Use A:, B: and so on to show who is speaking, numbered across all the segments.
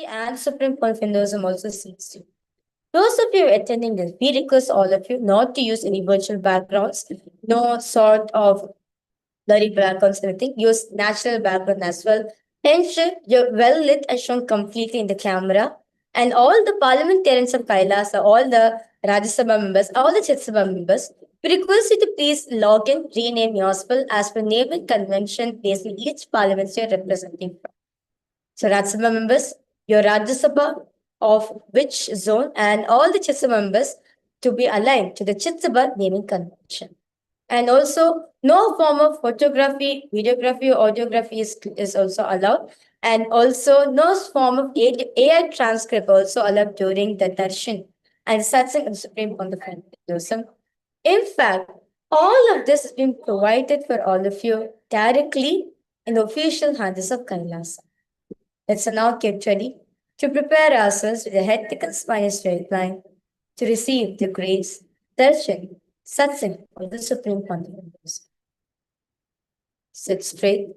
A: And Supreme Court of Hinduism also seeks to. Those of you attending this, we request all of you not to use any virtual backgrounds, no sort of blurry backgrounds, anything. Use natural background as well. Ensure you're well lit and shown completely in the camera. And all the parliamentarians of Kailasa, all the Rajya Sabha members, all the Chit Sabha members, we request you to please log in, rename yourself as per name and convention based on each parliament you're representing from. So Rajya Sabha members, your Rajya Sabha of which zone and all the Chit Sabha members to be aligned to the Chit Sabha naming convention. And also, no form of photography, videography, or audiography is also allowed. And also, no form of AI transcript also allowed during the darshan and satsang of the Supreme Court of Hinduism. In fact, all of this has been provided for all of you directly in the official handles of Kailasa. Let's now get ready to prepare ourselves with a head thick and spine straight line to receive the grace, darshan, satsang of the Supreme Pontiff. Sit straight,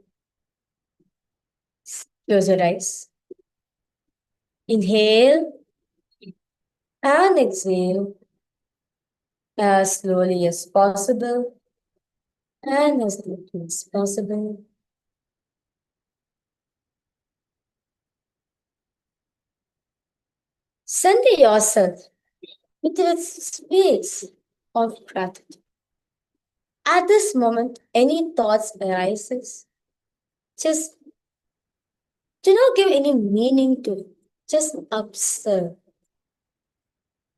A: close your eyes. Inhale and exhale as slowly as possible and as deeply as possible. Center yourself within a space of gratitude. At this moment, any thoughts arises, just do not give any meaning to it. Just observe.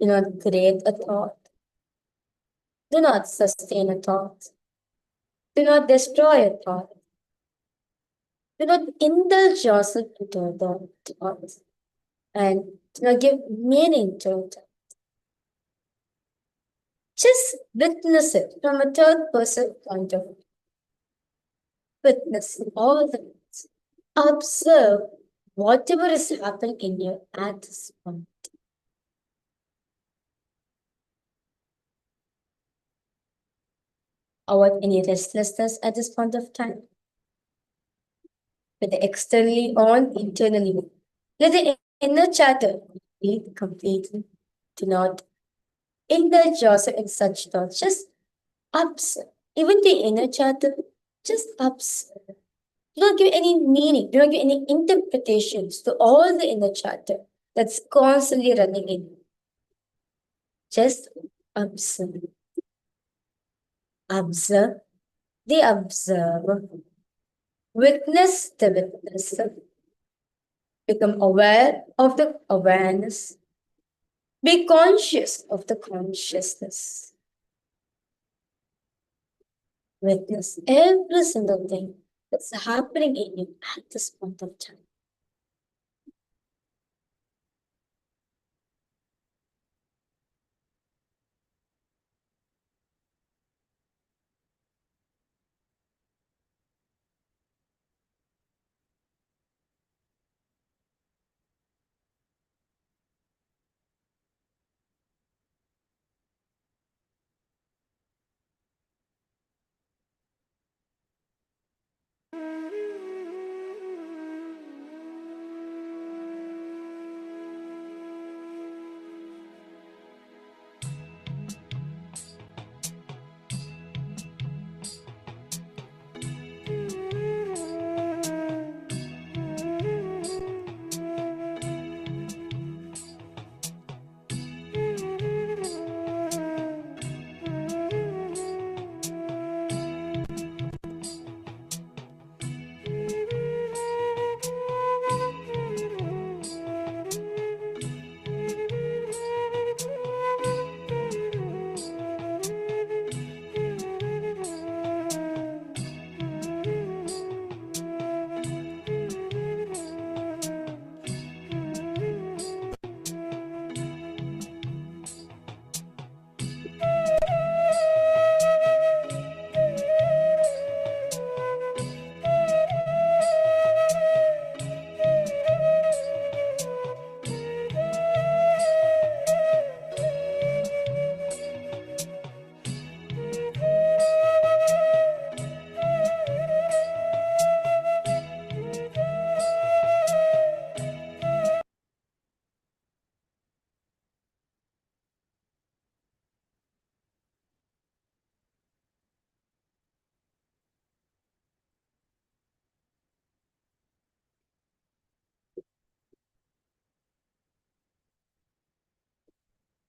A: Do not create a thought. Do not sustain a thought. Do not destroy a thought. Do not indulge yourself into the thoughts. And do not give meaning to it. Just witness it from a third person point of view. Witness all the things. Observe whatever is happening in you at this point. Avoid any restlessness at this point of time. Whether externally or internally. Let the inner chatter be completely. Do not indulge yourself in such thoughts. Just observe. Even the inner chatter, just observe. Do not give any meaning, do not give any interpretations to all the inner chatter that's constantly running in. Just observe. Observe the observer. Witness the witnesser. Become aware of the awareness. Be conscious of the consciousness. Witness every single thing that's happening in you at this point of time.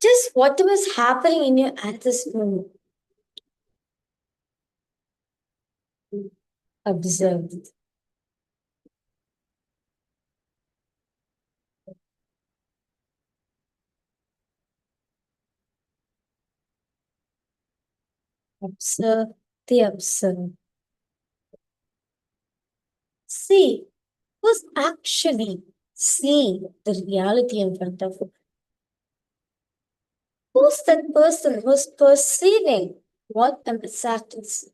A: Just whatever is happening in you at this moment. Observe. Observe the observe. See who's actually seeing the reality in front of you. Who's that person who's perceiving what am exactly seeing?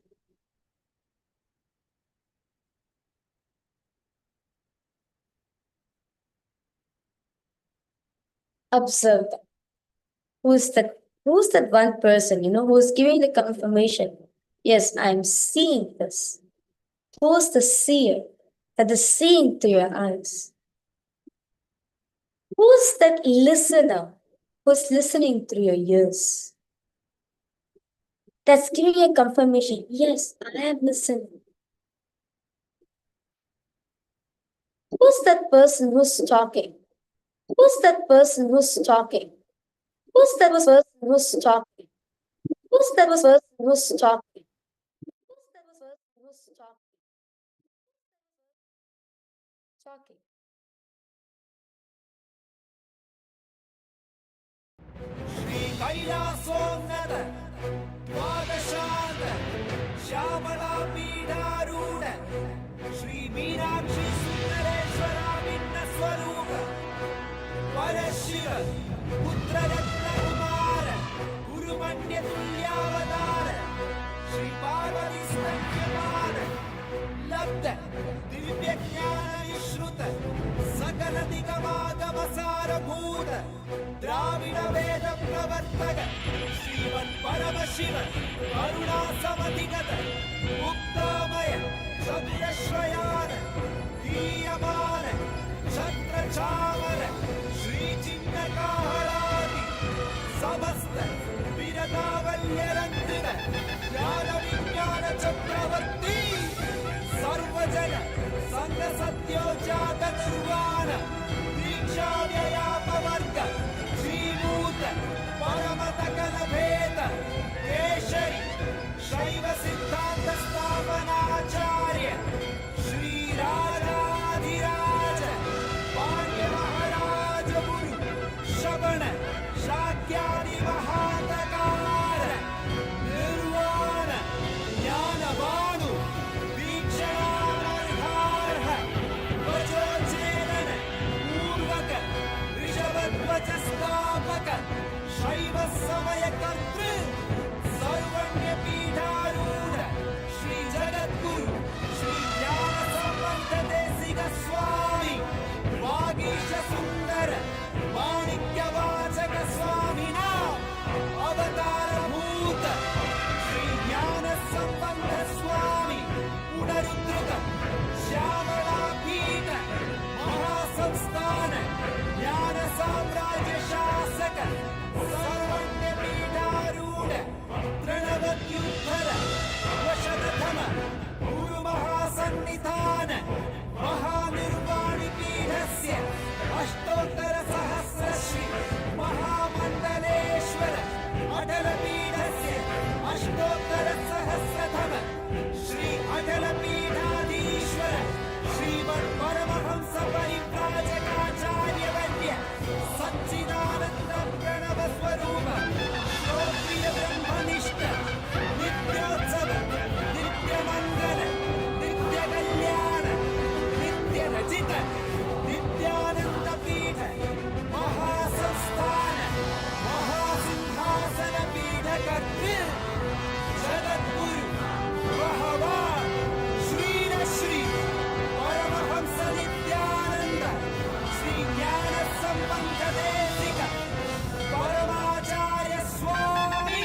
A: Observe that. Who's that? Who's that one person, who's giving the confirmation? Yes, I'm seeing this. Who's the seer that is seeing through your eyes? Who's that listener who's listening through your ears? That's giving you a confirmation. Yes, I am listening. Who's that person who's talking? Who's that person who's talking? Who's that person who's talking? Who's that person who's talking? Who's that person who's talking? Talking.
B: Shri कैलासोन्नत द्वादशांत Shyamala पीठारूढ़ Shri Meenakshi सुंदरेश्वराभिन्न स्वरूप परशिव पुत्र रत्न कुमार गुरुमन्य तुल्यावतार श्री पार्वती स्तन्यपान लब्ध दिव्य ज्ञान विश्रुत सकल दिगमागम सारभूत द्राविड वेद प्रवर्तक श्रीमन् परमशिव करुणा समधिगत मुक्तामय चतुरश्रयान दीयमान छत्र चामर श्री चिन्नकाहलादि समस्त विरदावल्यरंजित ज्ञान विज्ञान चक्रवर्ती सर्वजन संग सत्योजात निर्वाण दीक्षा व्ययापवर्ग श्रीभूत परमतकल भेद केशरी शैव सिद्धांत स्थापनाचार्य श्री राजाधिराज पांड्य महाराज गुरु श्रवण शाक्यादि महातकार निर्वाण ज्ञानवानु वीक्षणानर्हार्ह वचोच्चेदन पूर्वक ऋषभध्वजस्थापक शैव समय कर्तृ सर्वज्ञ पीठारूढ़ श्री जगद्गुरु श्री ज्ञान संबंध देशिक स्वामी वागीश सुंदर माणिक्य वाचक स्वामिना अवतार भूत श्री ज्ञान संबंध स्वामी पुनरुद्धृत श्यामला पीठ महासंस्थान ज्ञान साम्राज्य शासक सर्वज्ञ पीठारूढ़ तृणवत्युत्तर वशतथम गुरु महासन्निधान महानिर्वाणि पीठस्य अष्टोत्तर सहस्र श्री महामंडलेश्वर अटल पीठस्य अष्टोत्तर सहस्रतम श्री अटल पीठाधीश्वर श्रीमन् परमहंस परिव्राजकाचार्य वन्द्य सच्चिदानंद प्रणव स्वरूप श्रोत्रिय ब्रह्मनिष्ठ नित्योत्सव नित्य मंगल नित्य कल्याण नित्य रचित नित्यानंद पीठ महासंस्थान महासिंहासन पीठ कर्तृ जगद्गुरु भगवान श्री श्री परमहंस नित्यानंद श्री ज्ञान संबंध देशिक परमाचार्य स्वामी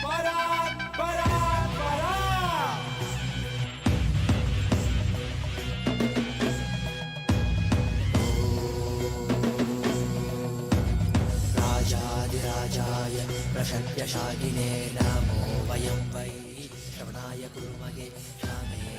B: परात् परात् परात्
C: राजाधिराजाय प्रशक्यशालिने नमो वयं वै श्रवणाय कुर्महे रामे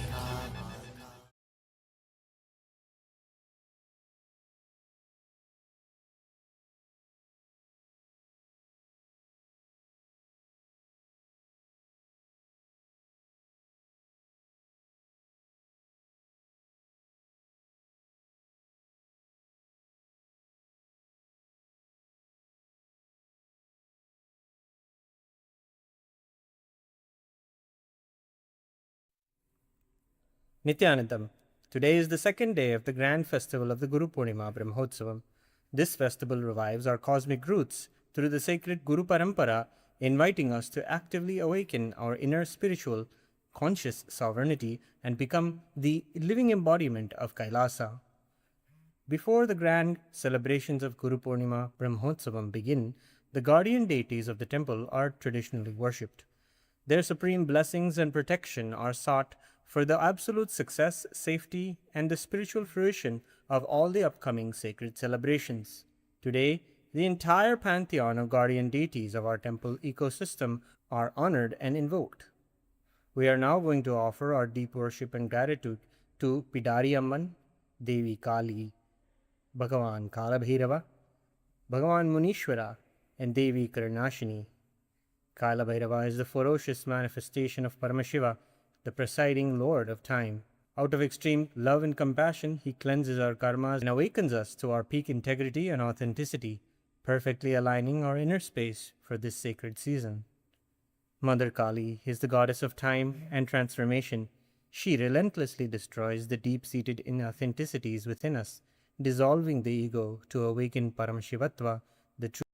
D: Nithyanandam. Today is the second day of the grand festival of the Guru Purnima Brahmotsavam. This festival revives our cosmic roots through the sacred Guru Parampara, inviting us to actively awaken our inner spiritual, conscious sovereignty and become the living embodiment of Kailasa. Before the grand celebrations of Guru Purnima Brahmotsavam begin, the guardian deities of the temple are traditionally worshipped. Their supreme blessings and protection are sought for the absolute success, safety, and the spiritual fruition of all the upcoming sacred celebrations. Today, the entire pantheon of guardian deities of our temple ecosystem are honored and invoked. We are now going to offer our deep worship and gratitude to Pidari Amman, Devi Kali, Bhagavan Kalabhairava, Bhagavan Munishwara, and Devi Karnashini. Kalabhairava is the ferocious manifestation of Paramashiva, the presiding lord of time. Out of extreme love and compassion, he cleanses our karmas and awakens us to our peak integrity and authenticity, perfectly aligning our inner space for this sacred season. Mother Kali is the goddess of time and transformation. She relentlessly destroys the deep-seated inauthenticities within us, dissolving the ego to awaken Paramashivatva, the true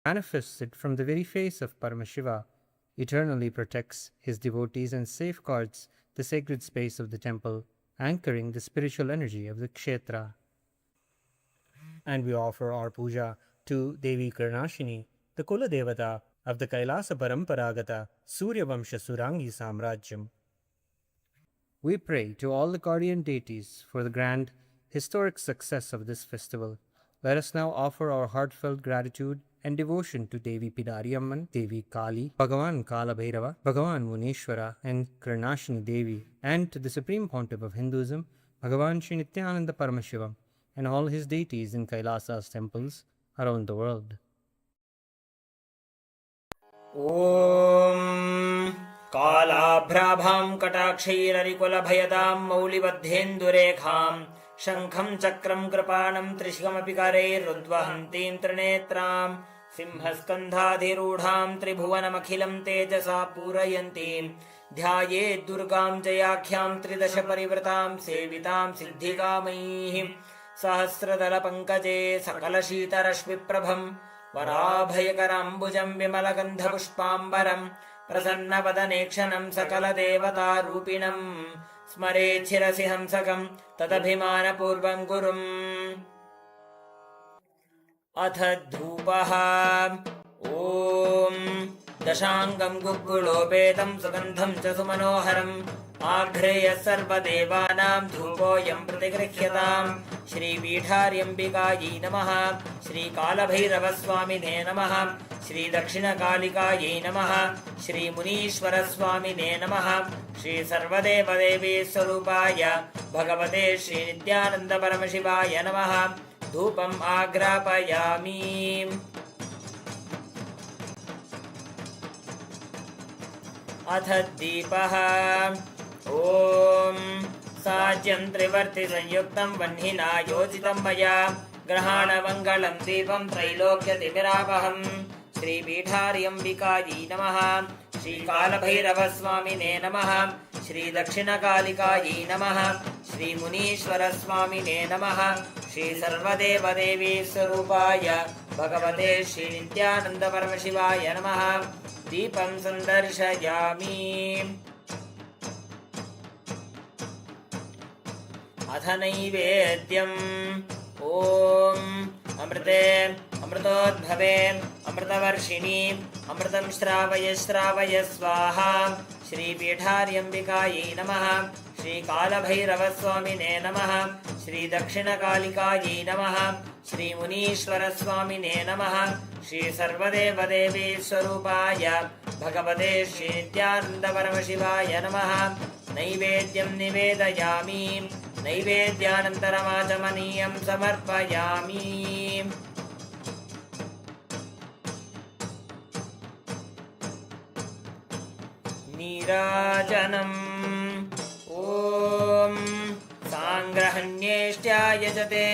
D: manifests it from the very face of Paramashiva, eternally protects his devotees and safeguards the sacred space of the temple, anchoring the spiritual energy of the kshetra. And we offer our puja to Devi Karnashini, the Kula Devata of the Kailasa Paramparagata Surya Vamsha Surangi Samrajyam. We pray to all the guardian deities for the grand, historic success of this festival. Let us now offer our heartfelt gratitude and devotion to Devi Pidari Amman, Devi Kali, Bhagavan Kalabhairava, Bhagavan Munishwara, and Karnashini Devi, and to the Supreme Pontiff of Hinduism, Bhagavan Sri Nithyananda Paramashhivam, and all his deities in Kailasa's temples around the world.
E: ॐ कालाभ्राभां कटाक्षैररिकुलभयदां मौलिबद्धेन्दुरेखां शङ्खं चक्रं कृपाणं त्रिशिखमपि करैरुद्वहन्तीं त्रिनेत्रां सिंहस्कन्धाधिरूढां त्रिभुवनमखिलं तेजसा पूरयन्तीं ध्यायेद्दुर्गां जयाख्यां त्रिदशपरिवृतां सेवितां सिद्धिकामैः सहस्रदलपङ्कजे सकलशीतरश्मिप्रभं वराभयकराम्बुजं विमलगन्धपुष्पाम्बरं प्रसन्नवदनेक्षणं सकलदेवतारूपिणं स्मरेच्छिरसि हंसकं तदभिमानपूर्वं गुरुम् अथ धूपः ॐ दशाङ्गं गुग्गुलोपेतं सुगन्धं च सुमनोहरम् आघ्रेय सर्वदेवानां धूपोऽयं प्रतिगृह्यताम् श्रीपीठार्यम्बिकायै नमः श्रीकालभैरवस्वामिने नमः श्रीदक्षिणकालिकायै नमः श्रीमुनीश्वरस्वामिने नमः श्रीसर्वदेवदेवीस्वरूपाय भगवते श्रीनित्यानन्दपरमशिवाय नमः धूपम् आग्रापयामि अथ दीपः ॐ साज्यं त्रिवर्तिसंयुक्तं वह्निना योजितं मया ग्रहाणमङ्गलं दीपं त्रैलोक्यतिमिरापहं श्रीपीठार्यम्बिकायै नमः श्रीकालभैरवस्वामिने नमः श्रीदक्षिणकालिकायै नमः श्रीमुनीश्वरस्वामिने नमः श्रीसर्वदेवदेवीस्वरूपाय भगवते श्रीनित्यानन्दपरमशिवाय नमः दीपं सन्दर्शयामि अथ नैवेद्यम् ॐ अमृते अमृतोद्भवे अमृतवर्षिणि अमृतं श्रावय श्रावय स्वाहा श्रीपीठार्यम्बिकायै नमः श्रीकालभैरवस्वामिने नमः श्रीदक्षिणकालिकायै नमः श्रीमुनीश्वरस्वामिने नमः श्री सर्वदेवदेवी स्वरूपाय भगवते श्री नित्यानंद परमशिवाय नमः। नैवेद्यं निवेदयामि, नैवेद्यानन्तरमाचमनीयं समर्पयामि। नीराजनम् ॐ साङ्ग्रहण्येष्ट्याय यजते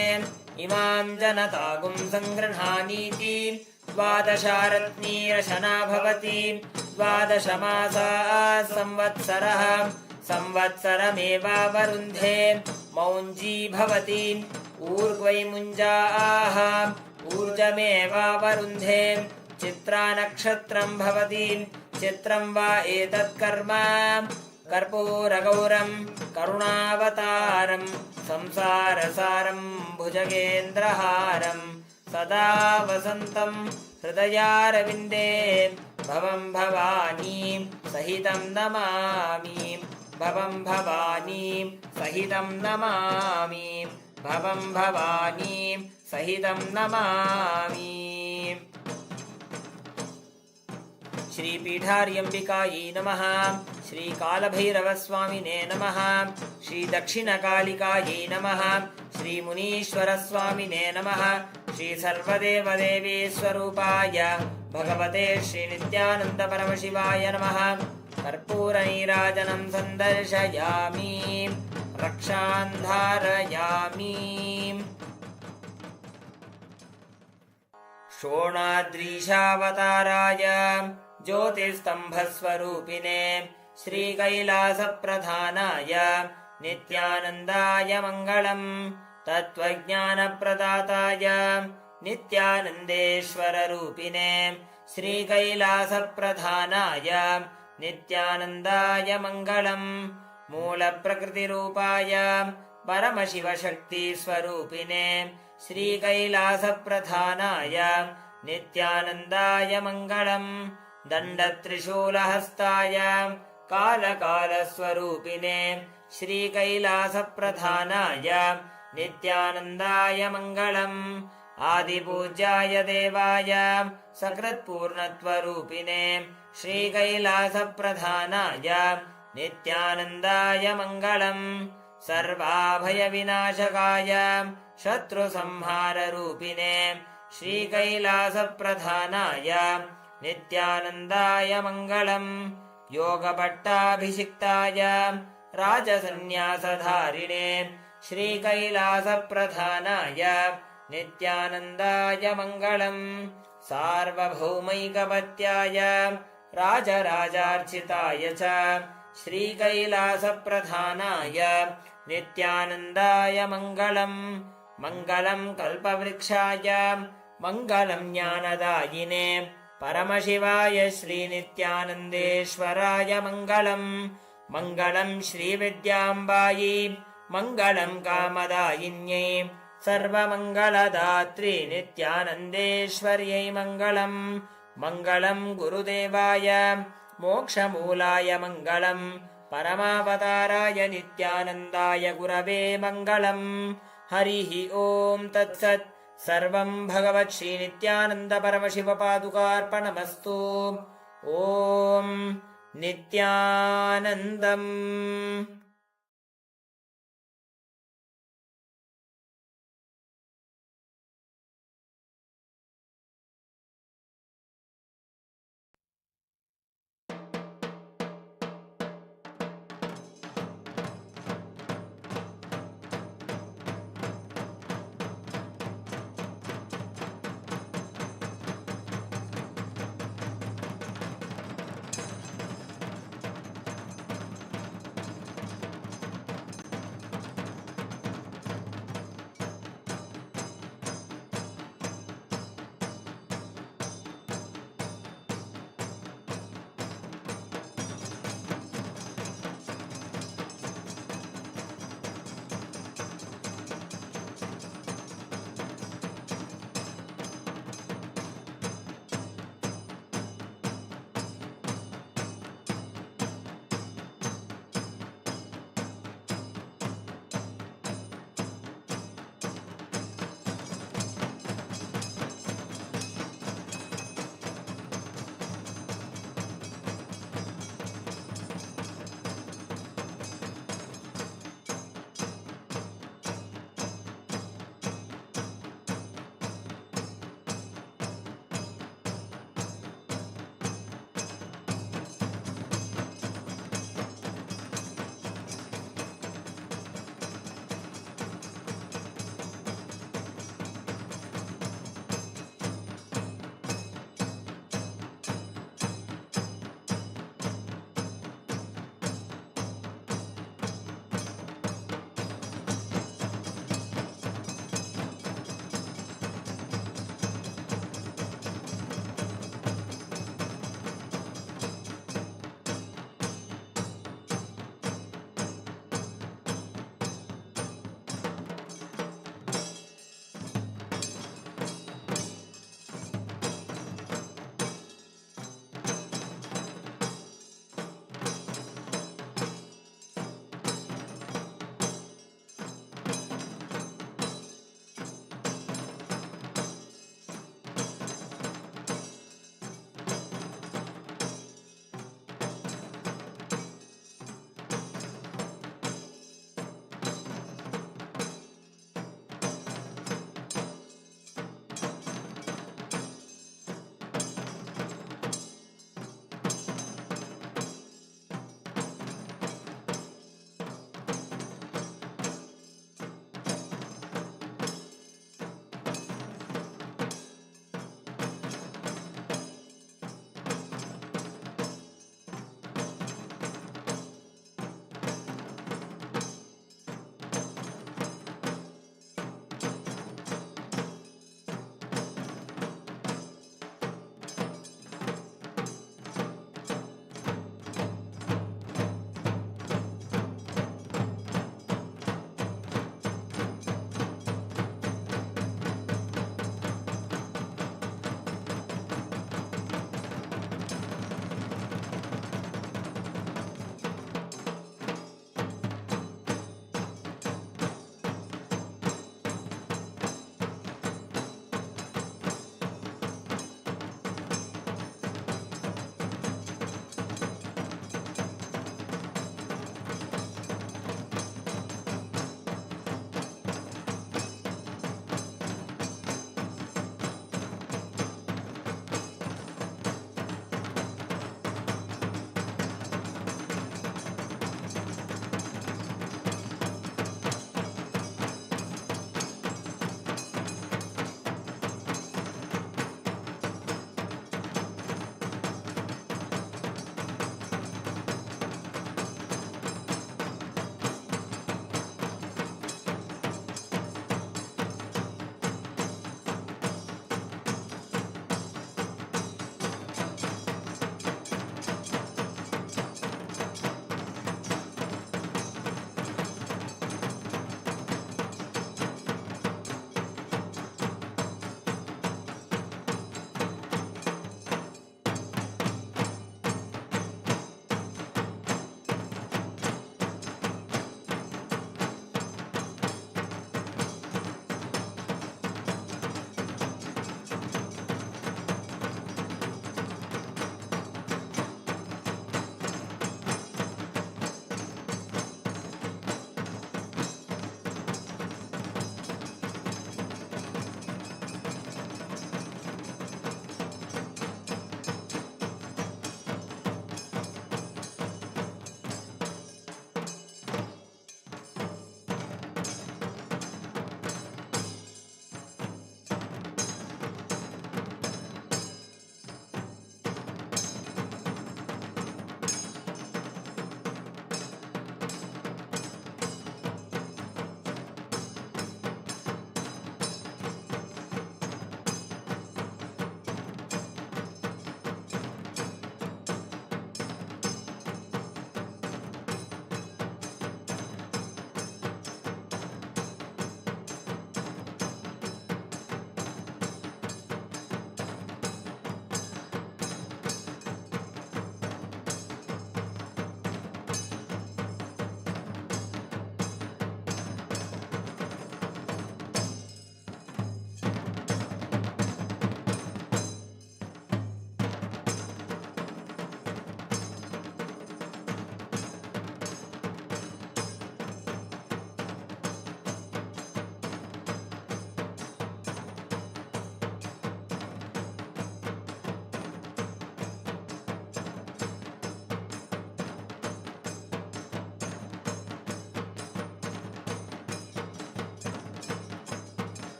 E: इमां जनतागुं सङ्गृह्णानीति। द्वादशारत्नीरशना भवति, द्वादशमासाः संवत्सरः, संवत्सरमेवावरुन्धे मौञ्जी भवति। ऊर्ग्वै मुञ्जाः ऊर्जमेवावरुन्धे, चित्रा नक्षत्रं भवति। चित्रं वा एतत् कर्म कर्पूरगौरं करुणावतारं संसारसारं भुजगेन्द्रहारं सदा वसन्तं हृदयारविन्दे भवं भवानी सहितं नमामि। भवं भवानी सहितं नमामि। भवं भवानी सहितं नमामि। श्री पीठार्यम्बिकायै नमः। श्री कालभैरवस्वामिने नमः। श्री दक्षिणकालिकायै नमः। श्री मुनीश्वरस्वामिने नमः। श्री सर्वदेवदेवी स्वरूपाय भगवते श्री नित्यानंद परमशिवाय नमः। कर्पूरनीराजनं सन्दर्शयामि, रक्षां धारयामि। शोणाद्रीशावताराय ज्योतिस्तंभस्वरूपिणे श्रीकैलासप्रधानाय नित्यानन्दाय मङ्गलम्। तत्त्वज्ञानप्रदाताय नित्यानन्देश्वररूपिणे श्रीकैलासप्रधानाय नित्यानन्दाय मङ्गलम्। मूलप्रकृतिरूपाय परमशिवशक्तिस्वरूपिणे श्रीकैलासप्रधानाय नित्यानन्दाय मङ्गलम्। दण्डत्रिशूलहस्ताय कालकालस्वरूपिणे श्रीकैलासप्रधानाय नित्यानन्दाय मङ्गलम्। आदिपूज्याय देवाय सकृत्पूर्णत्वरूपिणे श्रीकैलासप्रधानाय नित्यानन्दाय मङ्गलम्। सर्वाभयविनाशकाय शत्रुसंहाररूपिणे श्रीकैलासप्रधानाय नित्यानन्दाय मङ्गलम्। योगपट्टाभिषिक्ताय राजसन्न्यासधारिणे श्रीकैलासप्रधानाय नित्यानन्दाय मङ्गलम्। सार्वभौमैकपत्याय राजराजार्चिताय च श्रीकैलासप्रधानाय नित्यानन्दाय मङ्गलम्। मङ्गलं कल्पवृक्षाय मङ्गलं ज्ञानदायिने परमशिवाय श्रीनित्यानन्देश्वराय मङ्गलम्। मङ्गलं श्रीविद्याम्बायै मङ्गलं कामदायिन्यै सर्वमङ्गलदात्री नित्यानन्देश्वर्यै मङ्गलम्। मङ्गलं गुरुदेवाय मोक्षमूलाय मङ्गलम्। परमावताराय नित्यानन्दाय गुरवे मङ्गलम्। हरिः ॐ तत्सत्। सर्वं भगवत् श्रीनित्यानन्द परमशिवपादुकार्पणमस्तु। ॐ नित्यानन्दम्।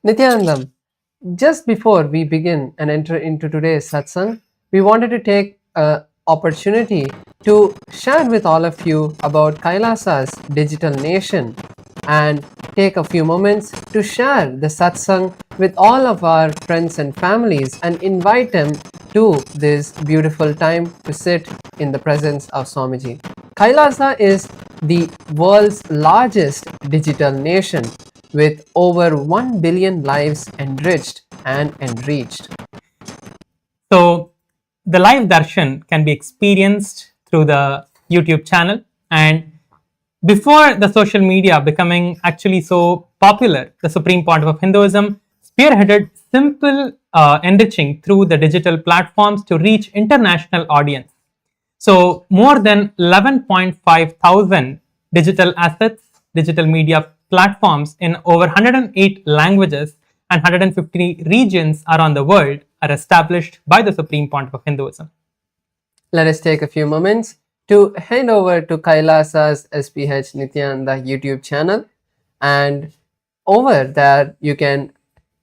F: Nithyanandam, just before we begin and enter into today's satsang, we wanted to take an opportunity to share with all of you about Kailasa's digital nation and take a few moments to share the satsang with all of our friends and families and invite them to this beautiful time to sit in the presence of Swamiji. Kailasa is the world's largest digital nation with over 1 billion lives enriched and enreached.
G: So the live darshan can be experienced through the YouTube channel, and before the social media becoming actually so popular, the Supreme Pontiff of Hinduism spearheaded simple enriching through the digital platforms to reach international audience. So more than 11.5 thousand digital assets, digital media platforms in over 108 languages and 150 regions around the world are established by the Supreme Pontiff of Hinduism.
F: Let us take a few moments to head over to Kailasa's SPH Nithyananda YouTube channel, and over there you can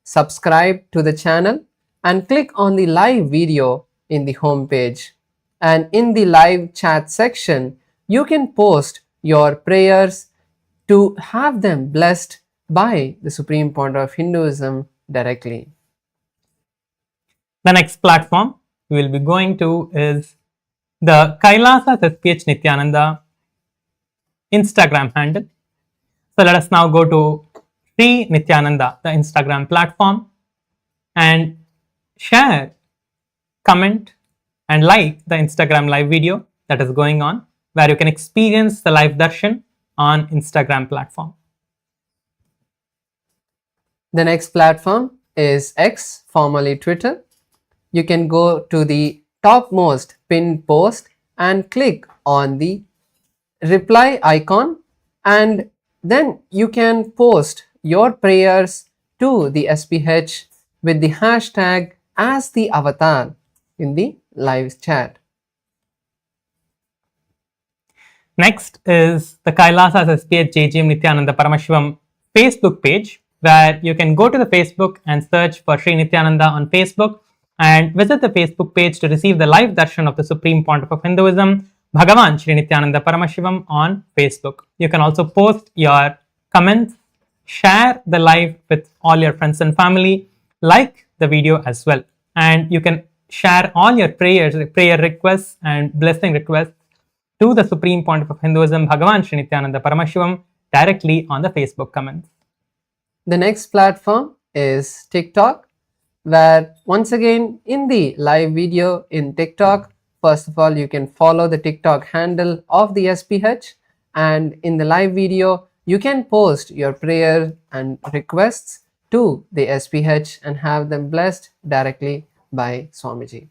F: subscribe to the channel and click on the live video in the home page. And in the live chat section, you can post your prayers to have them blessed by the Supreme Pontiff of Hinduism directly.
G: The next platform we will be going to is the Kailasa SPH Nithyananda Instagram handle. So let us now go to Sri Nithyananda, the Instagram platform, and share, comment, and like the Instagram live video that is going on, where you can experience the live darshan on Instagram platform.
F: The next platform is X, formerly Twitter. You can go to the topmost pinned post and click on the reply icon, and then you can post your prayers to the SPH with the hashtag as the avatar in the live chat.
G: Next is the Kailasa SPH JGM Nithyananda Paramashivam Facebook page, where you can go to the Facebook and search for Sri Nithyananda on Facebook and visit the Facebook page to receive the live darshan of the Supreme Pontiff of Hinduism, BHAGAVAN SRI NITHYANANDA PARAMASHIVAM, on Facebook. You can also post your comments, share the live with all your friends and family, like the video as well. And you can share all your prayers, prayer requests and blessing requests to the Supreme Pontiff of Hinduism, BHAGAVAN SRI NITHYANANDA PARAMASHIVAM, directly on the Facebook comments.
F: The next platform is TikTok, where once again in the live video in TikTok, first of all you can follow the TikTok handle of the SPH, and in the live video you can post your prayer and requests to the SPH and have them blessed directly by Swamiji.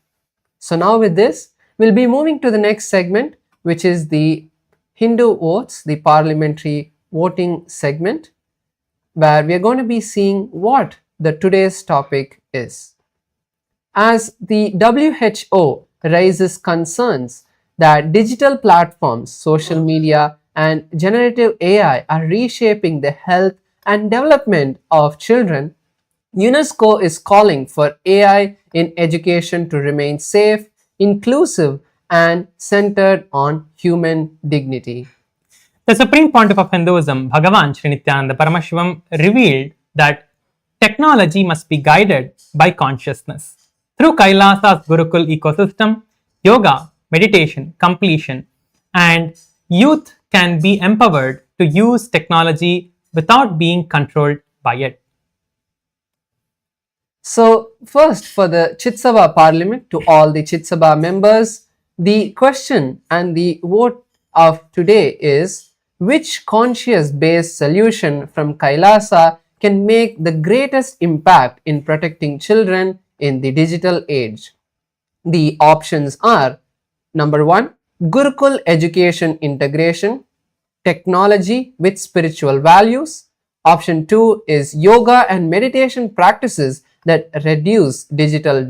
F: So now with this, we'll be moving to the next segment, which is the Hindu votes, the parliamentary voting segment, where we are going to be seeing what the today's topic is. As the WHO raises concerns that digital platforms, social media, and generative AI are reshaping the health and development of children, UNESCO is calling for AI in education to remain safe, inclusive, and centered on human dignity.
G: The Supreme Pontiff of Hinduism, BHAGAVAN SRI NITHYANANDA PARAMASHIVAM, revealed that technology must be guided by consciousness. Through Kailasa's Gurukul ecosystem, yoga, meditation, completion, and youth can be empowered to use technology without being controlled by it.
F: So first, for the Chitsabha Parliament, to all the Chitsabha members, the question and the vote of today is: which conscious-based solution from Kailasa can make the greatest impact in protecting children in the digital age? The options are: number 1, Gurukul education integration, technology with spiritual values. Option 2 is yoga and meditation practices that reduce digital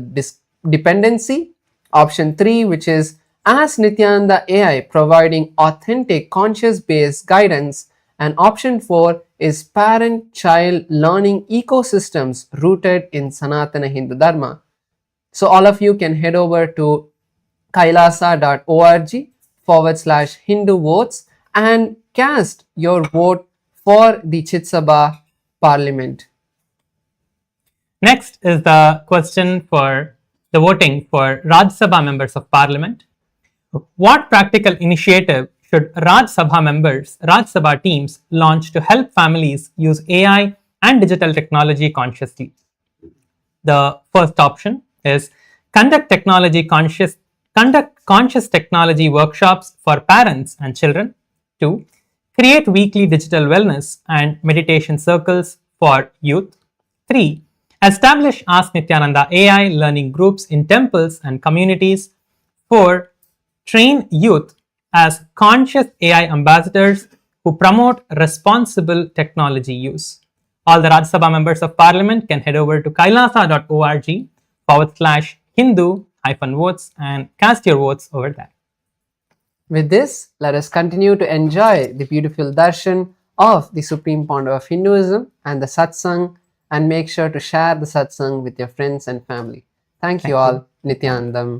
F: dependency. Option 3, which is as Nithyananda AI, providing authentic conscious based guidance. And option 4 is parent-child learning ecosystems rooted in Sanatana Hindu Dharma. So all of you can head over to kailasa.org/Hindu votes and cast your vote for the Chitsabha Parliament.
G: Next is the question for the voting for Rajya Sabha members of Parliament. What practical initiative should Rajya Sabha teams launch to help families use AI and digital technology consciously? The first option is conduct conscious technology workshops for parents and children. 2. Create weekly digital wellness and meditation circles for youth. 3. Establish Ask Nityananda AI learning groups in temples and communities. 4. Train youth as conscious AI ambassadors who promote responsible technology use. All the Rajya Sabha members of Parliament can head over to kailasa.org/Hindu-votes and cast your votes over there.
F: With this, let us continue to enjoy the beautiful darshan of the Supreme Founder of Hinduism and the Satsang, and make sure to share the Satsang with your friends and family. Thank you all. Nityanandam.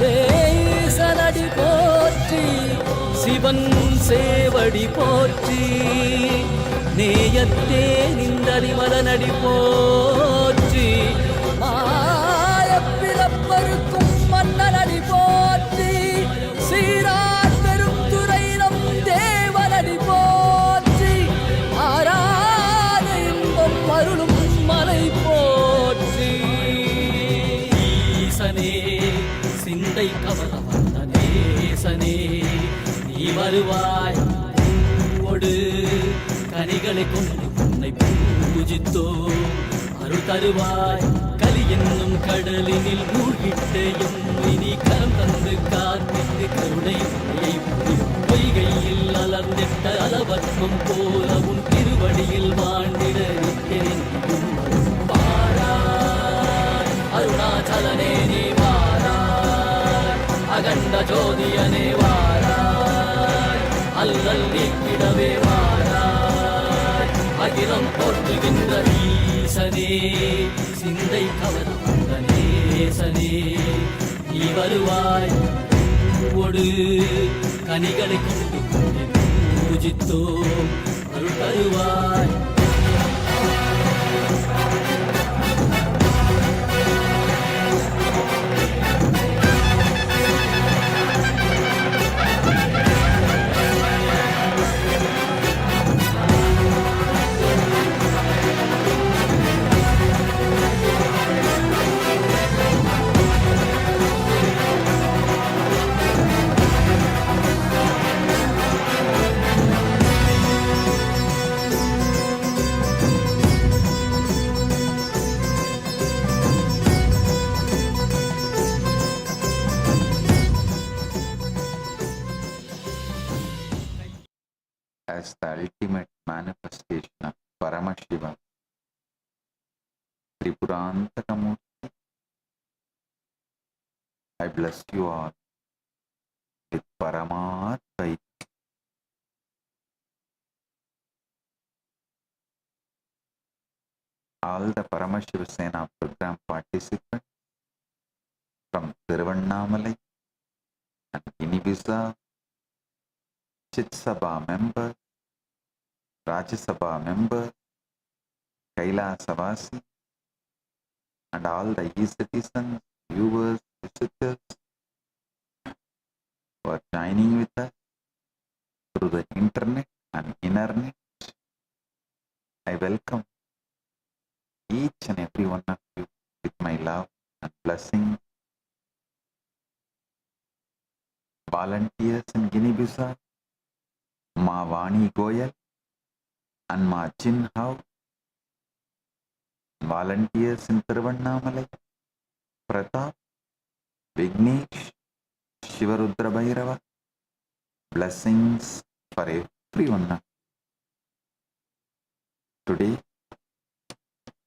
H: தேசனடி போற்றி சிவன் சேவடி போற்றி நேயத்தே நின்றடி மலனடி போற்றி மாயப்பிறப்பருக்கும் மன்னனடி போற்றி சீரார் பெரும் துறை நம் தேவனடி போற்றி ஆராத இன்பம் அருளும் மலை போற்றி ஈசனே சிந்தை கவல வந்த நேசனே நீ வருவாய் பூவோடு கனிகளை கொண்டு உன்னை பூஜித்தோ அருள் தருவாய் கலி என்னும் கடலினில் மூழ்கிட்டேயும் இனி கரம் தந்து காத்திட்டு கருணை பொய்கையில் அலர்ந்திட்ட அளவற்றம் போல உன் திருவடியில் வாழ்ந்திட நிற்கிறேன் பாராய் அருணாச்சலனே நீ அகண்ட ஜோதியனே வாராய் அல்லல் நீக்கிடவே வாராய் அகிலம் போற்றுகின்ற ஈசனே சிந்தை கவல வந்த நேசனே நீ வருவாய் பூவோடு கனிகளை கொண்டு பூஜித்தோ அருள் தருவாய்.
I: As the ultimate manifestation of Paramashiva, Tripurantakamurti, I bless you all with Paramatma. All the Paramashiva Sena program participants from Tiruvannamalai and Guinea-Bissau, Chitsabha members, Rajya Sabha members, Kailasa Vasi, and all the e-citizens, viewers, visitors who are joining with us through the internet and internet. I welcome each and every one of you with my love and blessing. Volunteers in Guinea-Bissau, Ma Vani Goyal and Ma Chin Hao. Volunteers in Tiruvannamalai, Pratap, Vignesh, Shivarudra Bhairava. Blessings for everyone. Today,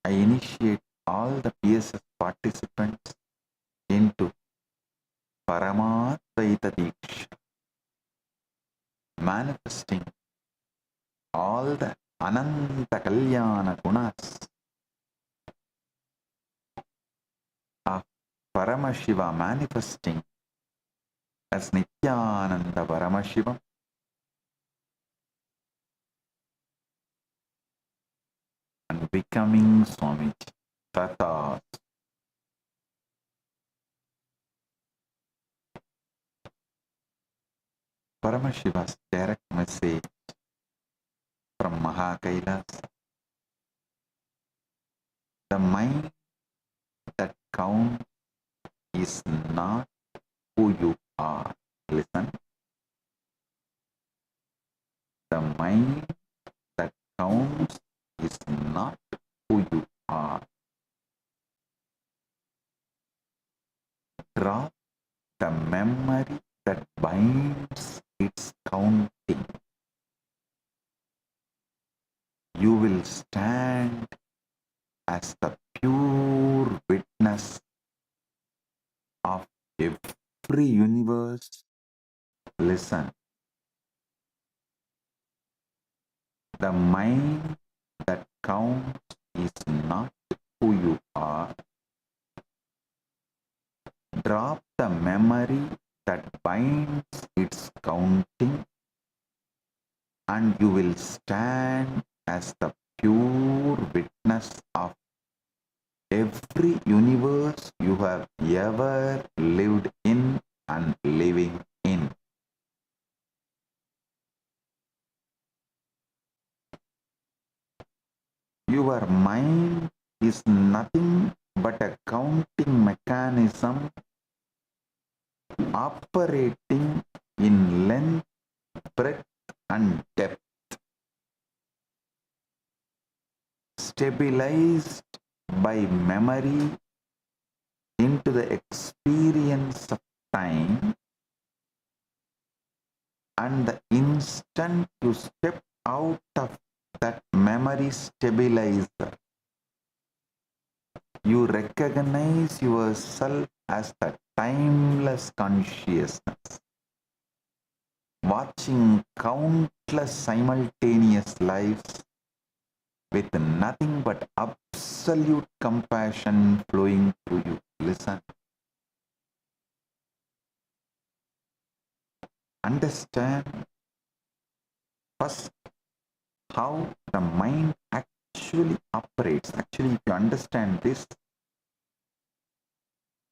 I: I initiate all the PSS participants into Paramadvaita Diksha, manifesting all the Ananta Kalyana Gunas of Paramashiva, manifesting as Nityananda Paramashivam, and becoming Swamiji. Tata. Paramashiva's direct message from Kailasa: the mind that counts is not who you are. Listen. The mind that counts is not who you are. Drop the memory that binds its counting. You will stand as the pure witness of every universe. Listen. The mind that counts is not who you are. Drop the memory that binds its counting, and you will stand as the pure witness of every universe you have ever lived in and living in. Your mind is nothing but a counting mechanism operating in length, breadth, and depth, stabilized by memory into the experience of time, and the instant you step out of that memory stabilizer, you recognize yourself as the timeless consciousness, watching countless simultaneous lives with nothing but absolute compassion flowing through you. Listen. Understand first how the mind actually operates. Actually, if you understand this,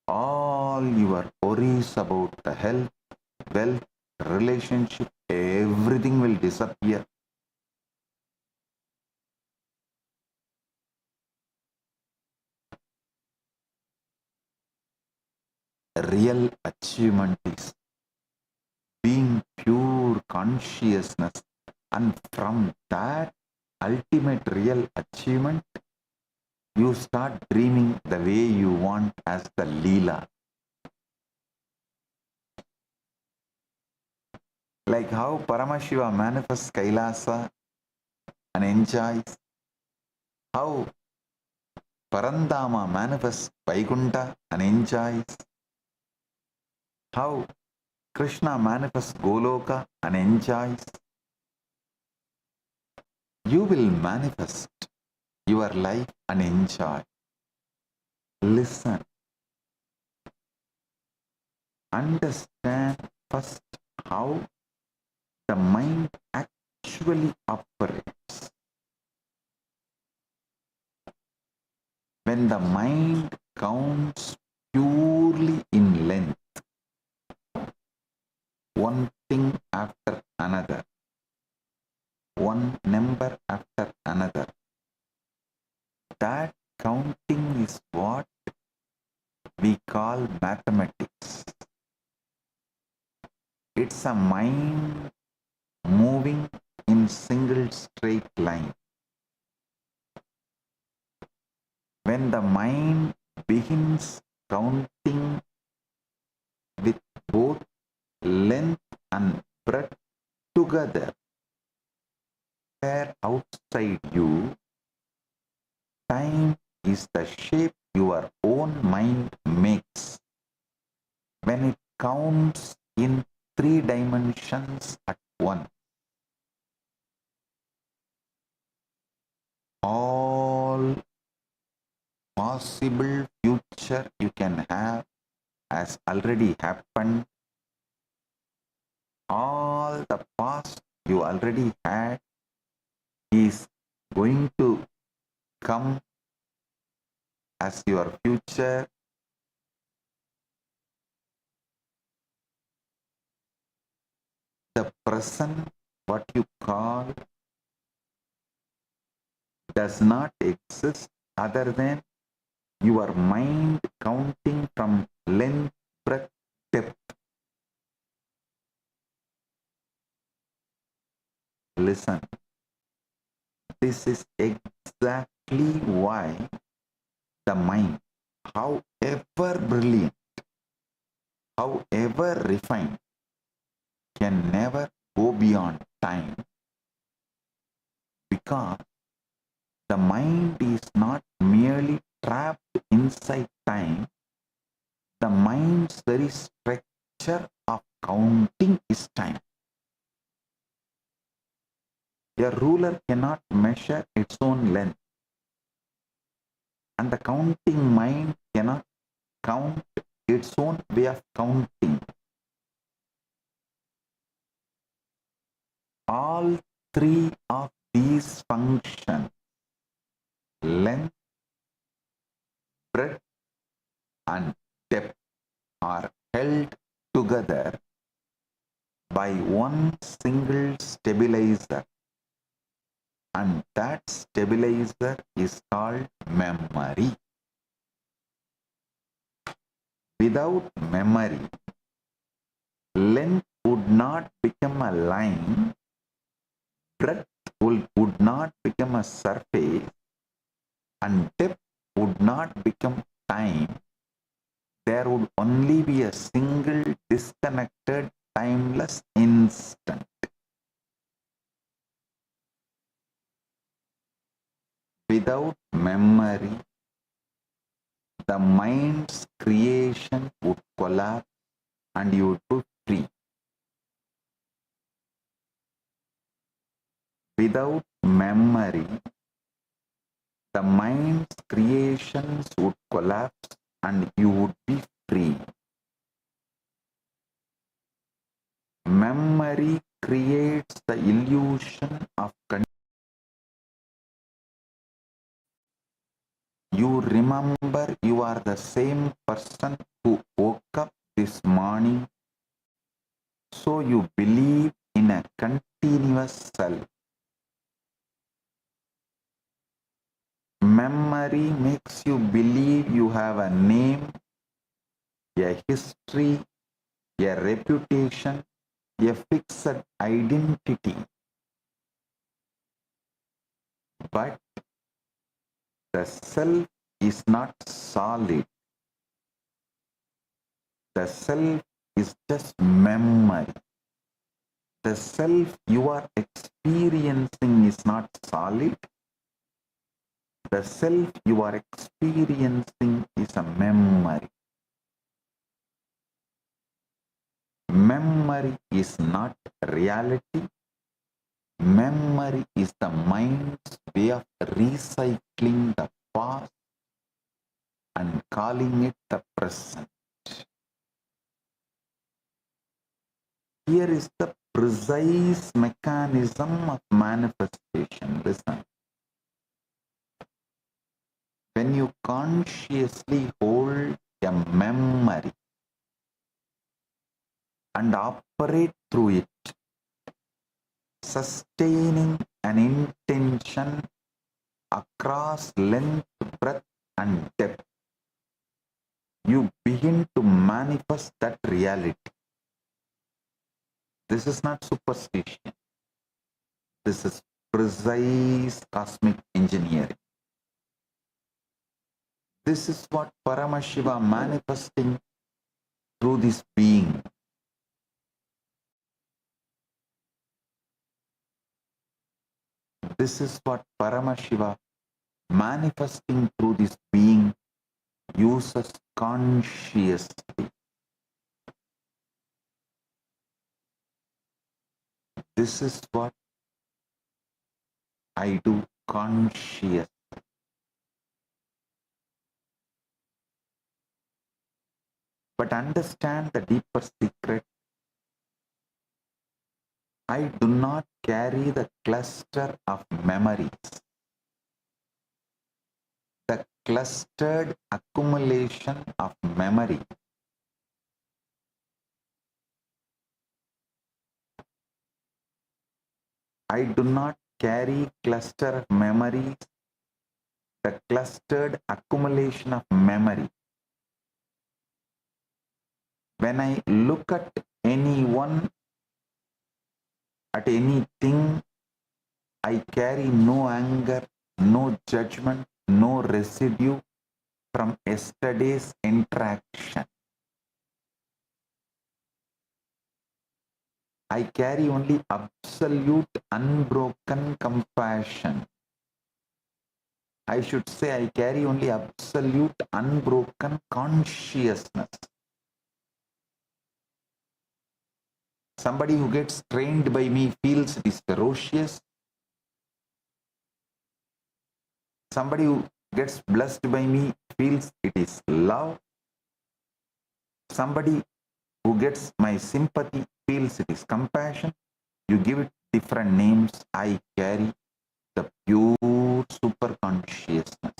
I: all your worries about the health, wealth, relationship, everything will disappear. Real achievement is being pure consciousness, and from that ultimate real achievement, you start dreaming the way you want as the Leela. Like how Paramashiva manifests Kailasa and enjoys, how Parandama manifests Vaikuntha and enjoys, how Krishna manifests Goloka and enjoys. You will manifest your life and enjoy. Listen. Understand first how the mind actually operates. When the mind counts purely in length, one thing after another, one number after another, that counting is what we call mathematics. It's a mind moving in single straight line. When the mind begins counting with both length and breadth together, where outside you, time is the shape your own mind makes when it counts in 3 dimensions at once, all possible future you can have has already happened. All the past you already had is going to come as your future. The present, what you call, does not exist other than your mind counting from length, breadth, depth. Listen, this is exactly why the mind, however brilliant, however refined, can never go beyond time, because the mind is not merely trapped inside time. The mind's very structure of counting is time. A ruler cannot measure its own length, and the counting mind cannot count its own way of counting. All 3 of these functions, length, breadth, and depth, are held together by one single stabilizer, and that stabilizer is called memory. Without memory, length would not become a line, breadth would not become a surface, and depth would not become time. There would only be a single disconnected, timeless instant. Without memory, the mind's creation would collapse and you would be free. Without memory, the mind's creations would collapse and you would be free. Memory creates the illusion of condition. You remember you are the same person who woke up this morning, so you believe in a continuous self. Memory makes you believe you have a name, a history, a reputation, a fixed identity. But the self is not solid. The self is just memory. The self you are experiencing is not solid. The self you are experiencing is a memory. Memory is not reality. Memory is the mind's way of recycling the past and calling it the present. Here is the precise mechanism of manifestation. Listen. When you consciously hold a memory and operate through it, sustaining an intention across length, breadth, and depth, you begin to manifest that reality. This is not superstition. This is precise cosmic engineering. This is what Paramashiva manifesting through this being. This is what Paramashiva manifesting through this being uses consciously. This is what I do conscious. But understand the deeper secret. I do not carry the cluster of memories, the clustered accumulation of memory. I do not carry cluster of memories, the clustered accumulation of memory. When I look at anyone, at anything, I carry no anger, no judgment, no residue from yesterday's interaction. I carry only absolute unbroken compassion. I should say I carry only absolute unbroken consciousness. Somebody who gets trained by me feels it is ferocious. Somebody who gets blessed by me feels it is love. Somebody who gets my sympathy feels it is compassion. You give it different names. I carry the pure super consciousness.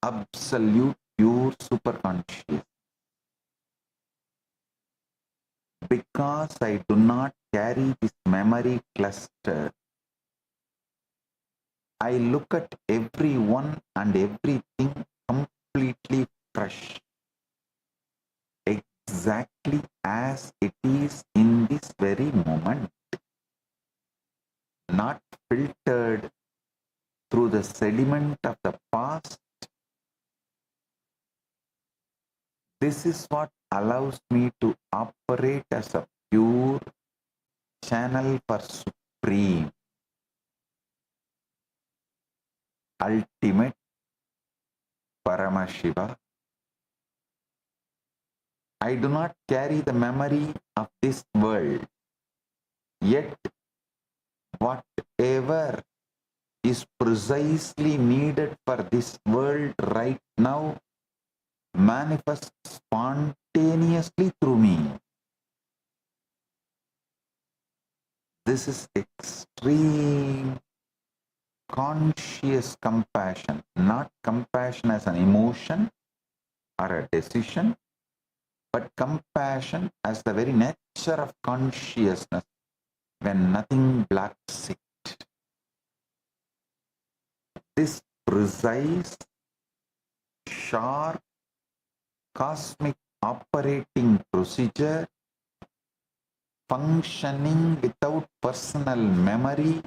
I: Absolute pure super consciousness. Because I do not carry this memory cluster, I look at everyone and everything completely fresh, exactly as it is in this very moment, not filtered through the sediment of the past. This is what allows me to operate as a pure channel for supreme, ultimate Paramashiva. I do not carry the memory of this world, yet whatever is precisely needed for this world right now manifests spontaneously through me. This is extreme conscious compassion, not compassion as an emotion or a decision, but compassion as the very nature of consciousness when nothing blocks it. This precise, sharp, cosmic operating procedure, functioning without personal memory,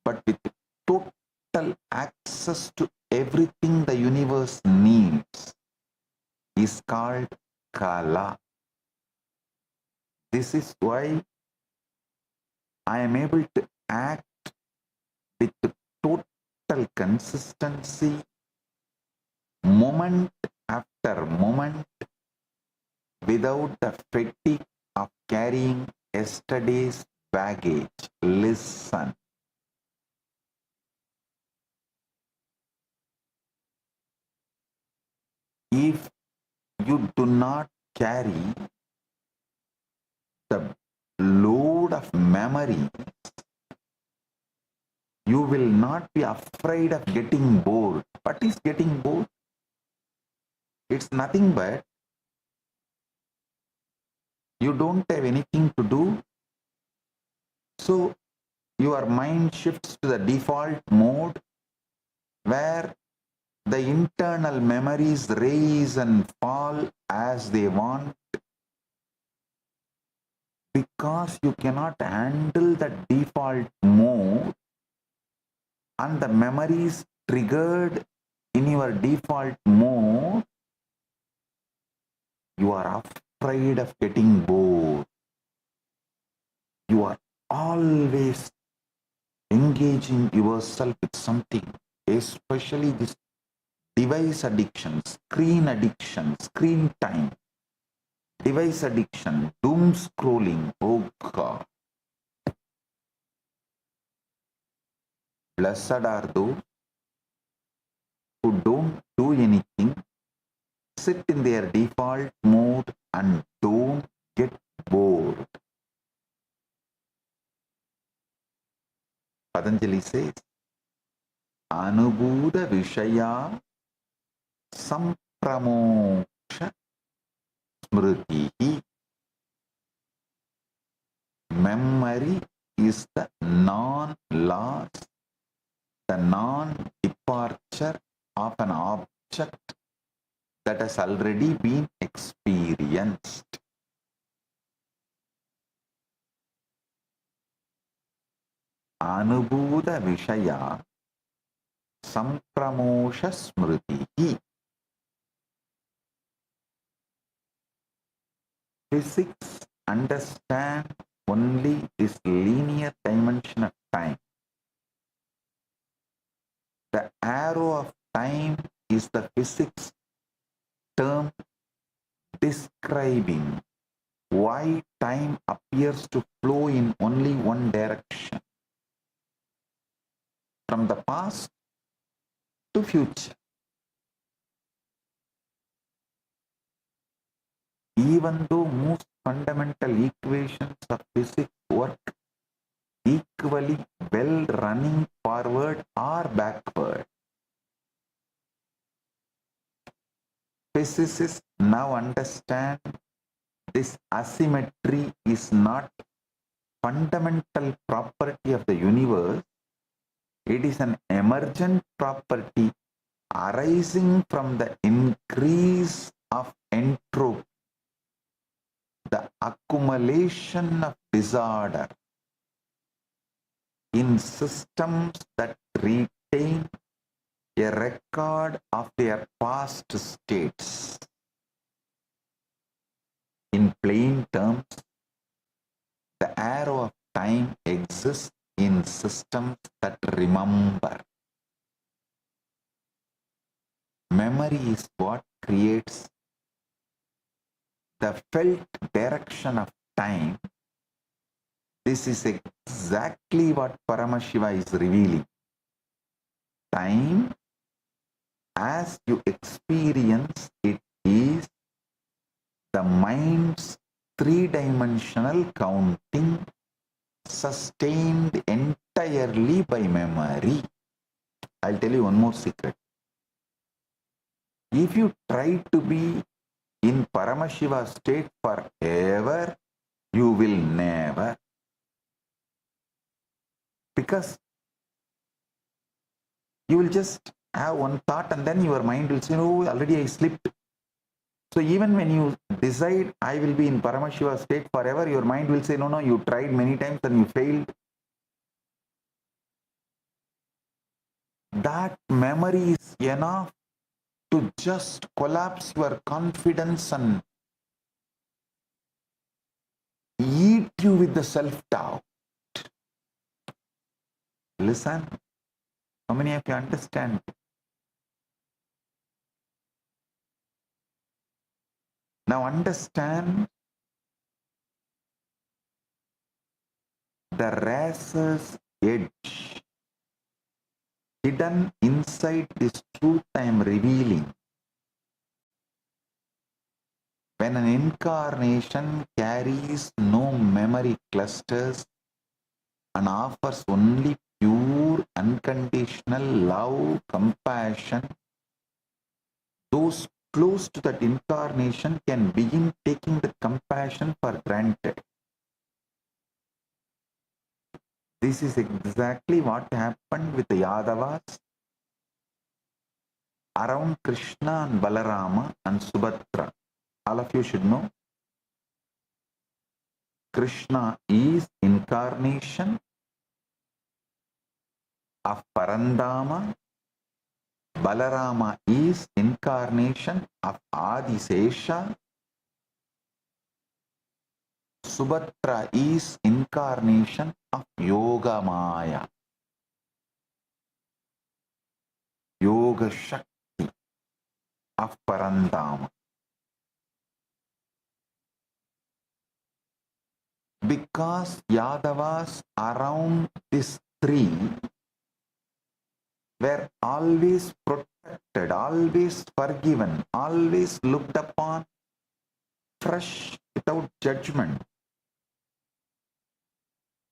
I: but with total access to everything the universe needs, is called Kala. This is why I am able to act with total consistency, moment after moment, without the fatigue of carrying yesterday's baggage. Listen. If you do not carry the load of memory, you will not be afraid of getting bored. What is getting bored? It's nothing but you don't have anything to do, so your mind shifts to the default mode where the internal memories rise and fall as they want, because you cannot handle the default mode and the memories triggered in your default mode. You are afraid of getting bored. You are always engaging yourself with something, especially this device addiction, screen time. device addiction, doom scrolling. Oh God. Blessed are those who don't do anything, sit in their default mode and don't get bored. Patanjali says, Anubhuda Vishaya Sampramoksha Smritihi. Memory is the non-loss, the non-departure of an object that has already been experienced. Anubhuda Vishaya Sampramosha Smritihi. Physics understand only this linear dimension of time. The arrow of time is the physics term describing why time appears to flow in only one direction, from the past to future. Even though most fundamental equations of physics work equally well running forward or backward, physicists now understand this asymmetry is not fundamental property of the universe. It is an emergent property arising from the increase of entropy, the accumulation of disorder in systems that retain a record of their past states. In plain terms, the arrow of time exists in systems that remember. Memory is what creates the felt direction of time. This is exactly what Paramashiva is revealing. Time, as you experience it, is the mind's three-dimensional counting sustained entirely by memory. I'll tell you one more secret. If you try to be in Paramashiva state forever, you will never. Because you will just have one thought and then your mind will say, oh, already I slipped. So even when you decide, I will be in Paramashiva state forever, your mind will say, no, no, you tried many times and you failed. That memory is enough to just collapse your confidence and eat you with the self-doubt. Listen, how many of you understand? Now understand the razor's edge hidden inside this truth I am revealing. When an incarnation carries no memory clusters and offers only pure, unconditional love, compassion, those close to that incarnation can begin taking the compassion for granted. This is exactly what happened with the Yadavas around Krishna and Balarama and Subhadra. All of you should know, Krishna is incarnation of Parandama. Balarama is incarnation of Adisesha. Subhadra is incarnation of Yoga Maya, Yoga Shakti of Parandama. because Yadavas around this three were always protected, always forgiven, always looked upon fresh without judgment.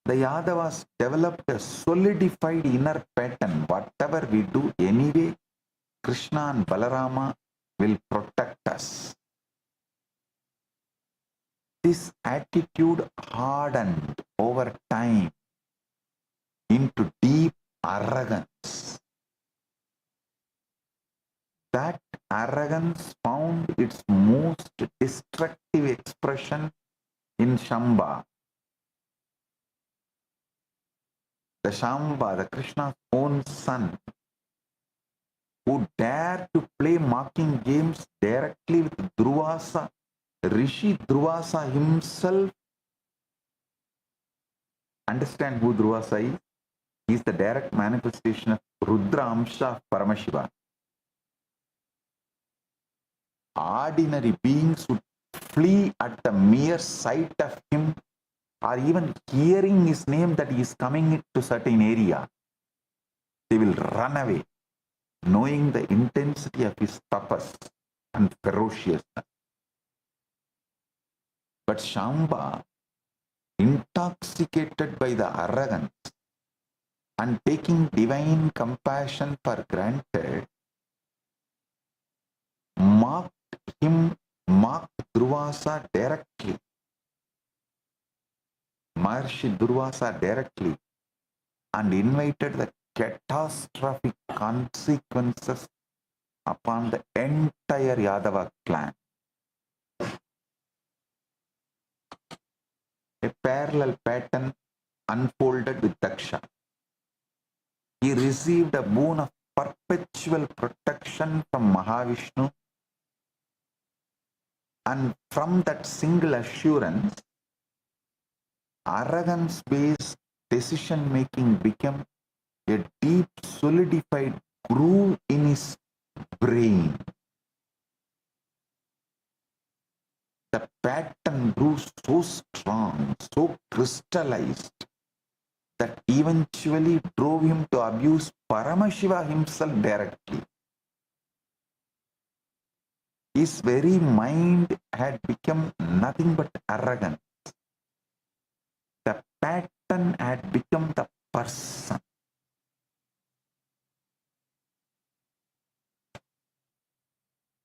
I: The Yadavas developed a solidified inner pattern. Whatever we do anyway, Krishna and Balarama will protect us. This attitude hardened over time into deep arrogance. That arrogance found its most destructive expression in Shamba. The Shamba, the Krishna's own son, who dared to play mocking games directly with Durvasa, Rishi Durvasa himself. Understand who Durvasa is? He is the direct manifestation of Rudra Amsha Paramashiva. Ordinary beings would flee at the mere sight of him, or even hearing his name that he is coming to certain area. They will run away, knowing the intensity of his tapas and ferociousness. But Shamba, intoxicated by the arrogance and taking divine compassion for granted, mocked Durvasa directly. Maharishi Durvasa directly, and invited the catastrophic consequences upon the entire Yadava clan. A parallel pattern unfolded with Daksha. He received a boon of perpetual protection from Mahavishnu, and from that single assurance, arrogance-based decision-making became a deep solidified groove in his brain. The pattern grew so strong, so crystallized, that eventually drove him to abuse Paramashiva himself directly. His very mind had become nothing but arrogance. The pattern had become the person.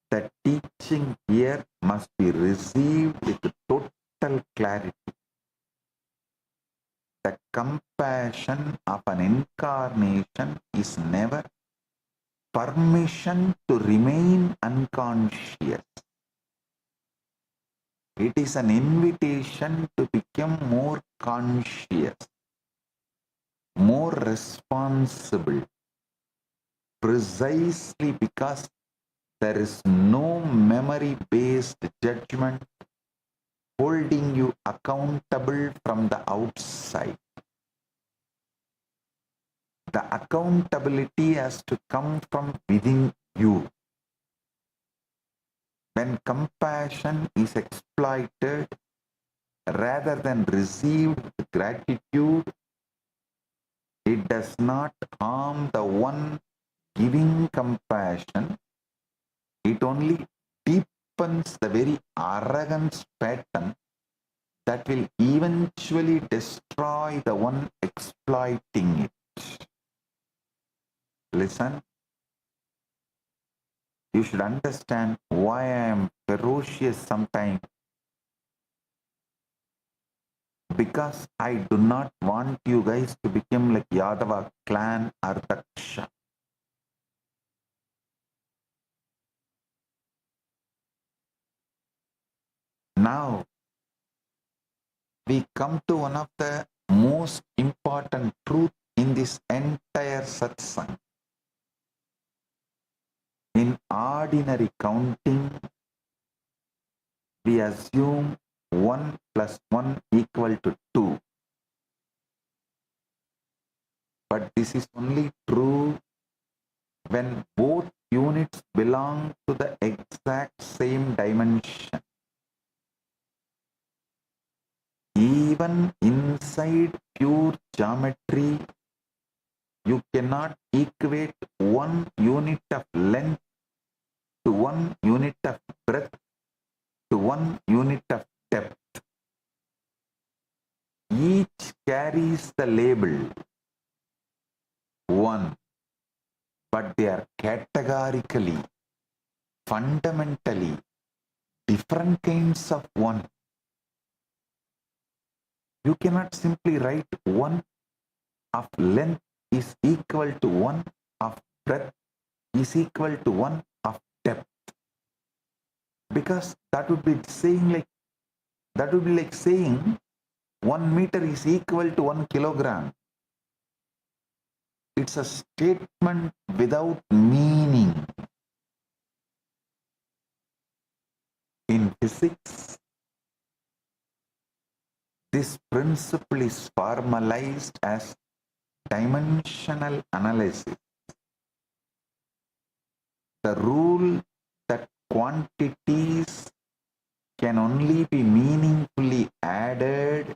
I: The teaching here must be received with total clarity. The compassion of an incarnation is never permission to remain unconscious. It is an invitation to become more conscious, more responsible, precisely because there is no memory-based judgment holding you accountable from the outside. The accountability has to come from within you. When compassion is exploited rather than received with gratitude, it does not harm the one giving compassion. It only deepens the very arrogance pattern that will eventually destroy the one exploiting it. Listen, you should understand why I am ferocious sometimes. Because I do not want you guys to become like Yadava clan or Daksha. Now, we come to one of the most important truths in this entire satsang. In ordinary counting, we assume 1 plus 1 equal to 2. But this is only true when both units belong to the exact same dimension. even inside pure geometry, you cannot equate 1 unit of length to 1 unit of breadth to 1 unit of depth. Each carries the label 1, but they are categorically, fundamentally different kinds of 1. You cannot simply write 1 of length is equal to 1 of breadth is equal to 1 of depth, because that would be like saying 1 meter is equal to 1 kilogram. It's a statement without meaning. In physics, this principle is formalized as dimensional analysis. The rule that quantities can only be meaningfully added,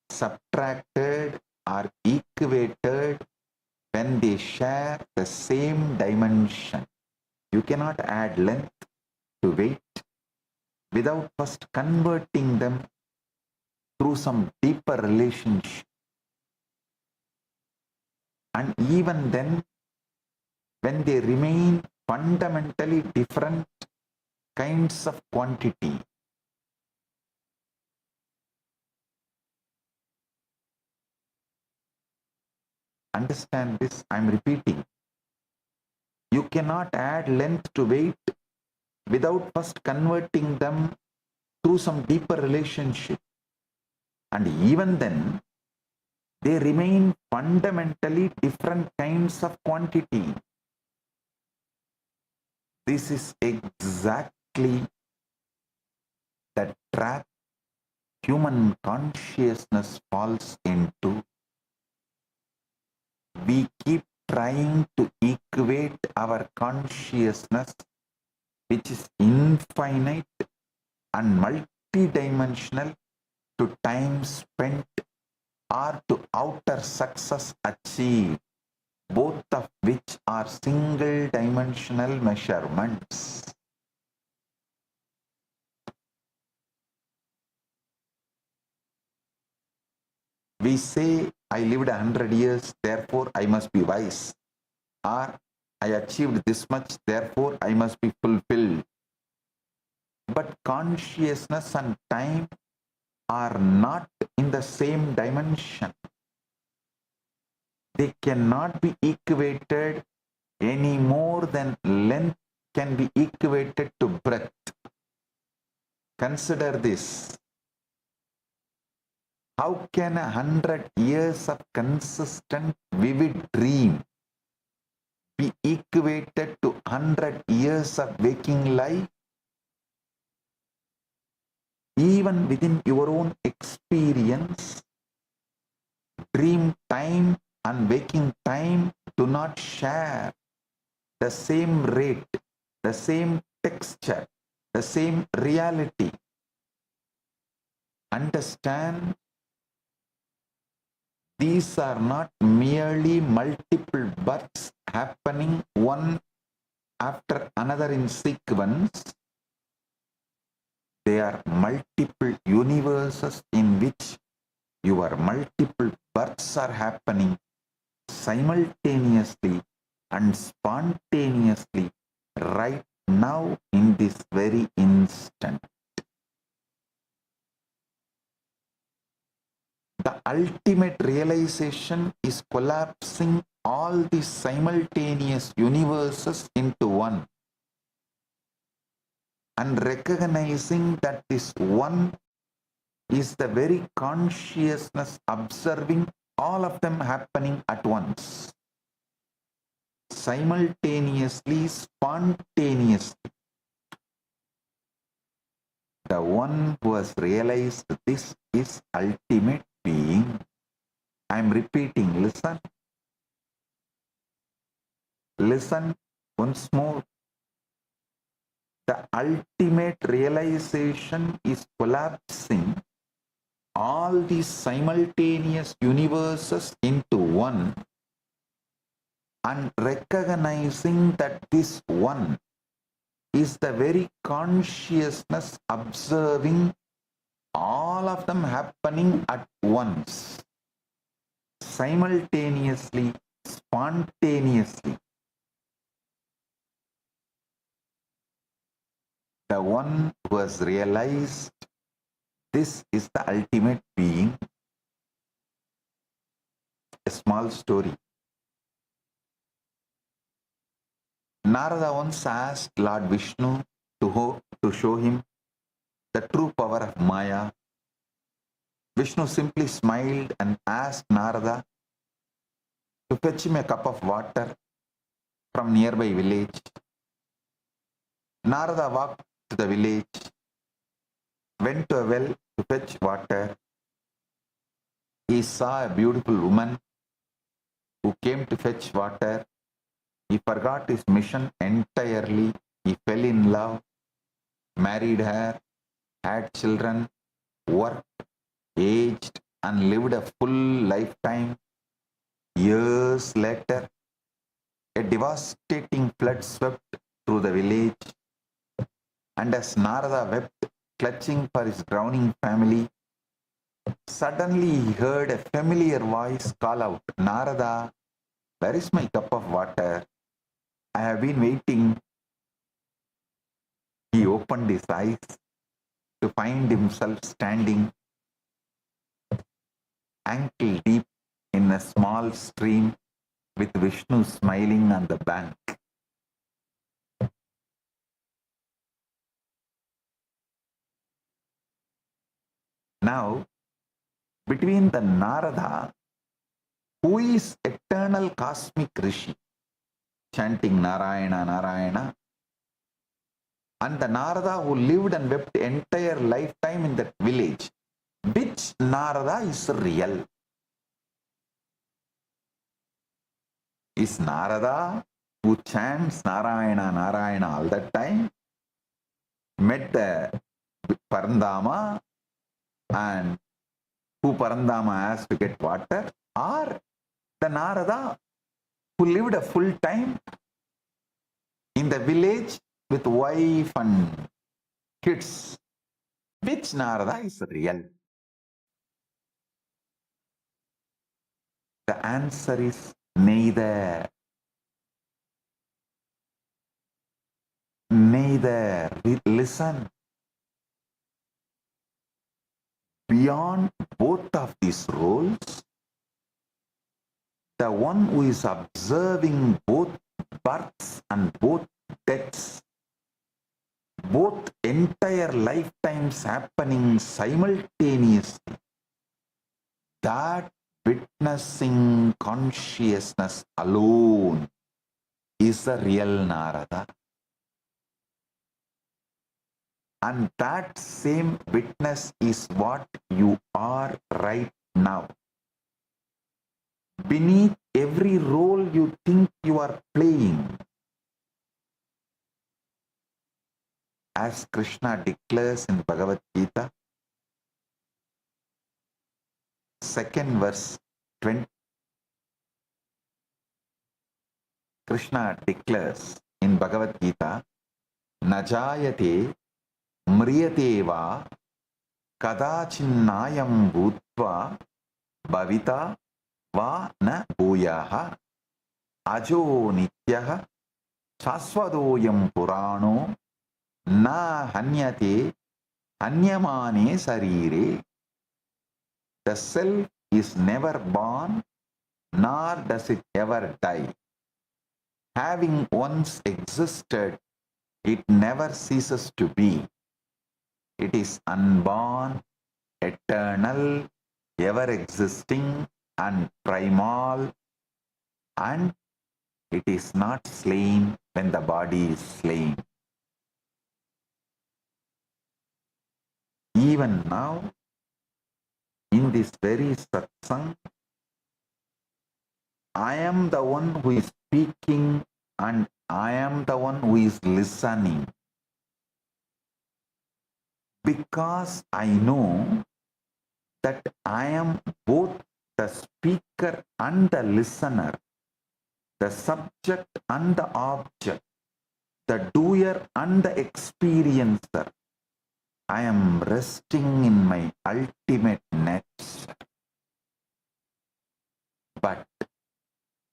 I: subtracted, or equated when they share the same dimension. You cannot add length to weight without first converting them through some deeper relationship. And even then, when they remain fundamentally different kinds of quantity, understand this, I'm repeating. You cannot add length to weight without first converting them through some deeper relationship. And even then, they remain fundamentally different kinds of quantity. This is exactly the trap human consciousness falls into. We keep trying to equate our consciousness, which is infinite and multidimensional, to time spent or to outer success achieved, both of which are single dimensional measurements. We say, I lived 100 years, therefore I must be wise. Or I achieved this much, therefore I must be fulfilled. But consciousness and time are not in the same dimension. They cannot be equated any more than length can be equated to breadth. Consider this. How can 100 years of consistent, vivid dream be equated to 100 years of waking life? Even within your own experience, dream time and waking time do not share the same rate, the same texture, the same reality. Understand, these are not merely multiple births happening one after another in sequence. They are multiple universes in which your multiple births are happening simultaneously and spontaneously right now in this very instant. The ultimate realization is collapsing all these simultaneous universes into one, and recognizing that this one is the very consciousness observing all of them happening at once, simultaneously, spontaneously. The one who has realized this is ultimate being. I am repeating, listen. Listen once more. The ultimate realization is collapsing all these simultaneous universes into one and recognizing that this one is the very consciousness observing all of them happening at once, simultaneously, spontaneously. The one who has realized this is the ultimate being. A small story. Narada once asked Lord Vishnu to show him the true power of Maya. Vishnu simply smiled and asked Narada to fetch him a cup of water from nearby village. Narada walked to the village, went to a well to fetch water. He saw a beautiful woman who came to fetch water. He forgot his mission entirely. He fell in love, married her, had children, worked, aged, and lived a full lifetime. Years later, a devastating flood swept through the village, and as Narada wept, clutching for his drowning family, suddenly he heard a familiar voice call out, "Narada, where is my cup of water? I have been waiting." He opened his eyes to find himself standing ankle deep in a small stream with Vishnu smiling on the bank. Now, between the Narada, who is eternal cosmic Rishi, chanting Narayana, Narayana, and the Narada who lived and wept entire lifetime in that village, which Narada is real? Is Narada who chants Narayana, Narayana all the time, met the Parandama and who Parandama asked to get water, or the Narada who lived a full time in the village with wife and kids? Which Narada is real? The answer is neither. Neither. Listen. Beyond both of these roles, the one who is observing both births and both deaths, both entire lifetimes happening simultaneously, that witnessing consciousness alone is the real Narada. And that same witness is what you are right now. Beneath every role you think you are playing, as Krishna declares in Bhagavad Gita, 2nd verse 20, Krishna declares in Bhagavad Gita, Najayate mriyate va kadachinnayam bhutva bhavita va na bhuyaha ajo nityaha shasvadoyam purano na hanyate hanyamane sarire. The self is never born, nor does it ever die. Having once existed, it never ceases to be. It is unborn, eternal, ever-existing, and primal, and it is not slain when the body is slain. Even now, in this very satsang, I am the one who is speaking and I am the one who is listening. Because I know that I am both the speaker and the listener, the subject and the object, the doer and the experiencer. I am resting in my ultimate nature. But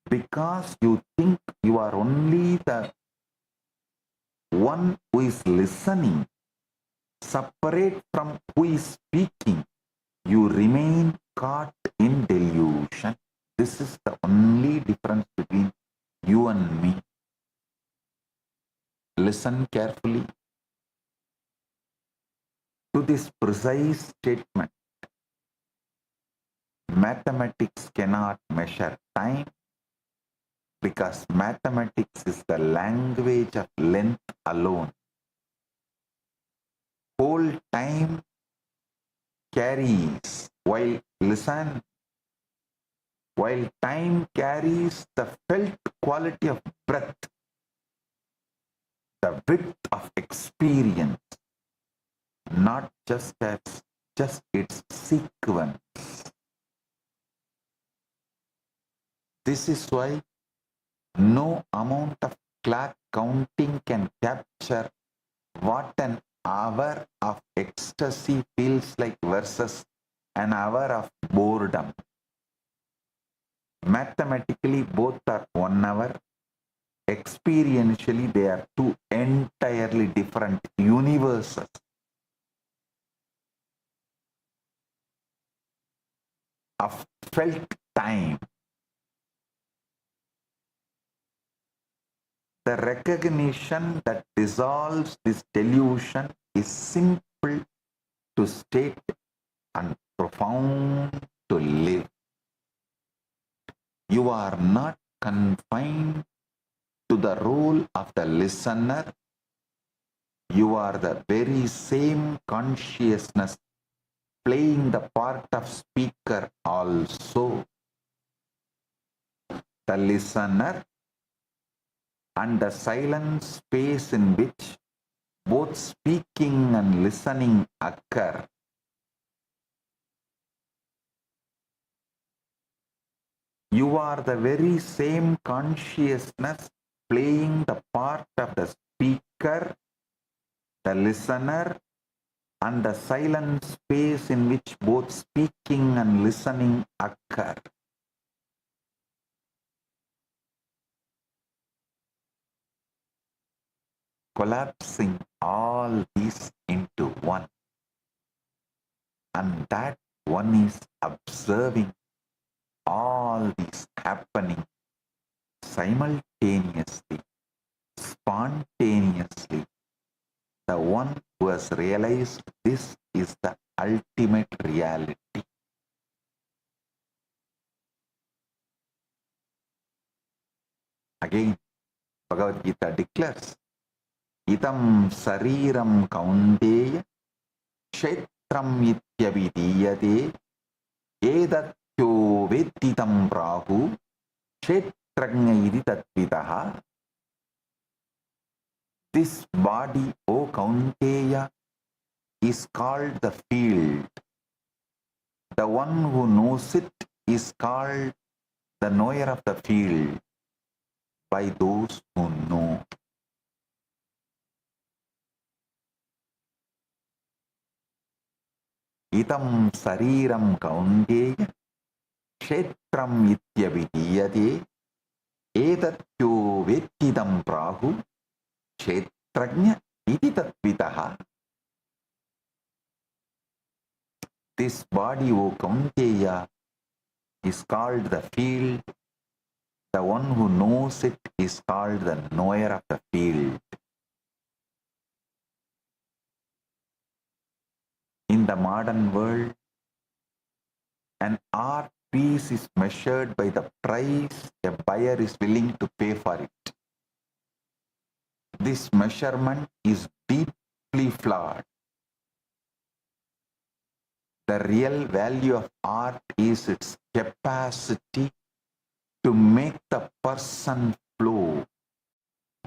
I: because you think you are only the one who is listening, separate from who is speaking, you remain caught in delusion. This is the only difference between you and me. Listen carefully to this precise statement. Mathematics cannot measure time because mathematics is the language of length alone. Whole time carries, while time carries the felt quality of breath, the width of experience, not just its sequence. This is why no amount of clock counting can capture what an hour of ecstasy feels like versus an hour of boredom. Mathematically, both are 1 hour. Experientially, they are two entirely different universes. Of felt time. The recognition that dissolves this delusion is simple to state and profound to live. You are not confined to the role of the listener. You are the very same consciousness playing the part of speaker also. The listener and the silent space in which both speaking and listening occur. You are the very same consciousness playing the part of the speaker, the listener, and the silent space in which both speaking and listening occur. Collapsing all these into one. And that one is observing all these happening simultaneously, spontaneously. The one who has realized this is the ultimate reality. Again, Bhagavad Gita declares, Idam sariram kaunteya kshetram ityavidiyate edatyo vedditam prahu kshetranya iti tatvidaha. This body, O Kaunteya, is called the field. The one who knows it is called the knower of the field by those who know. Idam sariram kaunteya kshetram ityavidiyate edatyo vettidam prahu kshetranya iti tatvidaha. This body, O Kaunteya, is called the field. The one who knows it is called the knower of the field. In the modern world, an art piece is measured by the price a buyer is willing to pay for it. This measurement is deeply flawed. The real value of art is its capacity to make the person flow.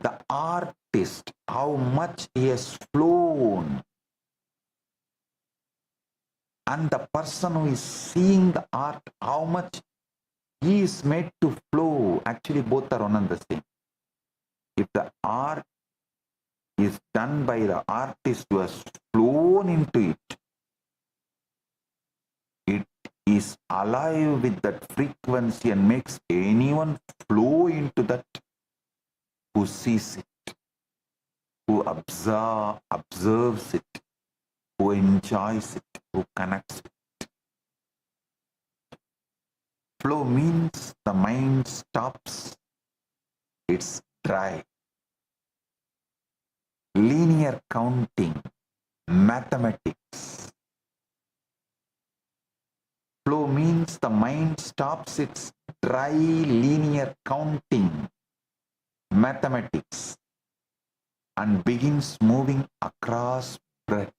I: The artist, how much he has flown And the person who is seeing the art, how much he is made to flow. Actually, both are one and the same. If the art is done by the artist who has flown into it, it is alive with that frequency and makes anyone flow into that who sees it, who observes it, who enjoys it, who connects with it. Flow means the mind stops, it's dry. Linear counting, mathematics. Flow means the mind stops its dry linear counting, mathematics, and begins moving across breath,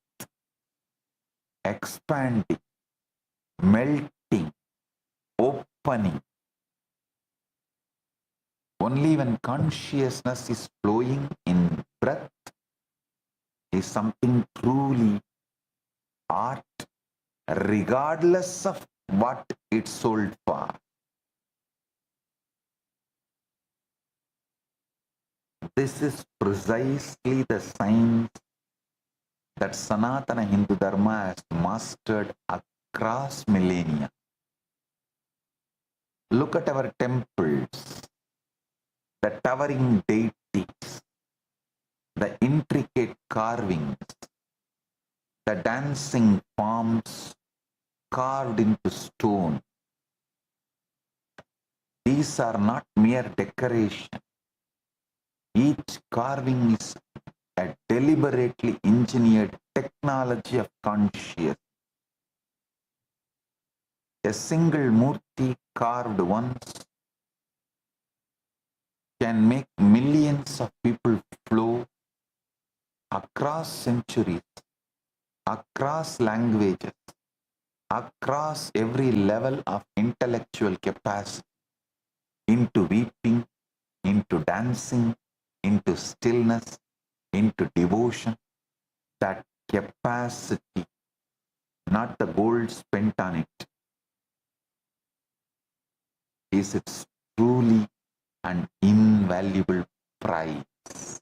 I: expanding, melting, opening. Only when consciousness is flowing in breath is something truly art, regardless of what it's sold for. This is precisely the science that Sanatana Hindu Dharma has mastered across millennia. Look at our temples, the towering deities, the intricate carvings, the dancing forms carved into stone. These are not mere decoration. Each carving is a deliberately engineered technology of consciousness. A single murti carved once can make millions of people flow across centuries, across languages, across every level of intellectual capacity, into weeping, into dancing, into stillness, into devotion. That capacity, not the gold spent on it, is its truly an invaluable prize.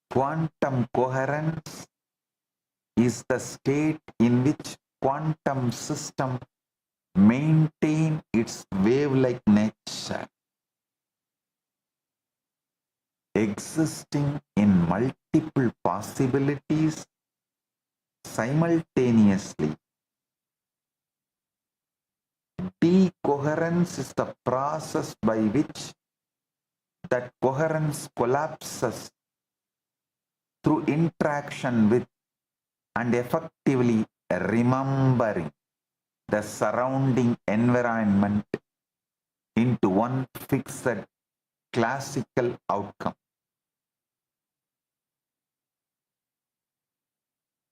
I: Quantum coherence is the state in which quantum system maintain its wave-like nature, existing in multiple possibilities simultaneously. Decoherence is the process by which that coherence collapses through interaction with and effectively remembering the surrounding environment into one fixed classical outcome.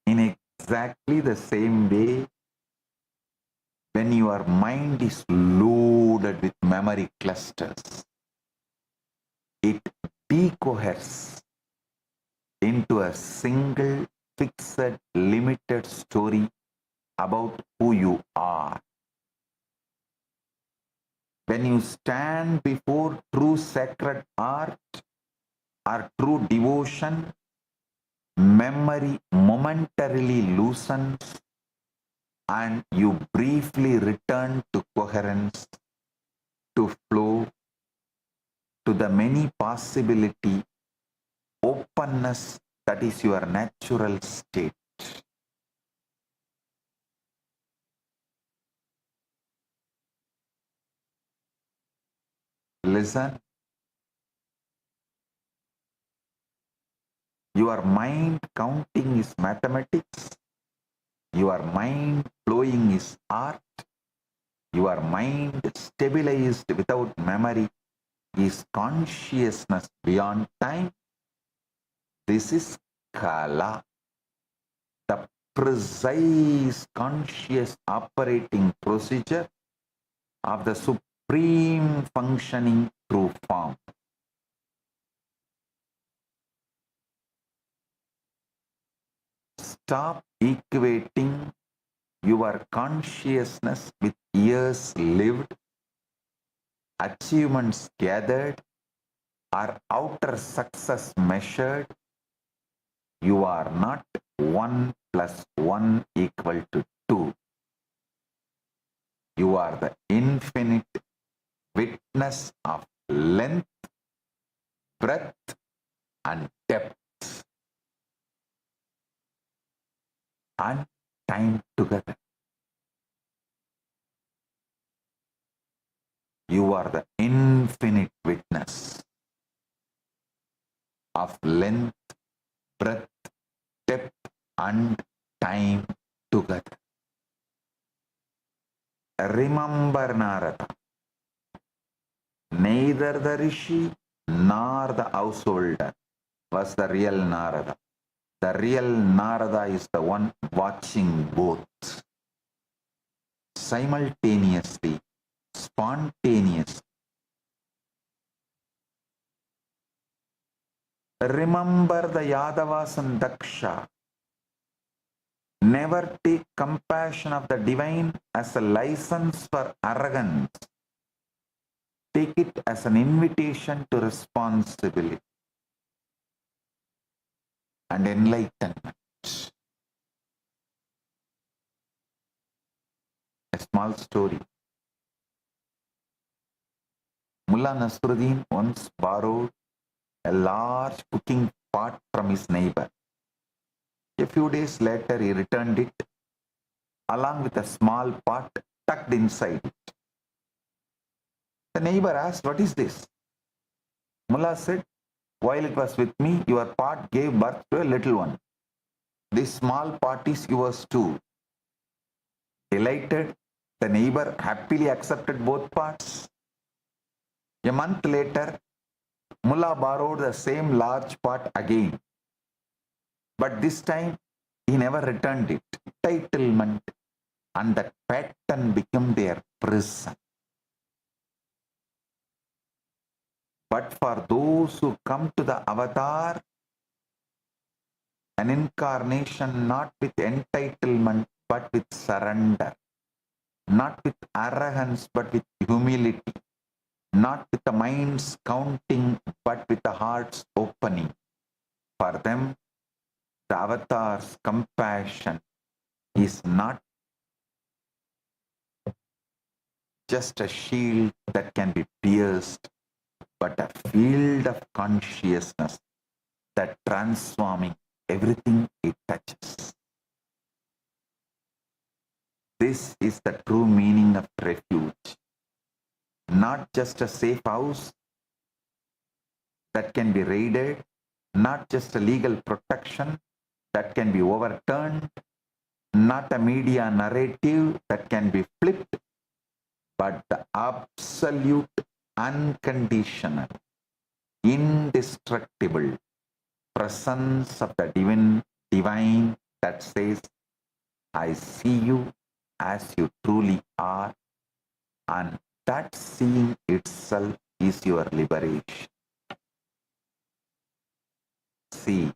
I: In exactly the same way, when your mind is loaded with memory clusters, it decoheres into a single fixed limited story about who you are. When you stand before true sacred art or true devotion, memory momentarily loosens and you briefly return to coherence, to flow, to the many possibility, openness that is your natural state. Listen. Your mind counting is mathematics. Your mind flowing is art. Your mind stabilized without memory is consciousness beyond time. This is Kala, the precise conscious operating procedure of the supreme functioning true form. Stop equating your consciousness with years lived, achievements gathered, or outer success measured. You are not 1 plus 1 equal to 2. You are the infinite witness of length, breadth, and depth, and time together. You are the infinite witness of length, breadth, depth, and time together. Remember, Narada, neither the rishi nor the householder was the real Narada. The real Narada is the one watching both simultaneously, spontaneously. Remember the Yadavas and Daksha. Never take compassion of the divine as a license for arrogance. Take it as an invitation to responsibility and enlightenment. A small story. Mullah Nasruddin once borrowed a large cooking pot from his neighbor. A few days later, he returned it along with a small pot tucked inside it. The neighbor asked, "What is this?" Mullah said, "While it was with me, your pot gave birth to a little one. This small pot is yours too." Delighted, the neighbor happily accepted both pots. A month later, Mullah borrowed the same large pot again. But this time, he never returned it. Entitlement and that pattern became their prison. But for those who come to the avatar, an incarnation not with entitlement but with surrender, not with arrogance but with humility, not with the mind's counting but with the heart's opening. For them, the avatar's compassion is not just a shield that can be pierced, but a field of consciousness that transforming everything it touches. This is the true meaning of refuge. Not just a safe house that can be raided, not just a legal protection that can be overturned, not a media narrative that can be flipped, but the absolute, unconditional, indestructible presence of the divine that says, "I see you as you truly are," and that seeing itself is your liberation. See,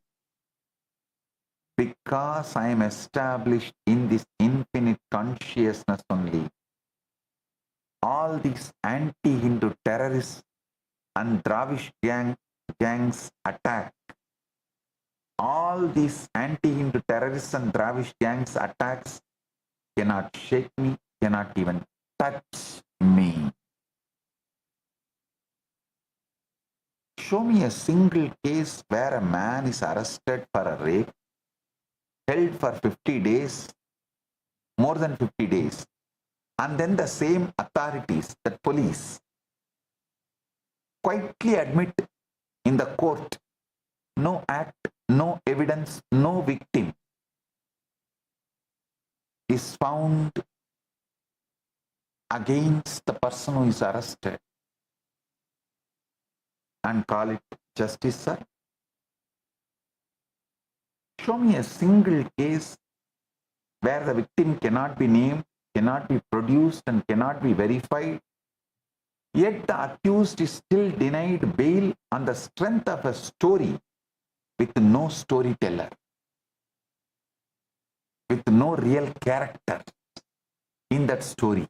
I: because I am established in this infinite consciousness only, all these anti-Hindu terrorists and Dravish gangs attack. All these anti-Hindu terrorists and Dravish gangs attacks cannot shake me, cannot even touch me. Show me a single case where a man is arrested for a rape, held for 50 days, more than 50 days, and then the same authorities, the police, quietly admit in the court, no act, no evidence, no victim is found against the person who is arrested, and call it justice, sir? Show me a single case where the victim cannot be named, cannot be produced, and cannot be verified, yet the accused is still denied bail on the strength of a story with no storyteller. with no real character in that story.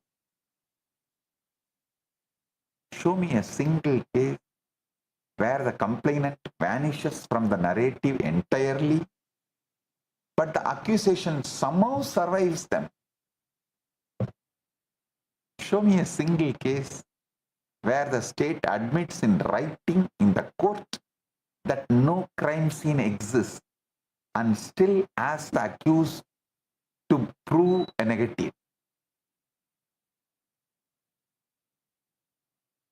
I: Show me a single case where the complainant vanishes from the narrative entirely, but the accusation somehow survives them. Show me a single case where the state admits in writing in the court that no crime scene exists and still asks the accused to prove a negative.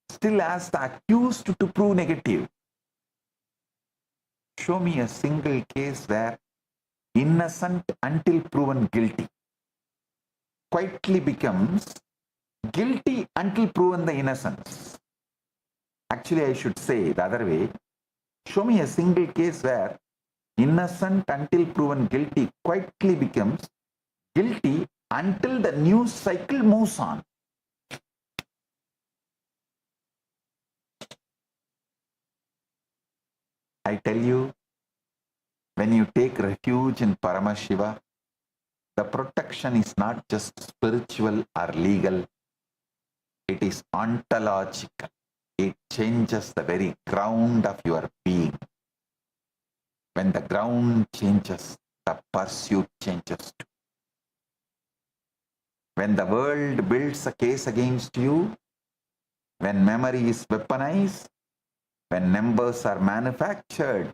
I: Still asks the accused to prove negative. Show me a single case where innocent until proven guilty quietly becomes guilty until proven the innocence. Actually, I should say the other way. Show me a single case where innocent until proven guilty quietly becomes guilty until the news cycle moves on. I tell you, when you take refuge in Paramashiva, the protection is not just spiritual or legal, it is ontological. It changes the very ground of your being. When the ground changes, the pursuit changes too. When the world builds a case against you, when memory is weaponized, when numbers are manufactured,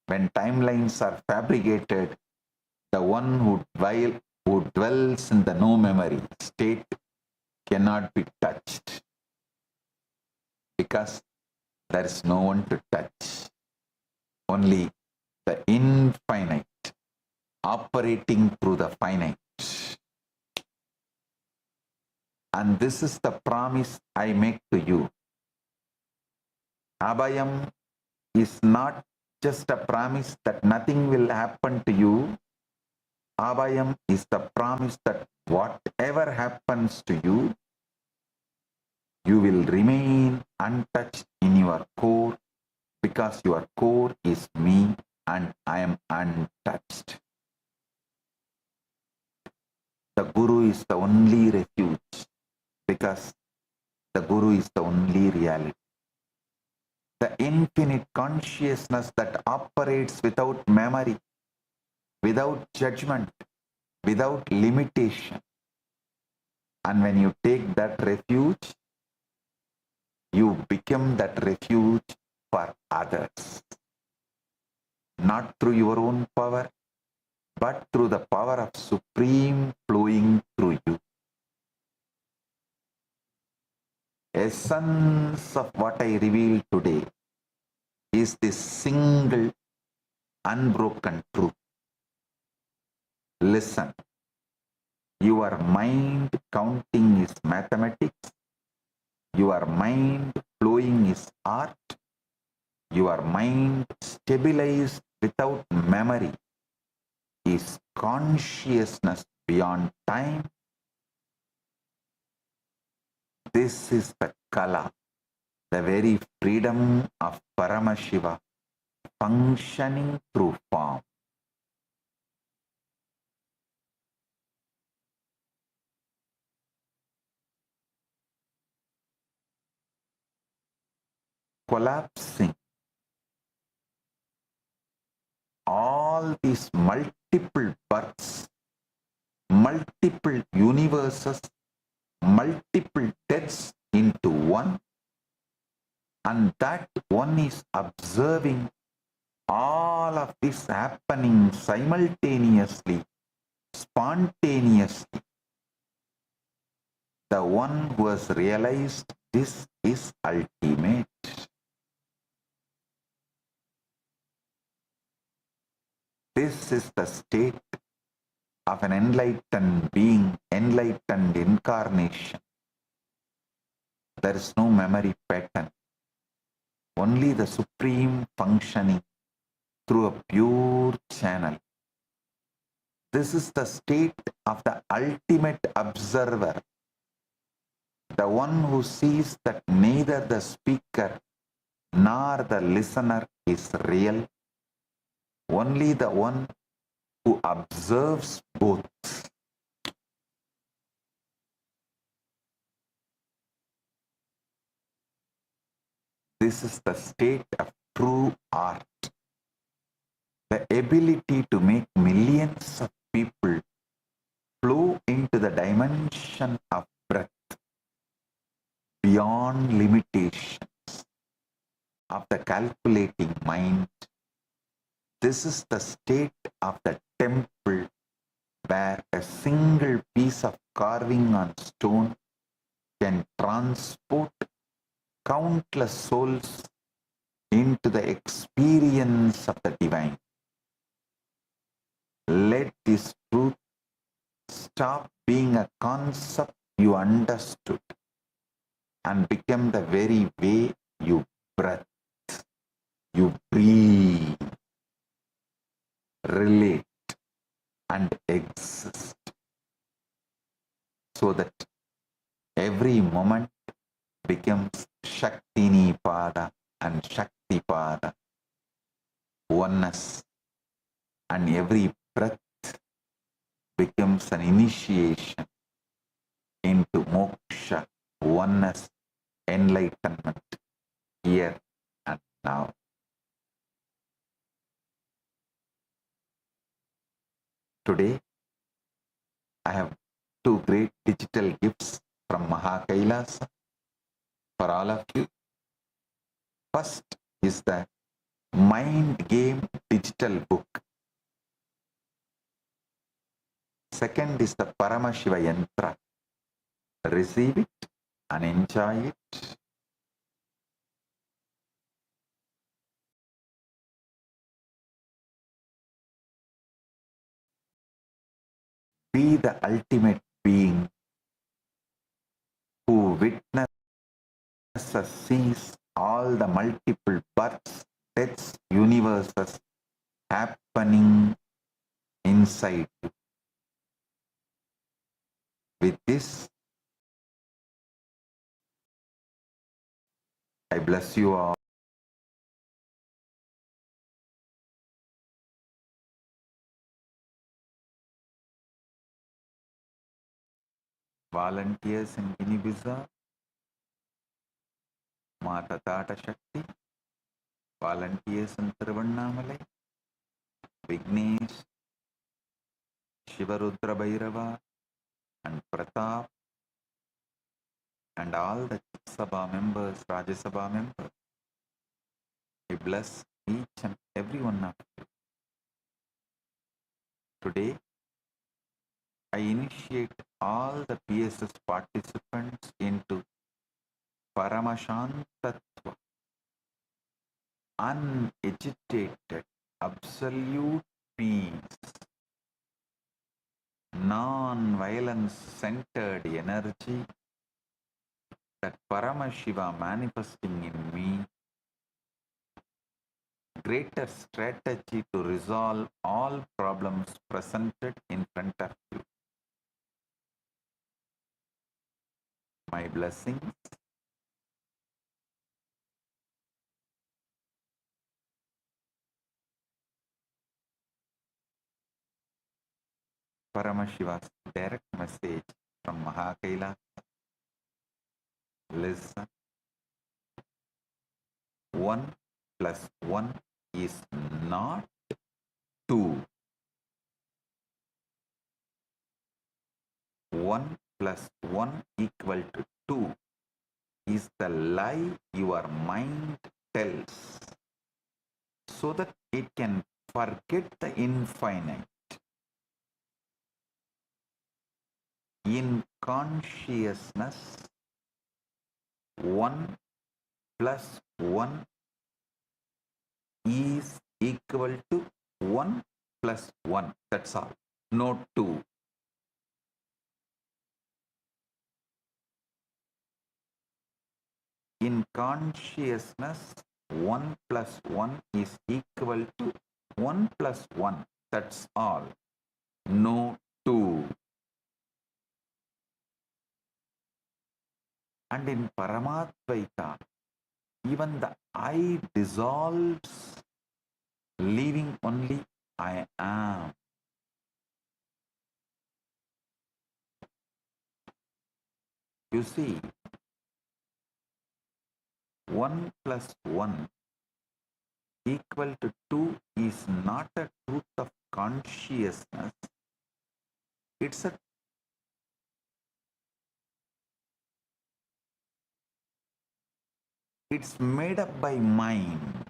I: when timelines are fabricated, the one who dwells in the no memory state cannot be touched, because there is no one to touch. Only the infinite operating through the finite. And this is the promise I make to you. Abhayam is not just a promise that nothing will happen to you. Abhayam is the promise that whatever happens to you, you will remain untouched in your core, because your core is me and I am untouched. The Guru is the only refuge, because the Guru is the only reality. The infinite consciousness that operates without memory, without judgment, without limitation. And when you take that refuge, you become that refuge for others. Not through your own power, but through the power of Supreme flowing through you. Essence of what I reveal today is this single unbroken truth. Listen, your mind counting is mathematics, your mind flowing is art, your mind stabilized without memory is consciousness beyond time. This is the Kala, the very freedom of Paramashiva functioning through form. Collapsing all these multiple births, multiple universes, multiple deaths into one, and that one is observing all of this happening simultaneously, spontaneously. The one who has realized this is ultimate. This is the state of an enlightened being, enlightened incarnation. There is no memory pattern, only the supreme functioning through a pure channel. This is the state of the ultimate observer, the one who sees that neither the speaker nor the listener is real. Only the one who observes both. This is the state of true art. The ability to make millions of people flow into the dimension of breath beyond limitations of the calculating mind. This is the state of the temple where a single piece of carving on stone can transport countless souls into the experience of the divine. Let this truth stop being a concept you understood and become the very way you breathe, you breathe, relate, and exist, so that every moment becomes Shaktini Pada and Shakti Pada, oneness, and every breath becomes an initiation into moksha, oneness, enlightenment, here and now. Today, I have two great digital gifts from Kailasa for all of you. First is the Mind Game digital book. Second is the Paramashiva Yantra. Receive it and enjoy it. Be the ultimate being who witnesses, sees all the multiple births, deaths, universes happening inside you. With this, I bless you all. Volunteers in Guinea-Bissau, Mata Tata Shakti, volunteers in Tiruvannamalai, Vignesh, Shivarudra Bhairava, and Pratap, and all the Sabha members, Rajya Sabha members. I bless each and every one of you. Today, I initiate all the PSS participants into Paramashantatva, unagitated, absolute peace, non-violence centered energy that Paramashiva manifesting in me, greater strategy to resolve all problems presented in front of you. My blessings. Paramashiva's direct message from Kailasa. Listen. 1 plus 1 is not 2. 1 plus 1 equal to 2 is the lie your mind tells, so that it can forget the infinite. In consciousness, 1 plus 1 is equal to 1 plus 1. That's all. No 2. In consciousness, 1 plus 1 is equal to 1 plus 1. That's all. No 2. And in Paramadvaita, even the I dissolves, leaving only I am. You see, 1 plus 1 equal to 2 is not a truth of consciousness. It's made up by mind.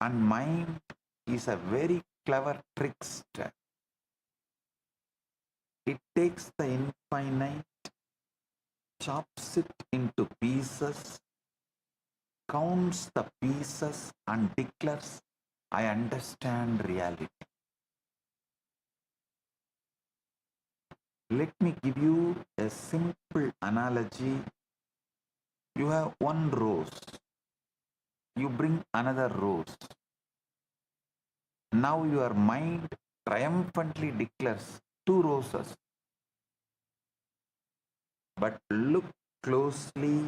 I: And mind is a very clever trickster. It takes the infinite, chops it into pieces, counts the pieces and declares, I understand reality. Let me give you a simple analogy. You have one rose. You bring another rose. Now your mind triumphantly declares 2 roses. But look closely.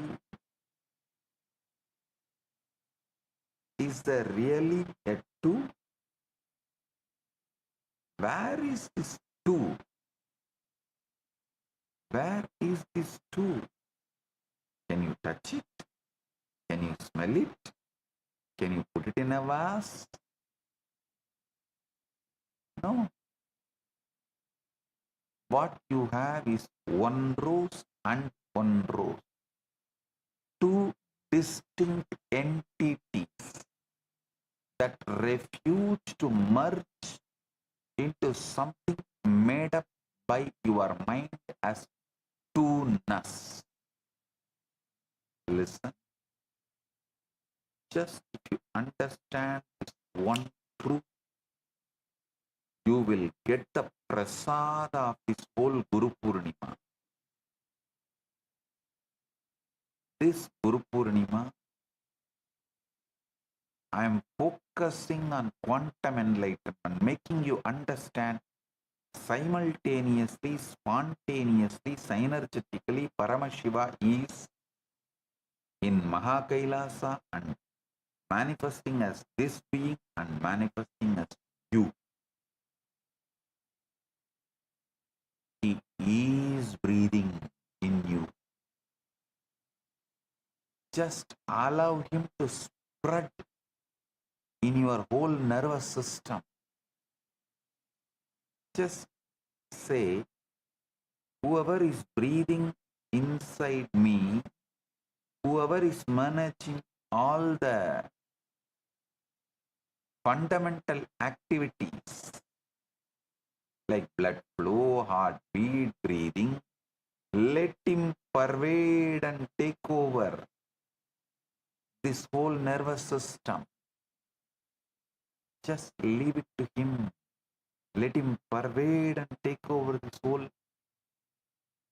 I: Is there really a 2? Where is this 2? Where is this 2? Can you touch it? Can you smell it? Can you put it in a vase? No. What you have is 1 rose and 1 rose. 2 distinct entities that refuse to merge into something made up by your mind as 2ness. Listen. Just if you understand this one truth, you will get the prasada of this whole Guru Purnima. This Guru Purnima, I am focusing on quantum enlightenment, making you understand simultaneously, spontaneously, synergetically, Paramashiva is in Kailasa and manifesting as this being and manifesting as you. He is breathing in you. Just allow him to spread in your whole nervous system. Just say, whoever is breathing inside me, whoever is managing all the fundamental activities like blood flow, heartbeat, breathing, let him pervade and take over this whole nervous system. Just leave it to him. Let him pervade and take over this whole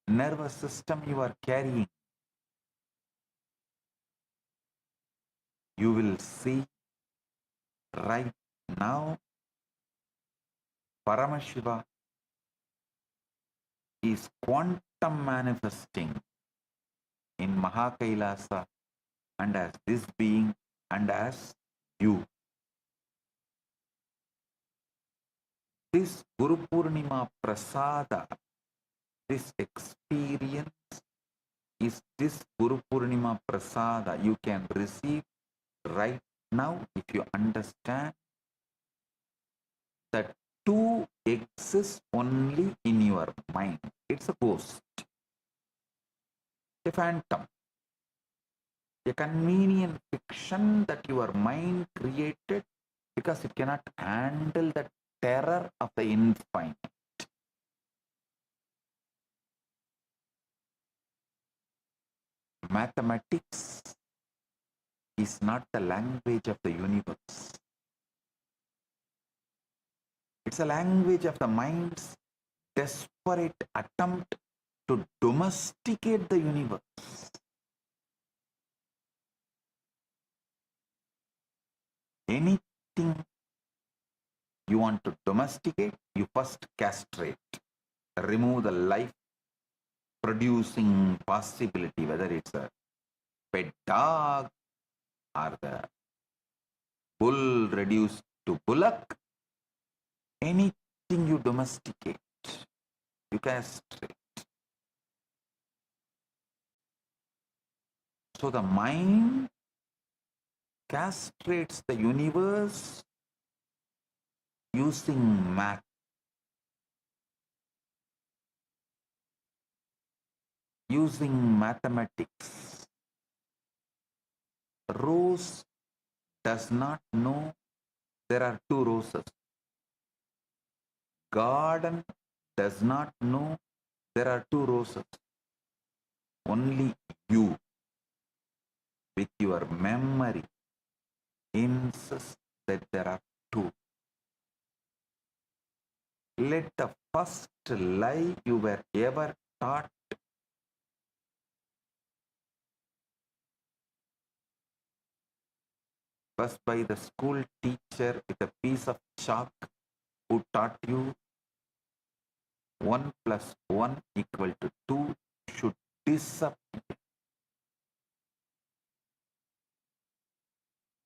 I: nervous system you are carrying. You will see right now Paramashiva is quantum manifesting in Kailasa and as this being and as you. This Guru Purnima Prasada, this experience is this Guru Purnima Prasada you can receive right now if you understand that 2 exists only in your mind. It's a ghost, a phantom, a convenient fiction that your mind created because it cannot handle the terror of the infinite. Mathematics is not the language of the universe. It's a language of the mind's desperate attempt to domesticate the universe. Anything you want to domesticate, you first castrate, remove the life producing possibility, whether it's a pet dog or the bull reduced to bullock. Anything you domesticate, you castrate. So the mind castrates the universe using math. Using mathematics. Rose does not know there are two roses. Garden does not know there are two roses. Only you, with your memory, insist that there are two. Let the first lie you were ever taught was by the school teacher with a piece of chalk who taught you 1 plus 1 equal to 2 should disappear.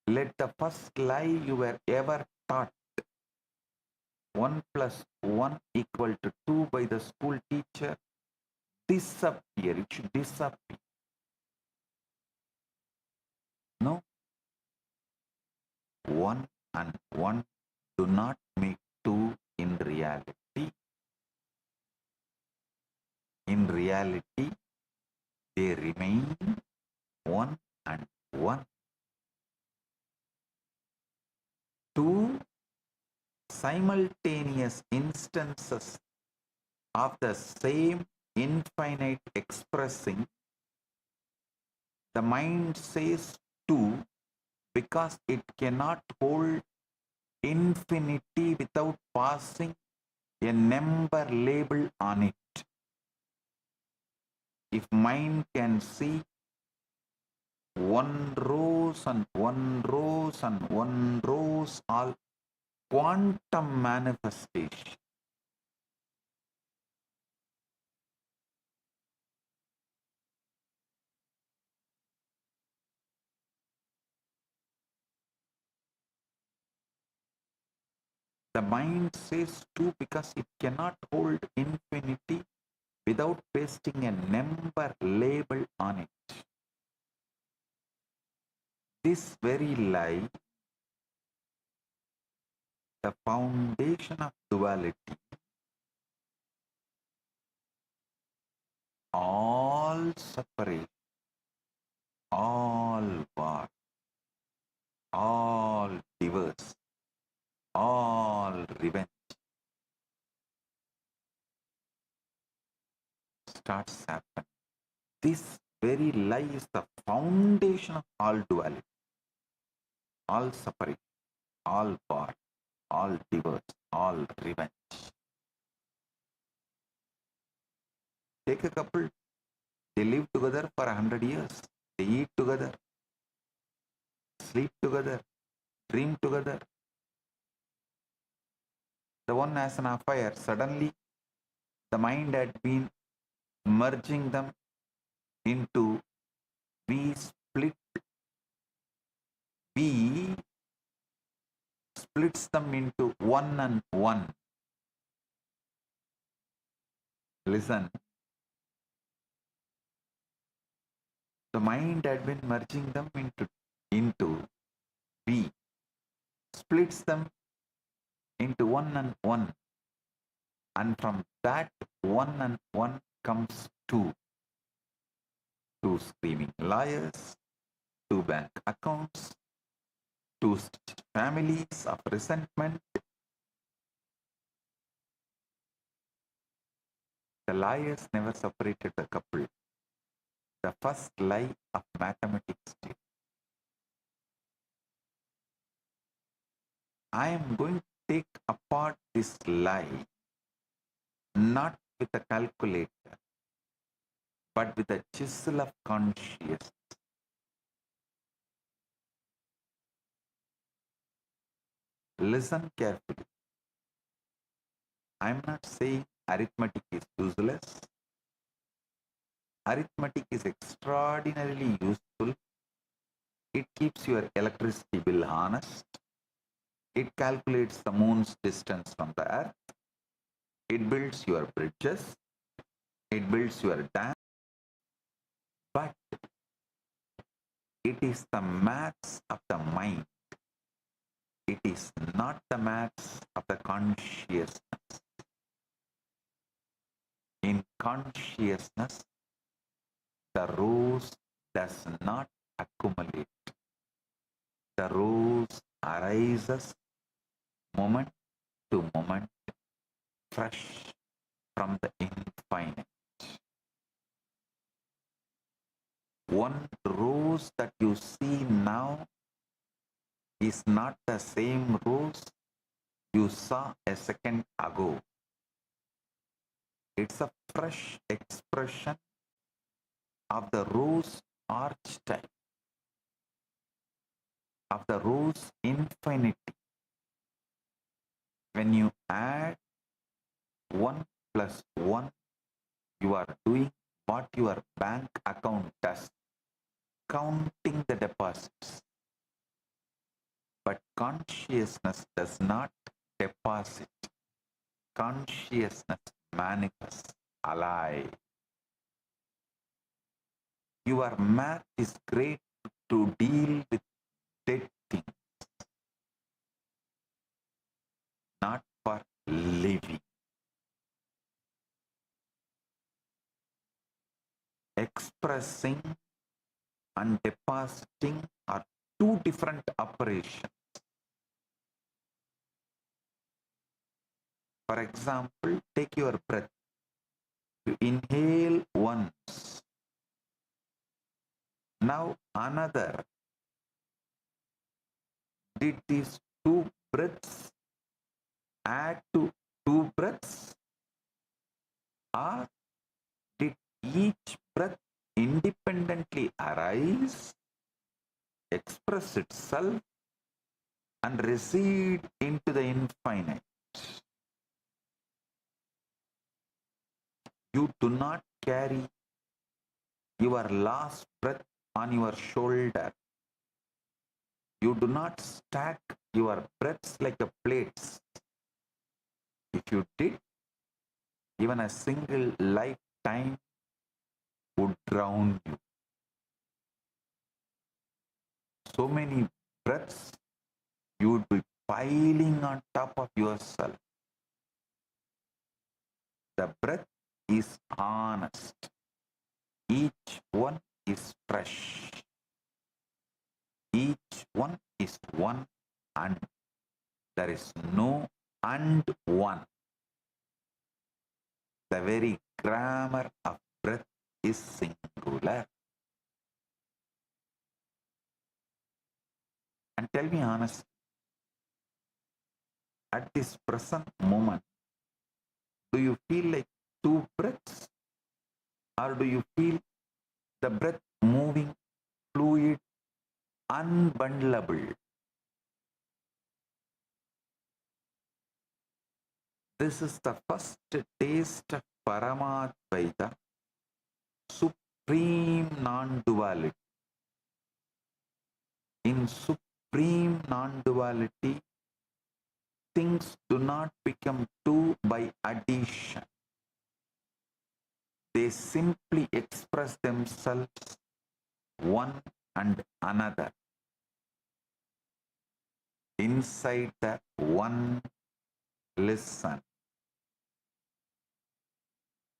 I: Let the first lie you were ever taught 1 plus 1 equal to 2 by the school teacher disappear. It should disappear. No. 1 and 1 do not make 2 in reality. In reality, they remain 1 and 1. 2 simultaneous instances of the same infinite expressing. The mind says 2 because it cannot hold infinity without passing a number label on it. If mind can see 1 rose and 1 rose and 1 rose, all quantum manifestation. The mind says 2 because it cannot hold infinity without pasting a number label on it. This very lie, the foundation of duality, all separate, all war, all divorce, all revenge starts happening. This very lie is the foundation of all duality, all separate, all war, all divorce, all revenge. Take a couple, they live together for 100 years. They eat together, sleep together, dream together. The one has an affair. Suddenly, the mind had been merging them into we splits them into 1 and 1. Listen. The mind had been merging them into we, splits them into 1 and 1. And from that 1 and 1 comes 2. 2 screaming liars, 2 bank accounts, 2 families of resentment. The liars never separated the couple. The first lie of mathematics did. I am going to take apart this lie not with a calculator, but with a chisel of consciousness. Listen carefully. I am not saying arithmetic is useless. Arithmetic is extraordinarily useful. It keeps your electricity bill honest. It calculates the moon's distance from the earth. It builds your bridges. It builds your dam. But It is the maths of the mind. It is not the maths of the consciousness. In consciousness, the rose does not accumulate. The rose arises moment to moment, fresh from the infinite. One rose that you see now is not the same rose you saw a second ago. It's a fresh expression of the rose archetype, of the rose infinity. When you add 1 plus 1, you are doing what your bank account does, counting the deposits. But consciousness does not deposit. Consciousness manifests, alive. Your math is great to deal with dead things, not for living. Expressing and depositing are two different operations. For example, take your breath. You inhale once. Now another. Did these two breaths add to two breaths? Or did each breath independently arise, express itself, and recede into the infinite? You do not carry your last breath on your shoulder. You do not stack your breaths like a plates. If you did, even a single lifetime would drown you. So many breaths you would be piling on top of yourself. The breath is honest. Each one is fresh. Each one is one, and there is no and one. The very grammar of breath is singular. And tell me honestly, at this present moment, do you feel like two breaths? Or do you feel the breath moving, fluid, unbundleable? This is the first taste of Paramadvaita, supreme non-duality. In supreme non-duality, things do not become two by addition. They simply express themselves one and another inside the one. Listen.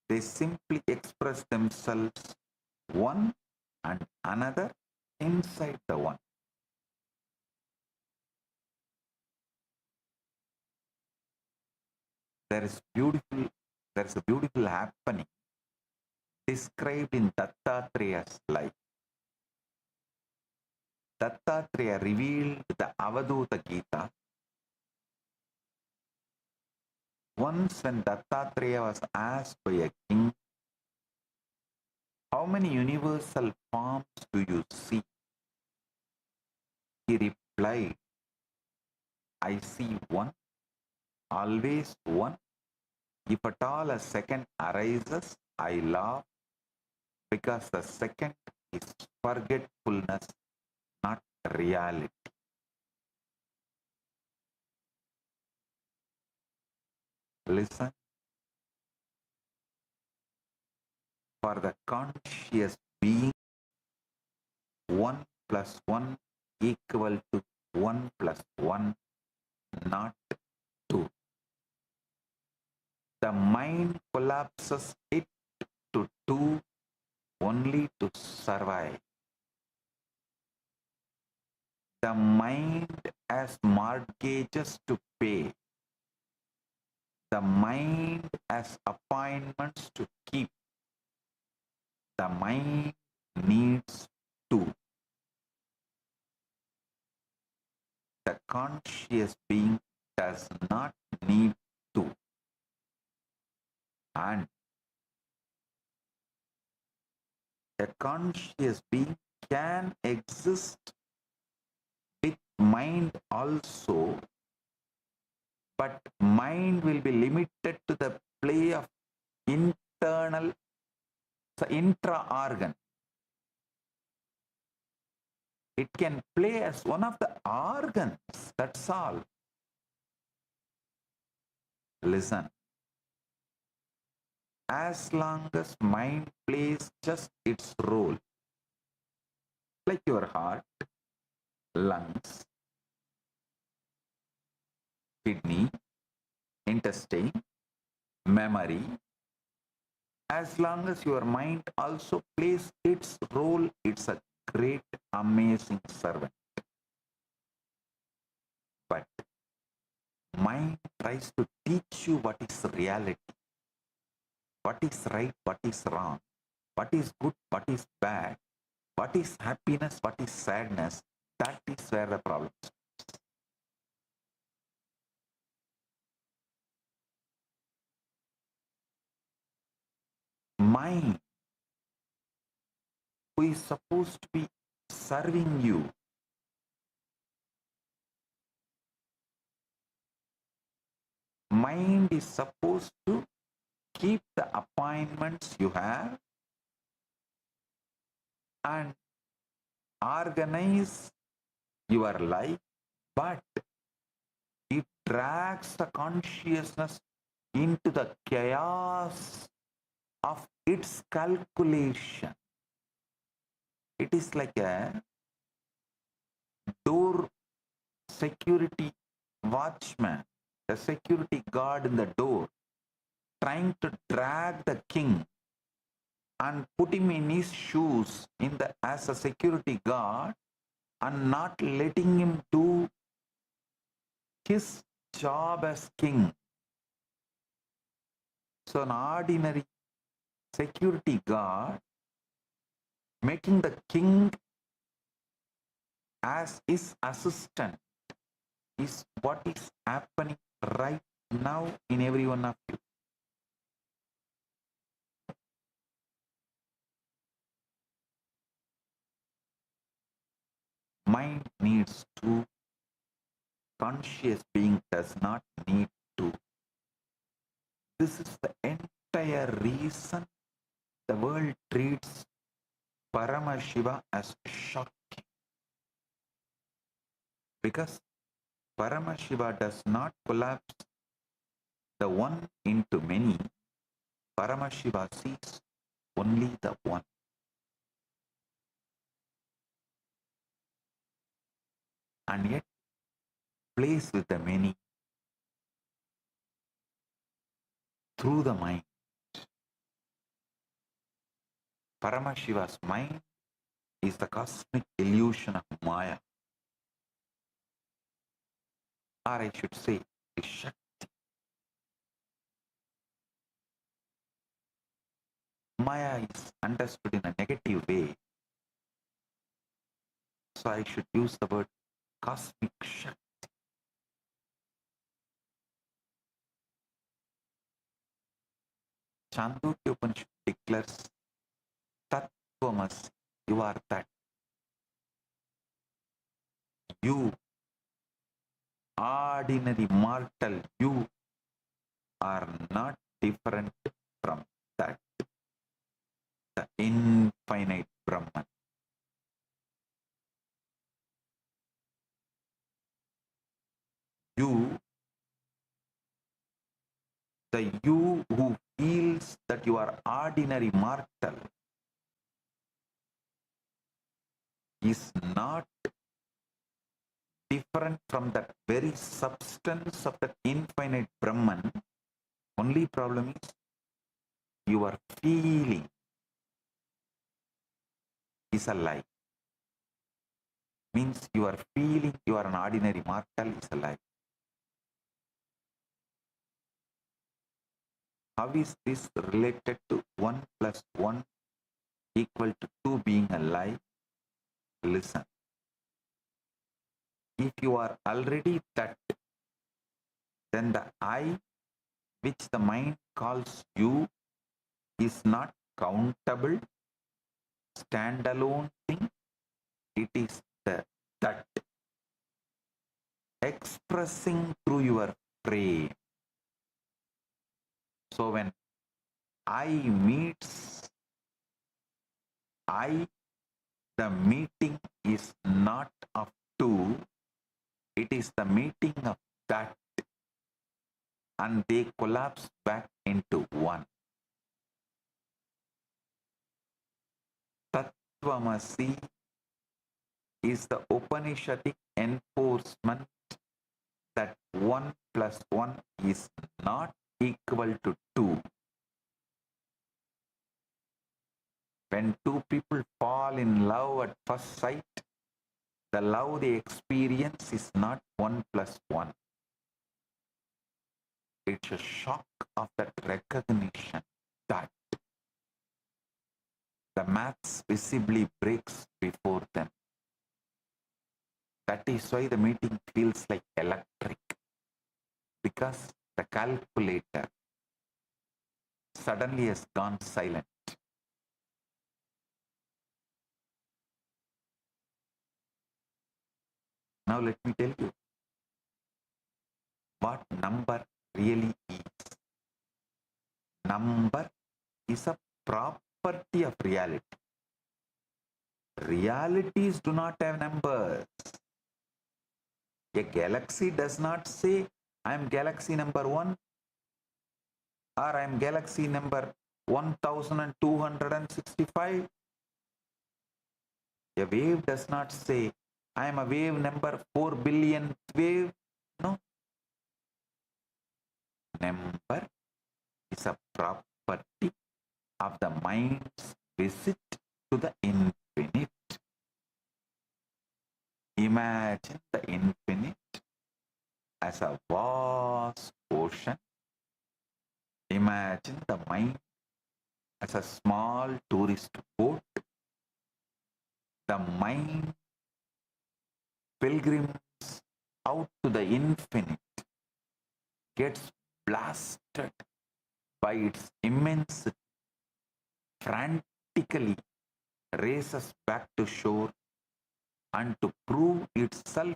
I: They simply express themselves one and another inside the one. There is a beautiful happening described in Dattatreya's life. Dattatreya revealed the Avadhuta Gita. Once when Dattatreya was asked by a king, how many universal forms do you see? He replied, I see one, always one. If at all a second arises, I laugh, because the second is forgetfulness, not reality. Listen. For the conscious being, one plus 1 equal to 1 plus 1, not 2. The mind collapses it to 2 only to survive. The mind has mortgages to pay. The mind has appointments to keep. The mind needs 2. The conscious being does not need 2. And a conscious being can exist with mind also, but mind will be limited to the play of internal, intra-organ. It can play as one of the organs, that's all. Listen. As long as mind plays just its role, like your heart, lungs, kidney, intestine, memory, as long as your mind also plays its role, it's a great, amazing servant. But mind tries to teach you what is reality, what is right, what is wrong, what is good, what is bad, what is happiness, what is sadness. That is where the problem is. Mind, who is supposed to be serving you, mind is supposed to keep the appointments you have and organize your life, but it drags the consciousness into the chaos of its calculation. It is like a door security watchman, a security guard in the door, trying to drag the king and put him in his shoes as a security guard and not letting him do his job as king. So an ordinary security guard making the king as his assistant is what is happening right now in every one of you. Mind needs 2. Conscious being does not need 2. This is the entire reason the world treats Paramashiva as shocking. Because Paramashiva does not collapse the one into many. Paramashiva sees only the one. And yet plays with the many through the mind. Paramashiva's mind is the cosmic illusion of Maya. Or I should say, the Shakti. Maya is understood in a negative way. So I should use the word cosmic Shakti. Chandogya Upanishad declares, Tattvamasi, you are that. You, ordinary mortal, you are not different from that. The infinite Brahman. You, the you who feels that you are ordinary mortal, is not different from that very substance of the infinite Brahman. Only problem is your feeling is a lie. Means you are feeling you are an ordinary mortal is a lie. How is this related to 1 plus 1 equal to 2 being a lie? Listen. If you are already that, then the I which the mind calls you is not countable, standalone thing. It is the that expressing through your frame. So when I meets I, the meeting is not of two, it is the meeting of that, and they collapse back into one. Tattvamasi is the Upanishadic enforcement that 1 plus 1 is not equal to 2. When two people fall in love at first sight, the love they experience is not 1 plus 1. It's a shock of that recognition that the maths visibly breaks before them. That is why the meeting feels like electric, because the calculator suddenly has gone silent. Now let me tell you what number really is. Number is a property of reality. Realities do not have numbers. A galaxy does not say, I am galaxy number 1 or I am galaxy number 1265. A wave does not say, I am a wave number 4 billion wave. No. Number is a property of the mind's visit to the infinite. Imagine the infinite as a vast ocean. Imagine the mind as a small tourist boat. The mind pilgrims out to the infinite, gets blasted by its immensity, frantically races back to shore, and to prove itself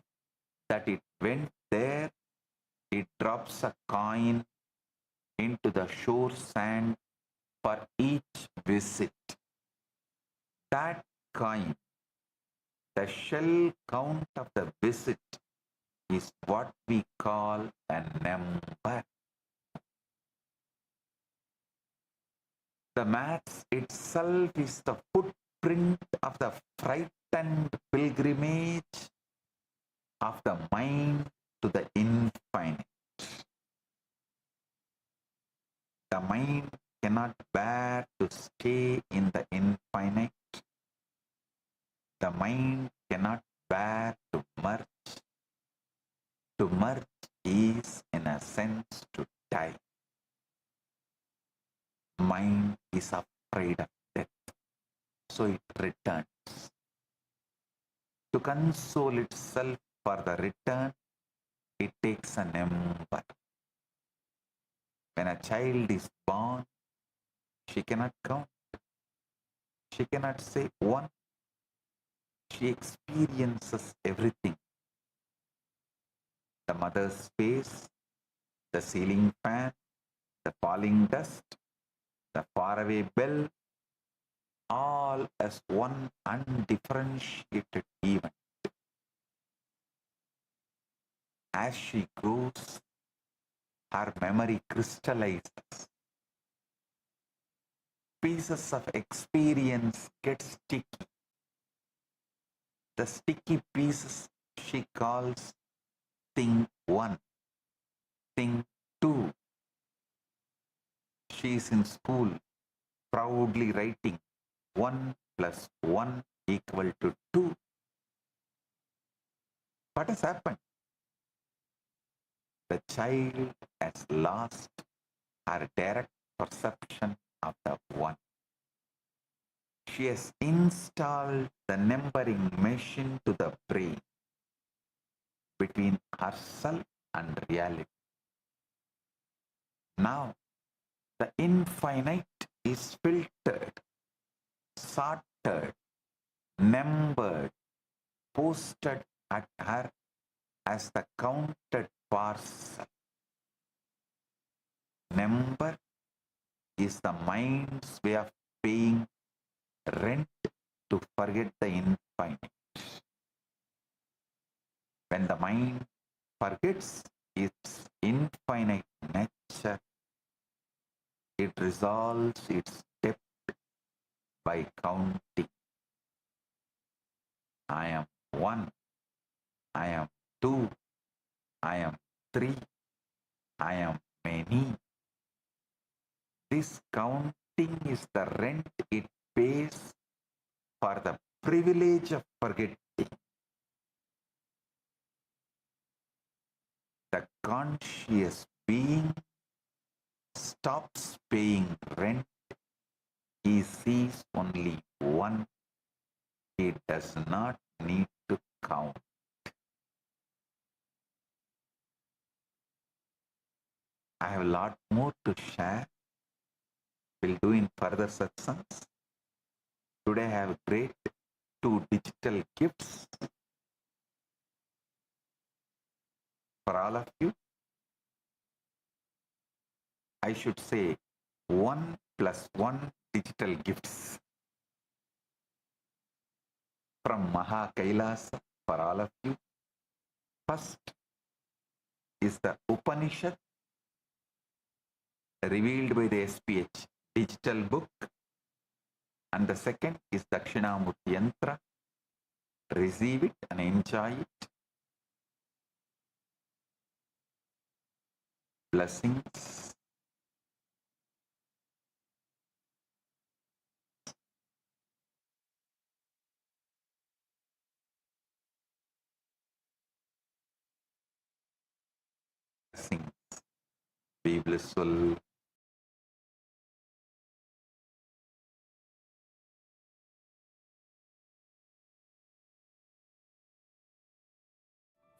I: that it went there, it drops a coin into the shore sand for each visit. That coin, the shell count of the visit, is what we call a number. The maths itself is the footprint of the frightened pilgrimage of the mind to the infinite. The mind cannot bear to stay in the infinite. The mind cannot bear to merge. To merge is, in a sense, to die. Mind is afraid of death, so it returns. To console itself for the return, it takes a number. When a child is born, she cannot count. She cannot say 1. She experiences everything. The mother's face, the ceiling fan, the falling dust, the faraway bell, all as one undifferentiated event. As she grows, her memory crystallizes. Pieces of experience get sticky. The sticky pieces she calls thing 1, thing 2. She is in school, proudly writing 1 plus 1 equal to 2. What has happened? The child has lost her direct perception of the 1. She has installed the numbering machine to the brain between herself and reality. Now, the infinite is filtered, sorted, numbered, posted at her as the counted parcel. Number is the mind's way of paying rent to forget the infinite. When the mind forgets its infinite nature, it resolves its debt by counting. I am 1, I am 2, I am 3, I am many. This counting is the rent it pays for the privilege of forgetting. The conscious being stops paying rent. He sees only 1. He does not need to count. I have a lot more to share. We'll do in further satsangs. Today I have great 2 digital gifts for all of you. I should say 1 plus 1 digital gifts from Maha Kailasa for all of you. First is the Upanishad revealed by the SPH digital book, and the second is Dakshinamurti Yantra. Receive it and enjoy it. Blessings. Blessings. Be blissful.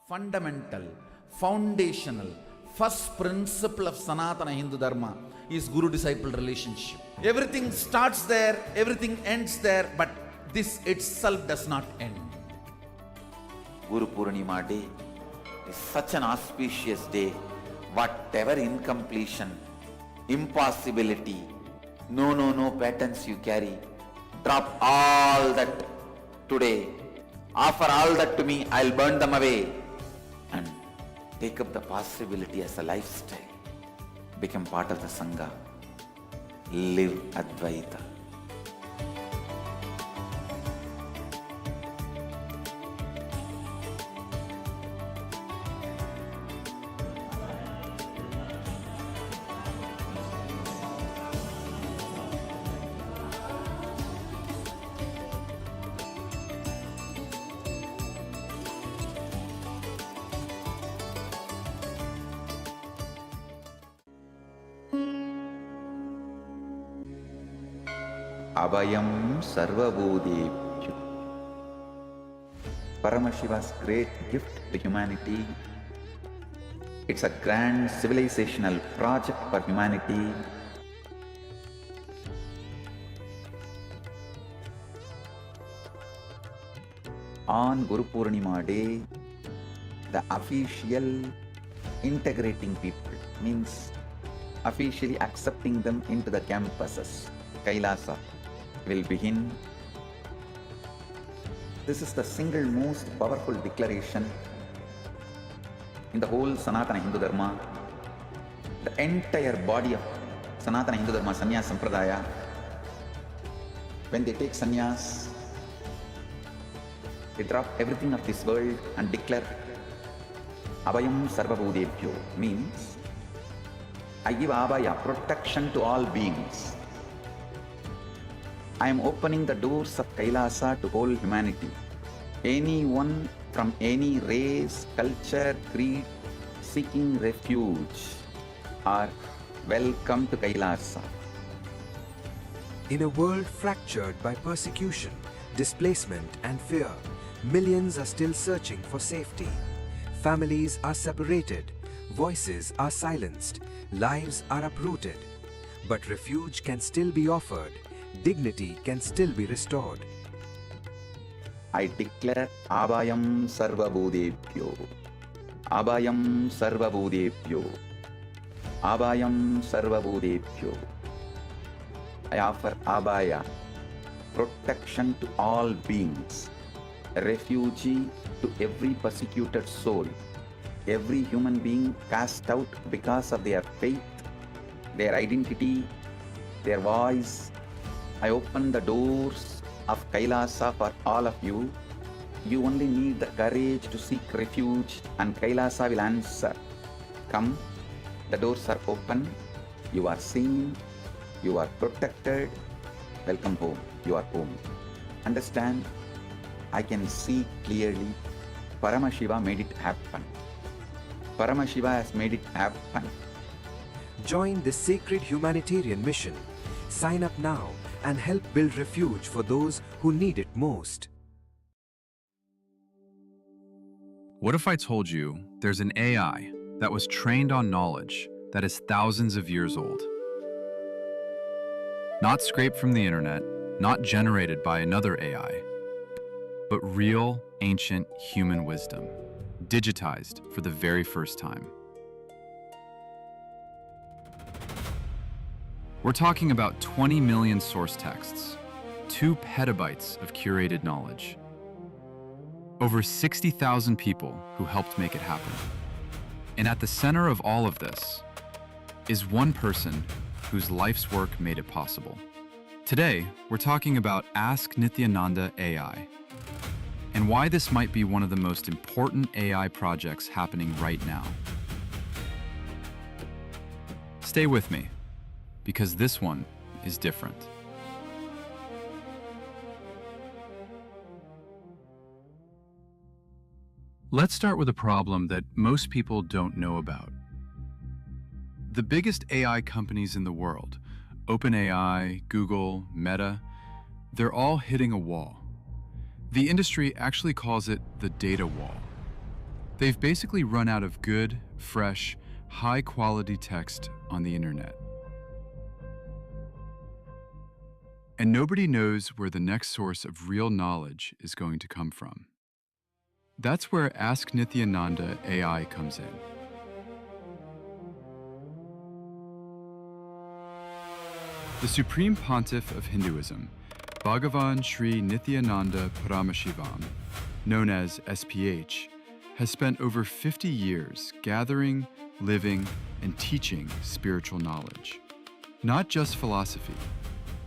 J: Fundamental, foundational, first principle of Sanatana Hindu Dharma is Guru-disciple relationship. Everything starts there, everything ends there, but this itself does not end.
I: Guru Purnima Day is such an auspicious day. Whatever incompletion, impossibility, no patterns you carry, drop all that today. Offer all that to me, I'll burn them away. And take up the possibility as a lifestyle. Become part of the Sangha. Live Advaita. Abhayam Sarvabhutebhyo. Paramashiva's great gift to humanity. It's a grand civilizational project for humanity. On Guru Purnima Day, the official integrating people means officially accepting them into the campuses, Kailasa, will begin. This is the single most powerful declaration in the whole Sanatana Hindu Dharma. The entire body of Sanatana Hindu Dharma, Sannyas Sampradaya, when they take sannyas, I drop everything of this world and declare Abhayam Sarvabhutebhyo, means I give Abhaya, protection to all beings. I am opening the doors of Kailasa to whole humanity. Anyone from any race, culture, creed, seeking refuge are welcome to Kailasa.
K: In a world fractured by persecution, displacement and fear, millions are still searching for safety. Families are separated, voices are silenced, lives are uprooted. But refuge can still be offered, dignity can still be restored.
I: I declare Abayam Sarvabhutebhyo, Abayam Sarvabhutebhyo, Abayam Sarvabhutebhyo. I offer Abaya, protection to all beings, a refuge to every persecuted soul, every human being cast out because of their faith, their identity, their voice. I open the doors of Kailasa for all of you. You only need the courage to seek refuge and Kailasa will answer. Come, the doors are open, you are seen, you are protected. Welcome home, you are home. Understand, I can see clearly, Paramashiva made it happen. Paramashiva has made it happen.
K: Join this sacred humanitarian mission. Sign up now and help build refuge for those who need it most.
L: What if I told you there's an AI that was trained on knowledge that is thousands of years old? Not scraped from the internet, not generated by another AI, but real, ancient human wisdom, digitized for the very first time. We're talking about 20 million source texts, 2 petabytes of curated knowledge, over 60,000 people who helped make it happen. And at the center of all of this is one person whose life's work made it possible. Today, we're talking about Ask Nithyananda AI, and why this might be one of the most important AI projects happening right now. Stay with me, because this one is different. Let's start with a problem that most people don't know about. The biggest AI companies in the world, OpenAI, Google, Meta, they're all hitting a wall. The industry actually calls it the data wall. They've basically run out of good, fresh, high-quality text on the internet. And nobody knows where the next source of real knowledge is going to come from. That's where Ask Nithyananda AI comes in. The Supreme Pontiff of Hinduism, Bhagavan Sri Nithyananda Paramashivamam, known as SPH, has spent over 50 years gathering, living, and teaching spiritual knowledge. Not just philosophy.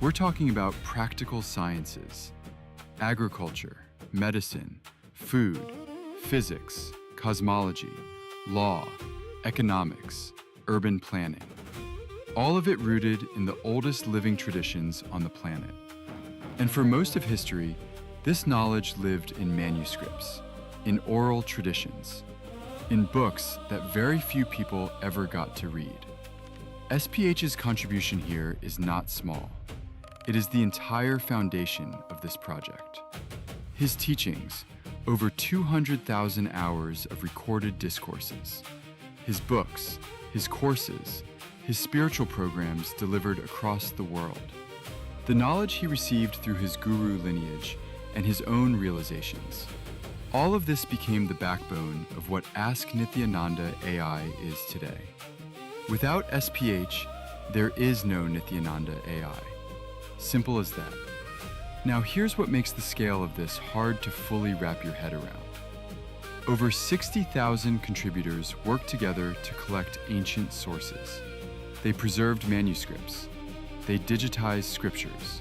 L: We're talking about practical sciences, agriculture, medicine, food, physics, cosmology, law, economics, urban planning. All of it rooted in the oldest living traditions on the planet. And for most of history, this knowledge lived in manuscripts, in oral traditions, in books that very few people ever got to read. SPH's contribution here is not small. It is the entire foundation of this project. His teachings, over 200,000 hours of recorded discourses, his books, his courses, his spiritual programs delivered across the world, the knowledge he received through his guru lineage and his own realizations. All of this became the backbone of what Ask Nithyananda AI is today. Without SPH, there is no Nithyananda AI. Simple as that. Now here's what makes the scale of this hard to fully wrap your head around. Over 60,000 contributors worked together to collect ancient sources. They preserved manuscripts. They digitized scriptures.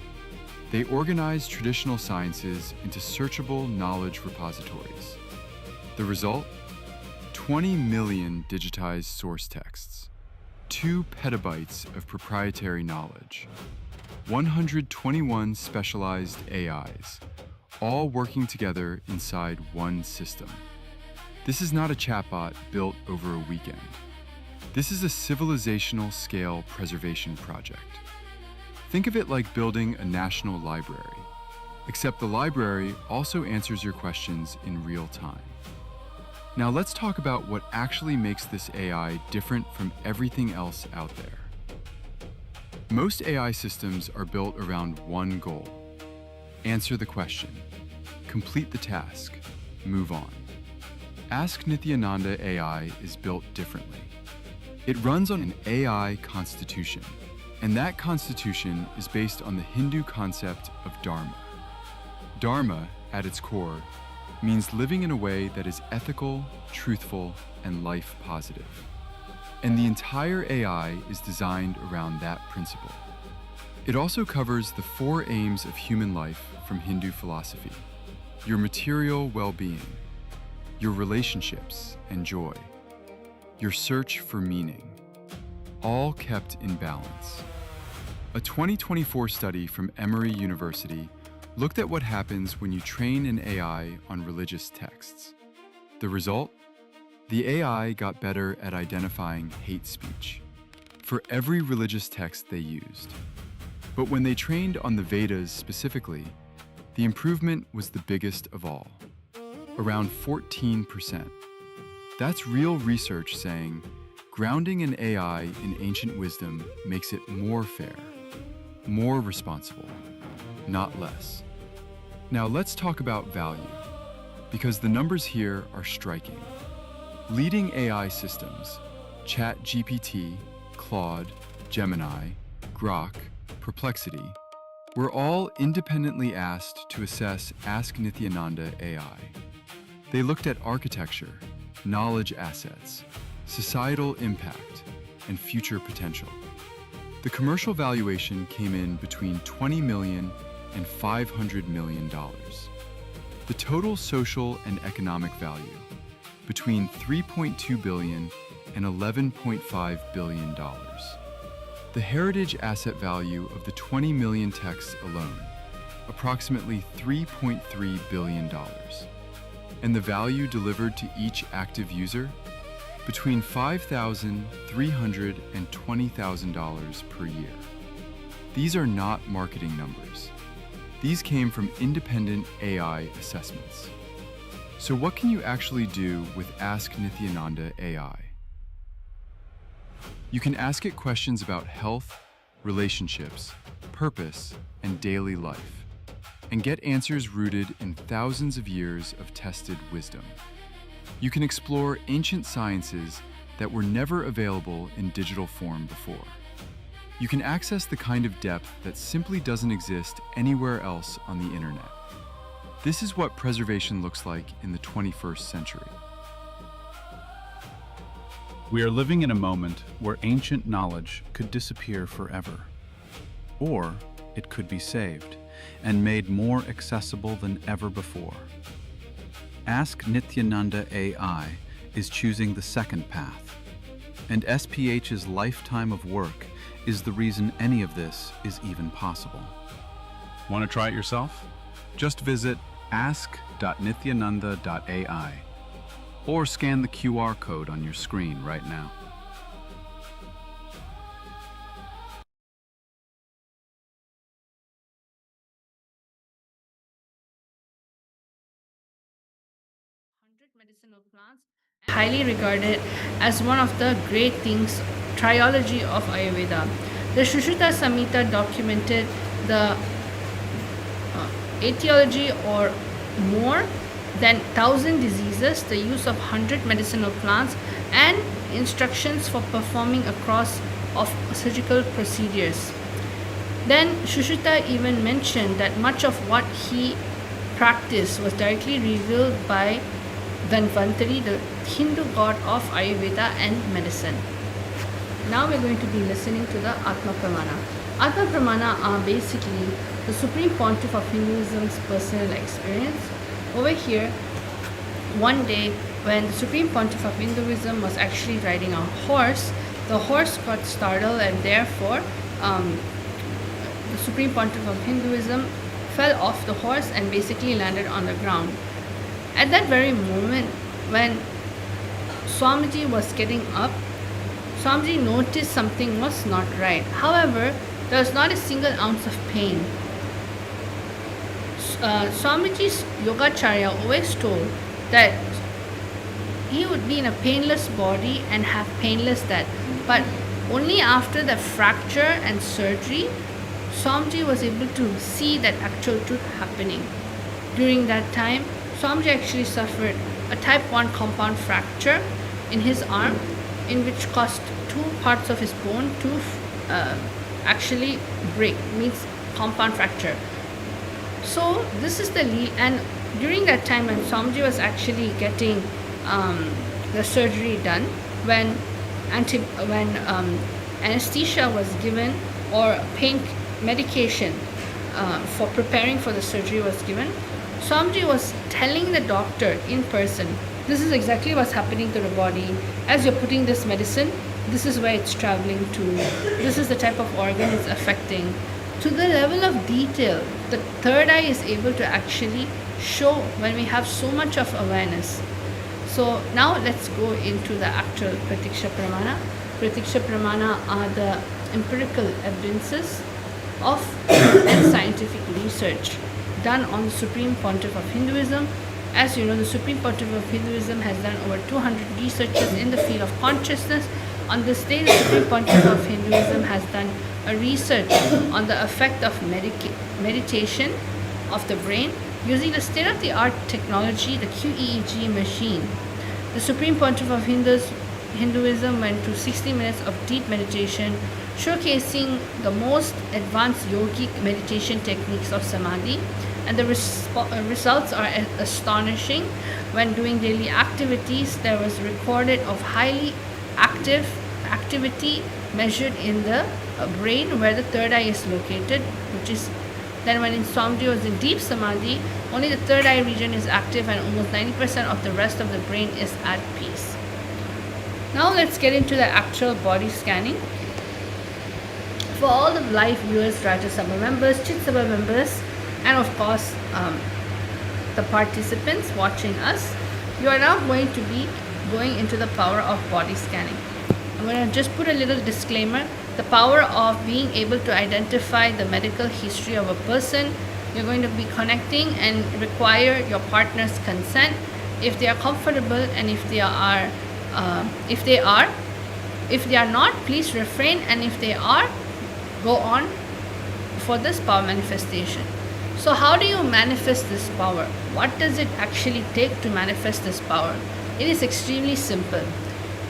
L: They organize traditional sciences into searchable knowledge repositories. The result? 20 million digitized source texts, 2 petabytes of proprietary knowledge, 121 specialized AIs, all working together inside one system. This is not a chatbot built over a weekend. This is a civilizational scale preservation project. Think of it like building a national library, except the library also answers your questions in real time. Now let's talk about what actually makes this AI different from everything else out there. Most AI systems are built around one goal: answer the question, complete the task, move on. Ask Nithyananda AI is built differently. It runs on an AI constitution, and that constitution is based on the Hindu concept of Dharma. Dharma, at its core, means living in a way that is ethical, truthful, and life positive. And the entire AI is designed around that principle. It also covers the 4 aims of human life from Hindu philosophy: your material well-being, your relationships and joy, your search for meaning, all kept in balance. A 2024 study from Emory University looked at what happens when you train an AI on religious texts. The result? The AI got better at identifying hate speech for every religious text they used. But when they trained on the Vedas specifically, the improvement was the biggest of all, around 14%. That's real research saying grounding an AI in ancient wisdom makes it more fair, more responsible, not less. Now let's talk about value, because the numbers here are striking. Leading AI systems, ChatGPT, Claude, Gemini, Grok, Perplexity, were all independently asked to assess Ask Nithyananda AI. They looked at architecture, knowledge assets, societal impact, and future potential. The commercial valuation came in between $20 million and $500 million. The total social and economic value, between $3.2 billion and $11.5 billion. The heritage asset value of the 20 million texts alone, approximately $3.3 billion. And the value delivered to each active user, between $5,300 and $20,000 per year. These are not marketing numbers. These came from independent AI assessments. So what can you actually do with Ask Nithyananda AI? You can ask it questions about health, relationships, purpose, and daily life, and get answers rooted in thousands of years of tested wisdom. You can explore ancient sciences that were never available in digital form before. You can access the kind of depth that simply doesn't exist anywhere else on the internet. This is what preservation looks like in the 21st century.
M: We are living in a moment where ancient knowledge could disappear forever. Or it could be saved and made more accessible than ever before. Ask Nithyananda AI is choosing the second path, and SPH's lifetime of work is the reason any of this is even possible.
N: Want to try it yourself? Just visit ask.nithyananda.ai or scan the QR code on your screen right now.
O: Medicinal plants, highly regarded as one of the great things, trilogy of Ayurveda. The Sushruta Samhita documented the etiology or more than 1,000 diseases, the use of 100 medicinal plants, and instructions for performing a cross of surgical procedures. Then Sushruta even mentioned that much of what he practiced was directly revealed by Dhanvantari, the Hindu god of Ayurveda and medicine. Now we're going to be listening to the Atma Pramana. Other Pramana are basically the Supreme Pontiff of Hinduism's personal experience. Over here, one day when the Supreme Pontiff of Hinduism was actually riding a horse, the horse got startled and therefore the Supreme Pontiff of Hinduism fell off the horse and basically landed on the ground. At that very moment, when Swamiji was getting up, Swamiji noticed something was not right. However, there was not a single ounce of pain. Swamiji's Yogacharya always told that he would be in a painless body and have painless death. But only after the fracture and surgery, Swamiji was able to see that actual truth happening. During that time, Swamiji actually suffered a type 1 compound fracture in his arm, in which caused 2 parts of his bone to actually break, means compound fracture. So this is the and during that time when Swamiji was actually getting the surgery done, when anesthesia was given or pain medication for preparing for the surgery was given, Swamiji was telling the doctor in person, this is exactly what's happening to the body. As you're putting this medicine, this is where it's traveling to. This is the type of organ it's affecting. To the level of detail, the third eye is able to actually show when we have so much of awareness. So now let's go into the actual Pratiksha Pramana. Pratiksha Pramana are the empirical evidences of and scientific research done on the Supreme Pontiff of Hinduism. As you know, the Supreme Pontiff of Hinduism has done over 200 researches in the field of consciousness. On this day, the Supreme Pontiff of Hinduism has done a research on the effect of meditation of the brain using the state-of-the-art technology, the QEEG machine. The Supreme Pontiff of Hinduism went through 60 minutes of deep meditation, showcasing the most advanced yogic meditation techniques of samadhi, and the results are astonishing. When doing daily activities, there was recorded of highly active activity measured in the brain where the third eye is located, which is then when Swamiji was in deep samadhi, only the third eye region is active and almost 90% of the rest of the brain is at peace. Now let's get into the actual body scanning. For all the live viewers, Rajya Sabha members, Chit Sabha members, and of course the participants watching us, you are now going to be going into the power of body scanning. I'm going to just put a little disclaimer. The power of being able to identify the medical history of a person. You're going to be connecting and require your partner's consent if they are comfortable, and if they are not, please refrain, and if they are, go on for this power manifestation. So how do you manifest this power? What does it actually take to manifest this power? It is extremely simple.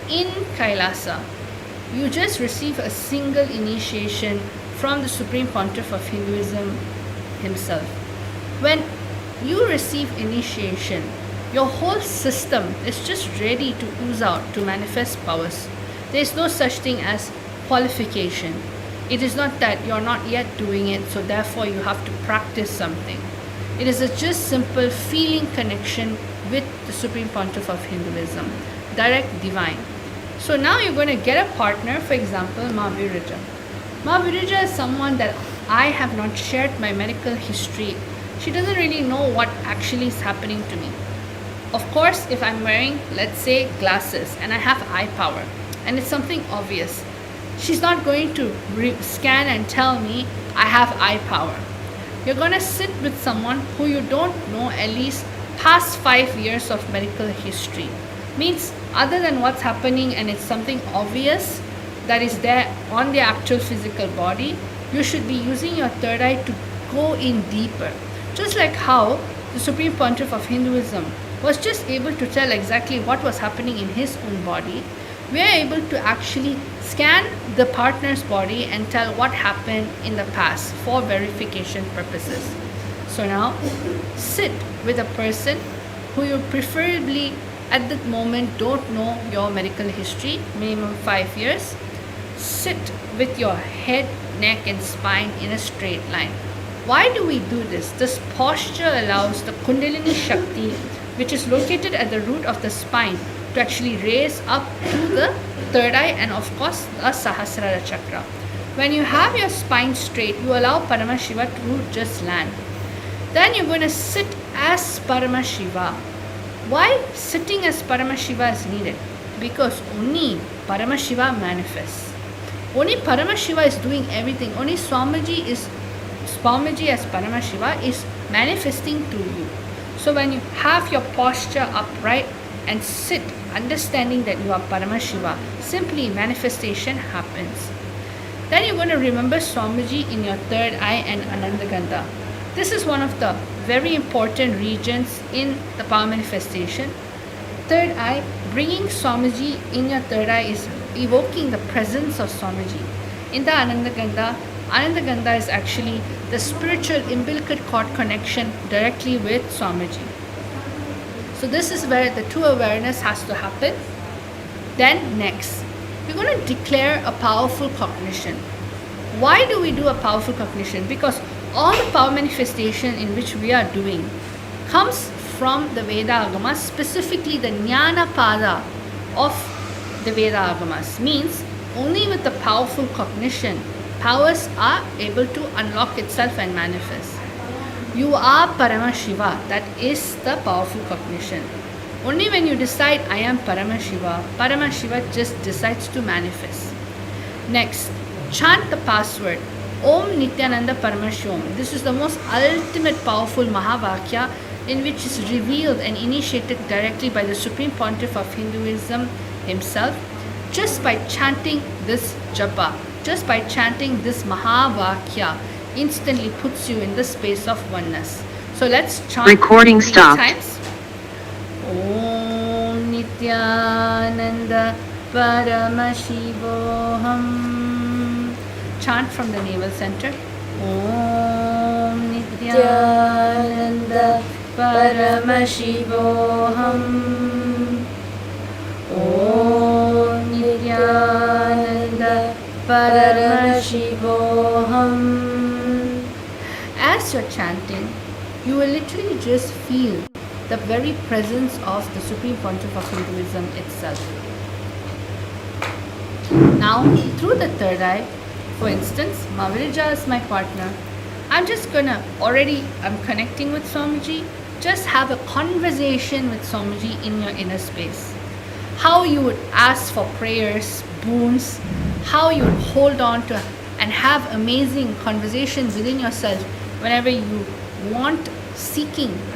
O: In Kailasa, you just receive a single initiation from the Supreme Pontiff of Hinduism himself. When you receive initiation, your whole system is just ready to ooze out, to manifest powers. There is no such thing as qualification. It is not that you're not yet doing it, so therefore you have to practice something. It is a just simple feeling connection with the Supreme Pontiff of Hinduism, direct divine. So now you're going to get a partner, for example, Ma Virija. Ma Virija is someone that I have not shared my medical history. She doesn't really know what actually is happening to me. Of course, if I'm wearing, let's say, glasses and I have eye power and it's something obvious, she's not going to scan and tell me I have eye power. You're going to sit with someone who you don't know at least past 5 years of medical history. Means other than what's happening and it's something obvious that is there on the actual physical body, you should be using your third eye to go in deeper. Just like how the Supreme Pontiff of Hinduism was just able to tell exactly what was happening in his own body, we are able to actually scan the partner's body and tell what happened in the past for verification purposes. So now, sit with a person who you preferably at that moment don't know your medical history, minimum 5 years. Sit with your head neck and spine in a straight line. Why do we do this? This posture allows the Kundalini Shakti, which is located at the root of the spine, to actually raise up to the third eye and of course the Sahasrara chakra. When you have your spine straight, you allow Paramashiva to just land. Then you're going to sit as Paramashiva. Why sitting as Paramashiva is needed? Because only Paramashiva manifests. Only Paramashiva is doing everything. Only Swamiji as Paramashiva is manifesting through you. So when you have your posture upright and sit, understanding that you are Paramashiva, simply manifestation happens. Then you're going to remember Swamiji in your third eye and Anandagandha. This is one of the very important regions in the power manifestation. Third eye, bringing Swamiji in your third eye is evoking the presence of Swamiji. In the Anandagandha is actually the spiritual umbilical cord connection directly with Swamiji. So this is where the true awareness has to happen. Then next, we're going to declare a powerful cognition. Why do we do a powerful cognition? Because all the power manifestation in which we are doing comes from the Veda Agamas, specifically the Jnana Pada of the Veda Agamas. Means only with the powerful cognition, powers are able to unlock itself and manifest. You are Paramashiva, that is the powerful cognition. Only when you decide I am Paramashiva, Paramashiva just decides to manifest. Next, chant the password Om Nithyananda Paramashivamam. This is the most ultimate powerful Mahavakya in which is revealed and initiated directly by the Supreme Pontiff of Hinduism himself. Just by chanting this japa, just by chanting this Mahavakya, instantly puts you in the space of oneness. So let's chant
P: Recording
O: 3
P: stopped.
O: times. Om Nithyananda Paramashivoham. Chant from the navel center. Om Nithyananda Paramashivoham. Om Nithyananda Paramashivoham. As you're chanting, you will literally just feel the very presence of the Supreme Pontiff of Hinduism itself. Now, through the third eye, for instance, Mavirija is my partner. I'm connecting with Swamiji. Just have a conversation with Swamiji in your inner space. How you would ask for prayers, boons, how you would hold on to and have amazing conversations within yourself whenever you want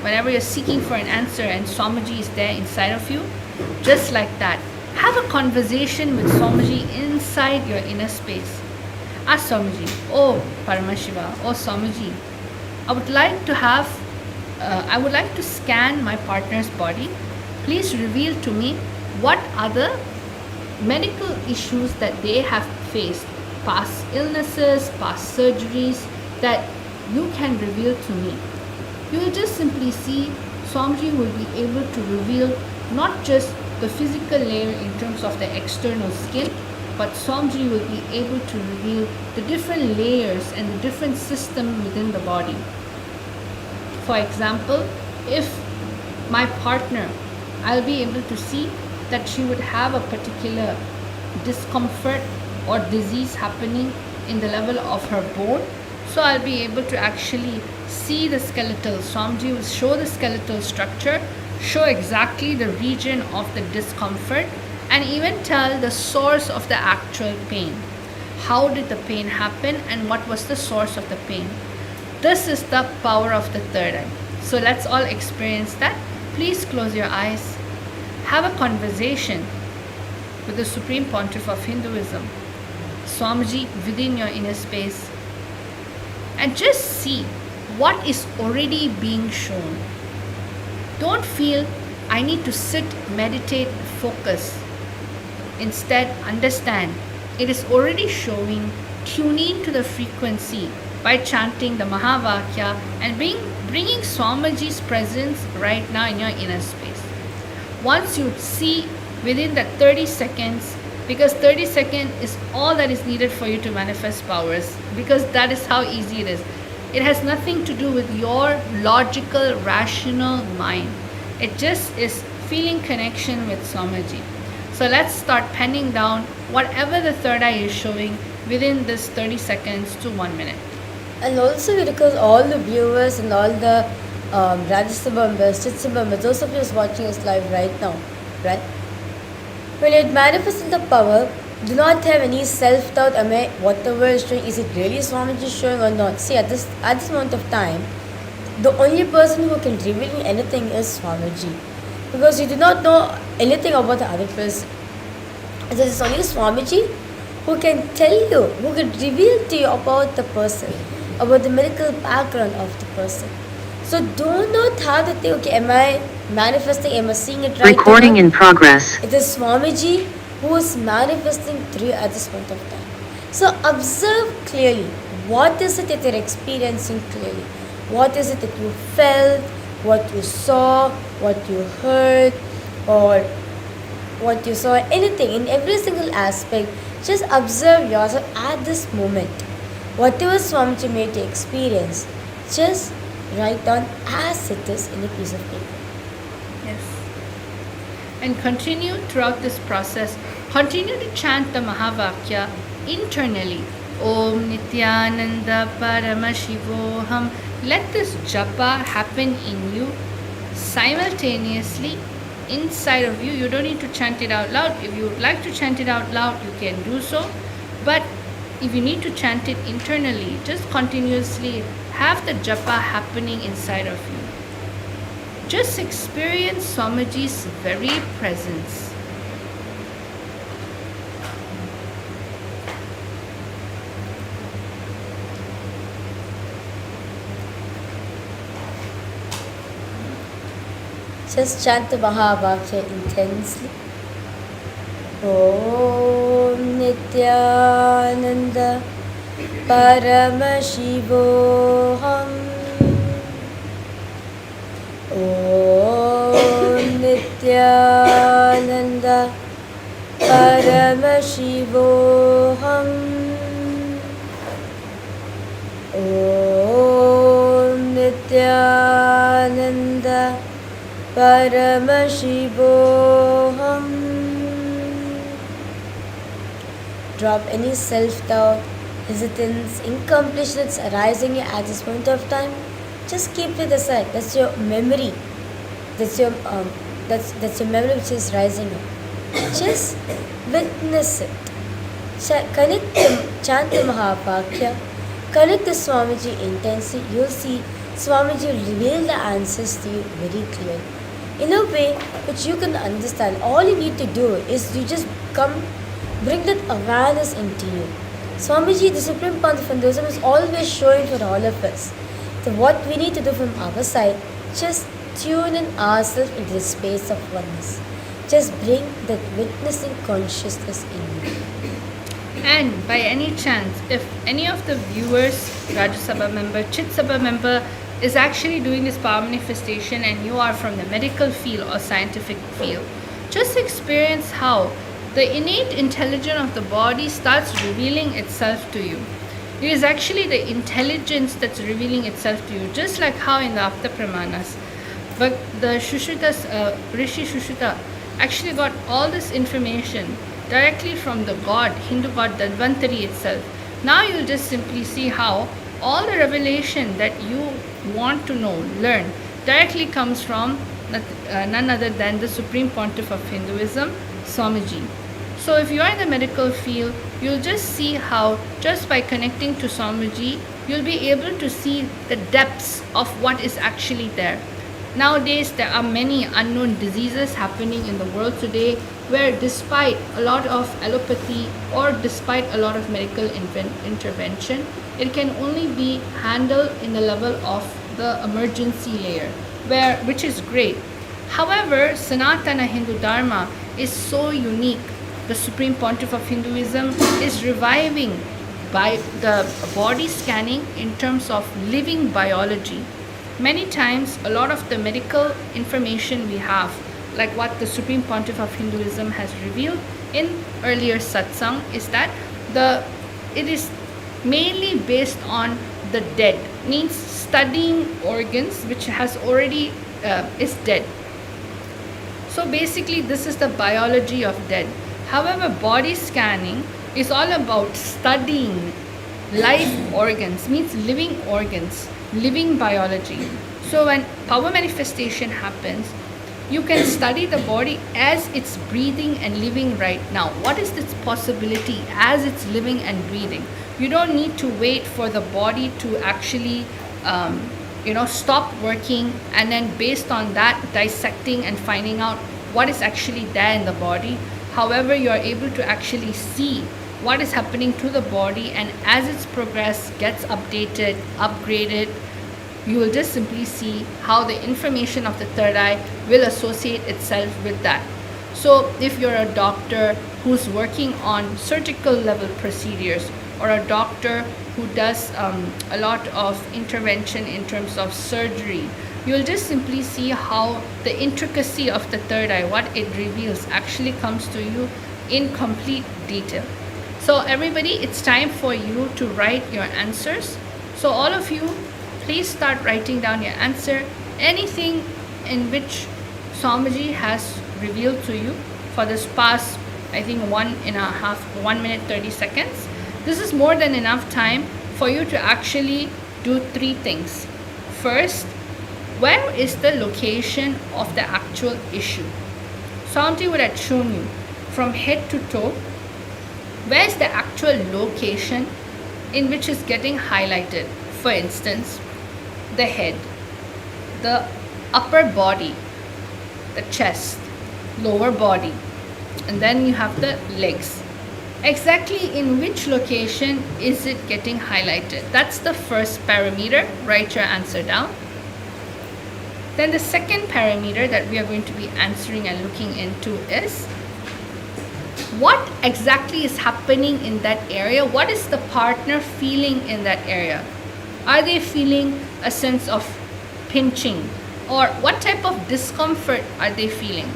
O: whenever you're seeking for an answer and Swamiji is there inside of you. Just like that. Have a conversation with Swamiji inside your inner space. Ask Swamiji, oh Paramashiva, oh Swamiji, I would like to scan my partner's body. Please reveal to me what are the medical issues that they have faced, past illnesses, past surgeries that you can reveal to me. You will just simply see Swamiji will be able to reveal not just the physical layer in terms of the external skin, but Swamiji will be able to reveal the different layers and the different system within the body. For example, if my partner, I'll be able to see that she would have a particular discomfort or disease happening in the level of her bone. So I'll be able to actually see the skeletal. Swamiji will show the skeletal structure, show exactly the region of the discomfort, and even tell the source of the actual pain. How did the pain happen and what was the source of the pain? This is the power of the third eye. So let's all experience that. Please close your eyes. Have a conversation with the Supreme Pontiff of Hinduism, Swamiji, within your inner space, and just see what is already being shown. Don't feel I need to sit, meditate, focus. Instead, understand it is already showing. Tune in to the frequency by chanting the Mahavakya and bringing Swamiji's presence right now in your inner space. Once you see within that 30 seconds because 30 seconds is all that is needed for you to manifest powers, because that is how easy it is. It has nothing to do with your logical, rational mind. It just is feeling connection with Swamiji. So let's start penning down whatever the third eye is showing within this 30 seconds to 1 minute.
A: And also because all the viewers and all the Rajasthan members, Chitsa members, those of you who's watching us live right now, right? When it manifests in the power, do not have any self-doubt. Am I, whatever is showing, is it really Swamiji showing or not? See, at this moment of time, the only person who can reveal anything is Swamiji, because you do not know anything about the other person. So it's only Swamiji who can tell you, who can reveal to you about the person, about the medical background of the person. So do not have to think, okay, am I manifesting, am I seeing it right?
P: Recording in progress.
A: It is Swamiji who is manifesting through you at this point of time. So observe clearly, what is it that you're experiencing clearly? What is it that you felt, what you saw, what you heard, or what you saw, anything, in every single aspect. Just observe yourself at this moment. Whatever Swamiji made you experience, just write down as it is in a piece of paper.
O: Yes. And continue throughout this process. Continue to chant the Mahavakya internally. Om Nityananda Paramashivoham. Let this japa happen in you simultaneously inside of you. You don't need to chant it out loud. If you would like to chant it out loud, you can do so. But if you need to chant it internally, just continuously have the japa happening inside of you. Just experience Swamiji's very presence.
A: Just chant the Mahavakya intensely. Om Nityananda Paramashivoham. Om Nityananda Paramashivoham. Om Nityananda Paramashivoham. Drop any self-doubt, hesitance, incompleteness arising at this point of time. Just keep it aside. That's your memory. That's your memory which is rising up. Just witness it. Connect the chant the Mahavakya. Connect the Swamiji intensely. You'll see Swamiji will reveal the answers to you very clearly, in a way which you can understand. All you need to do is you just bring that awareness into you. Swamiji, the Supreme Pontiff of Hinduism, is always showing for all of us. So what we need to do from our side, just tune in ourselves into the space of oneness. Just bring that witnessing consciousness in you.
O: And by any chance, if any of the viewers, Rajya Sabha member, Chit Sabha member, is actually doing this power manifestation and you are from the medical field or scientific field, just experience how the innate intelligence of the body starts revealing itself to you. It is actually the intelligence that's revealing itself to you, just like how in the Apta Pramanas. But the Rishi Shushruta actually got all this information directly from the god, Hindu god Dhanvantari itself. Now you'll just simply see how all the revelation that you want to know, learn, directly comes from none other than the Supreme Pontiff of Hinduism, Swamiji. So if you are in the medical field, you'll just see how just by connecting to Swamiji, you'll be able to see the depths of what is actually there. Nowadays, there are many unknown diseases happening in the world today, where despite a lot of allopathy or despite a lot of medical intervention, it can only be handled in the level of the emergency layer, which is great. However, Sanatana Hindu Dharma is so unique. The Supreme Pontiff of Hinduism is reviving by the body scanning in terms of living biology. Many times, a lot of the medical information we have, like what the Supreme Pontiff of Hinduism has revealed, in earlier satsang is that it is mainly based on the dead, means studying organs which has already is dead. So basically this is the biology of dead. However, body scanning is all about studying live organs, means living organs, living biology. So when power manifestation happens, you can study the body as it's breathing and living right now. What is its possibility as it's living and breathing? You don't need to wait for the body to actually stop working, and then based on that dissecting and finding out what is actually there in the body. However, you are able to actually see what is happening to the body, and as its progress gets updated, upgraded, you will just simply see how the information of the third eye will associate itself with that. So if you're a doctor who's working on surgical level procedures, or a doctor who does a lot of intervention in terms of surgery, you'll just simply see how the intricacy of the third eye, what it reveals, actually comes to you in complete detail. So everybody, it's time for you to write your answers. So all of you, please start writing down your answer. Anything in which Swamiji has revealed to you for this past, I think 1 minute 30 seconds. This is more than enough time for you to actually do 3 things. First, where is the location of the actual issue? Swamiji would have shown you from head to toe, where is the actual location in which is getting highlighted. For instance, the head, the upper body, the chest, lower body, and then you have the legs. Exactly in which location is it getting highlighted? That's the first parameter. Write your answer down. Then the second parameter that we are going to be answering and looking into is what exactly is happening in that area? What is the partner feeling in that area? Are they feeling a sense of pinching, or what type of discomfort are they feeling?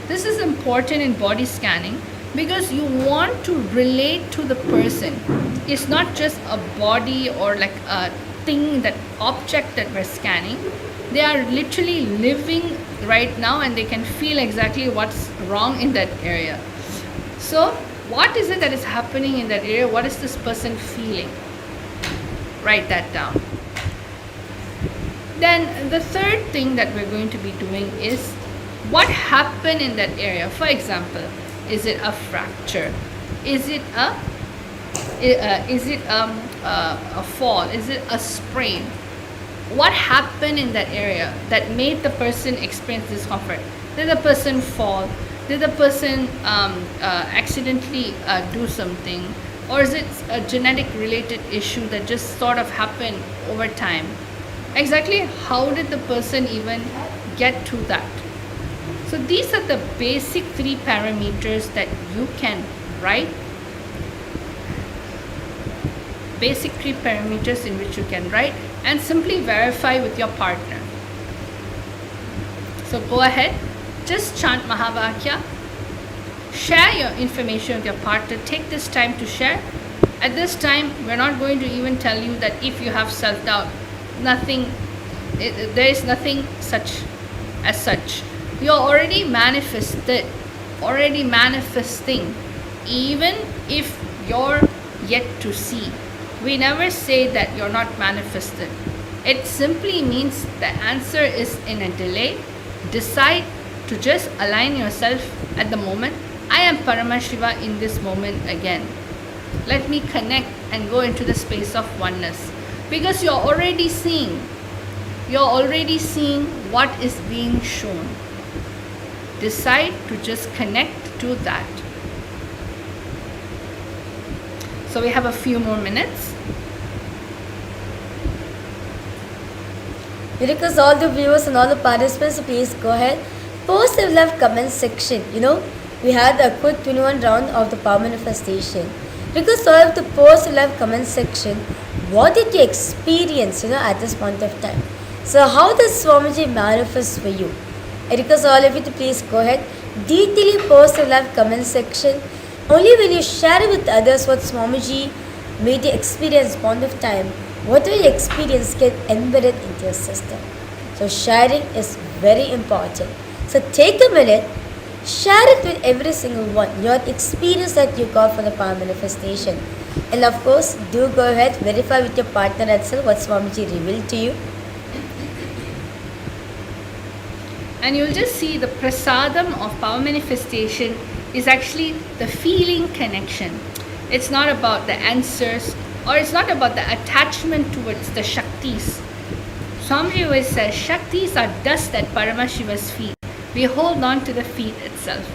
O: This is important in body scanning because you want to relate to the person. It's not just a body or like a thing, that object that we're scanning. They are literally living right now and they can feel exactly what's wrong in that area. So what is it that is happening in that area? What is this person feeling? Write that down. Then the third thing that we're going to be doing is what happened in that area. For example, is it a fracture? Is it a fall? Is it a sprain? What happened in that area that made the person experience discomfort? Did the person fall? Did the person accidentally do something? Or is it a genetic related issue that just sort of happened over time? Exactly how did the person even get to that? So these are the basic 3 parameters that you can write. Basic 3 parameters in which you can write and simply verify with your partner. So go ahead, just chant Mahavakya, share your information with your partner, take this time to share. At this time, we're not going to even tell you that if you have self-doubt, there is nothing such as such. You're already manifested, already manifesting, even if you're yet to see. We never say that you're not manifested. It simply means the answer is in a delay. Decide to just align yourself at the moment. I am Paramashiva in this moment again. Let me connect and go into the space of oneness. Because you're already seeing what is being shown. Decide to just connect to that. So we have a few more minutes.
A: Request all the viewers and all the participants, please go ahead, post the love comment section. We had a quick 21 round of the power manifestation. Because all of the post the love comment section, what did you experience, at this point of time? So how does Swamiji manifest for you? I request all of you to please go ahead, detail post the love comment section Only when you share it with others what Swamiji made you experience point of time, whatever you experience get embedded into your system. So sharing is very important. So take a minute, share it with every single one, your experience that you got from the power manifestation. And of course, do go ahead, verify with your partner itself what Swamiji revealed to you.
O: And you'll just see the prasadam of power manifestation is actually the feeling connection. It's not about the answers, or it's not about the attachment towards the Shaktis. Swamiji always says Shaktis are dust at Paramashiva's feet. We hold on to the feet itself.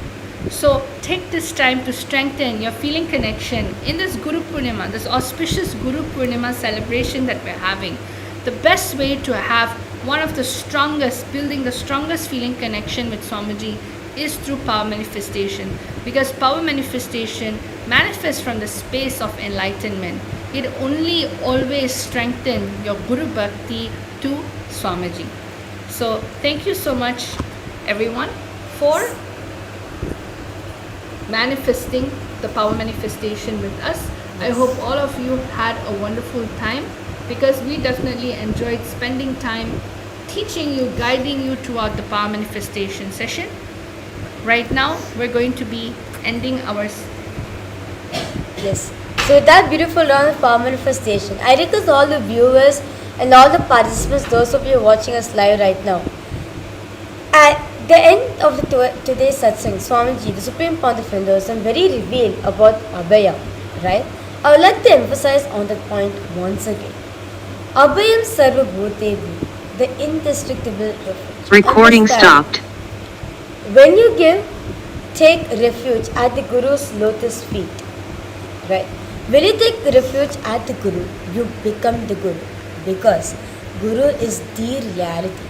O: So take this time to strengthen your feeling connection in this Guru Purnima, this auspicious Guru Purnima celebration that we're having. The best way to have one of the strongest, building the strongest feeling connection with Swamiji is through power manifestation, because power manifestation manifests from the space of enlightenment. It only always strengthens your Guru Bhakti to Swamiji. So thank you so much everyone for manifesting the power manifestation with us. I hope all of you had a wonderful time, because we definitely enjoyed spending time teaching you, guiding you throughout the power manifestation session. Right now, we're going to be ending our...
A: Yes. So with that beautiful round of power manifestation, I request all the viewers and all the participants, those of you watching us live right now. At the end of today's satsang, Swamiji, the Supreme Pontiff of Hinduism, very revealed about Abayam, right? I would like to emphasize on that point once again. Abhayam Sarvabhutebhyo, the indestructible refuge.
P: Recording
A: Understand,
P: stopped.
A: when you give, take refuge at the Guru's lotus feet, right? When you take refuge at the Guru, you become the Guru, because Guru is the reality.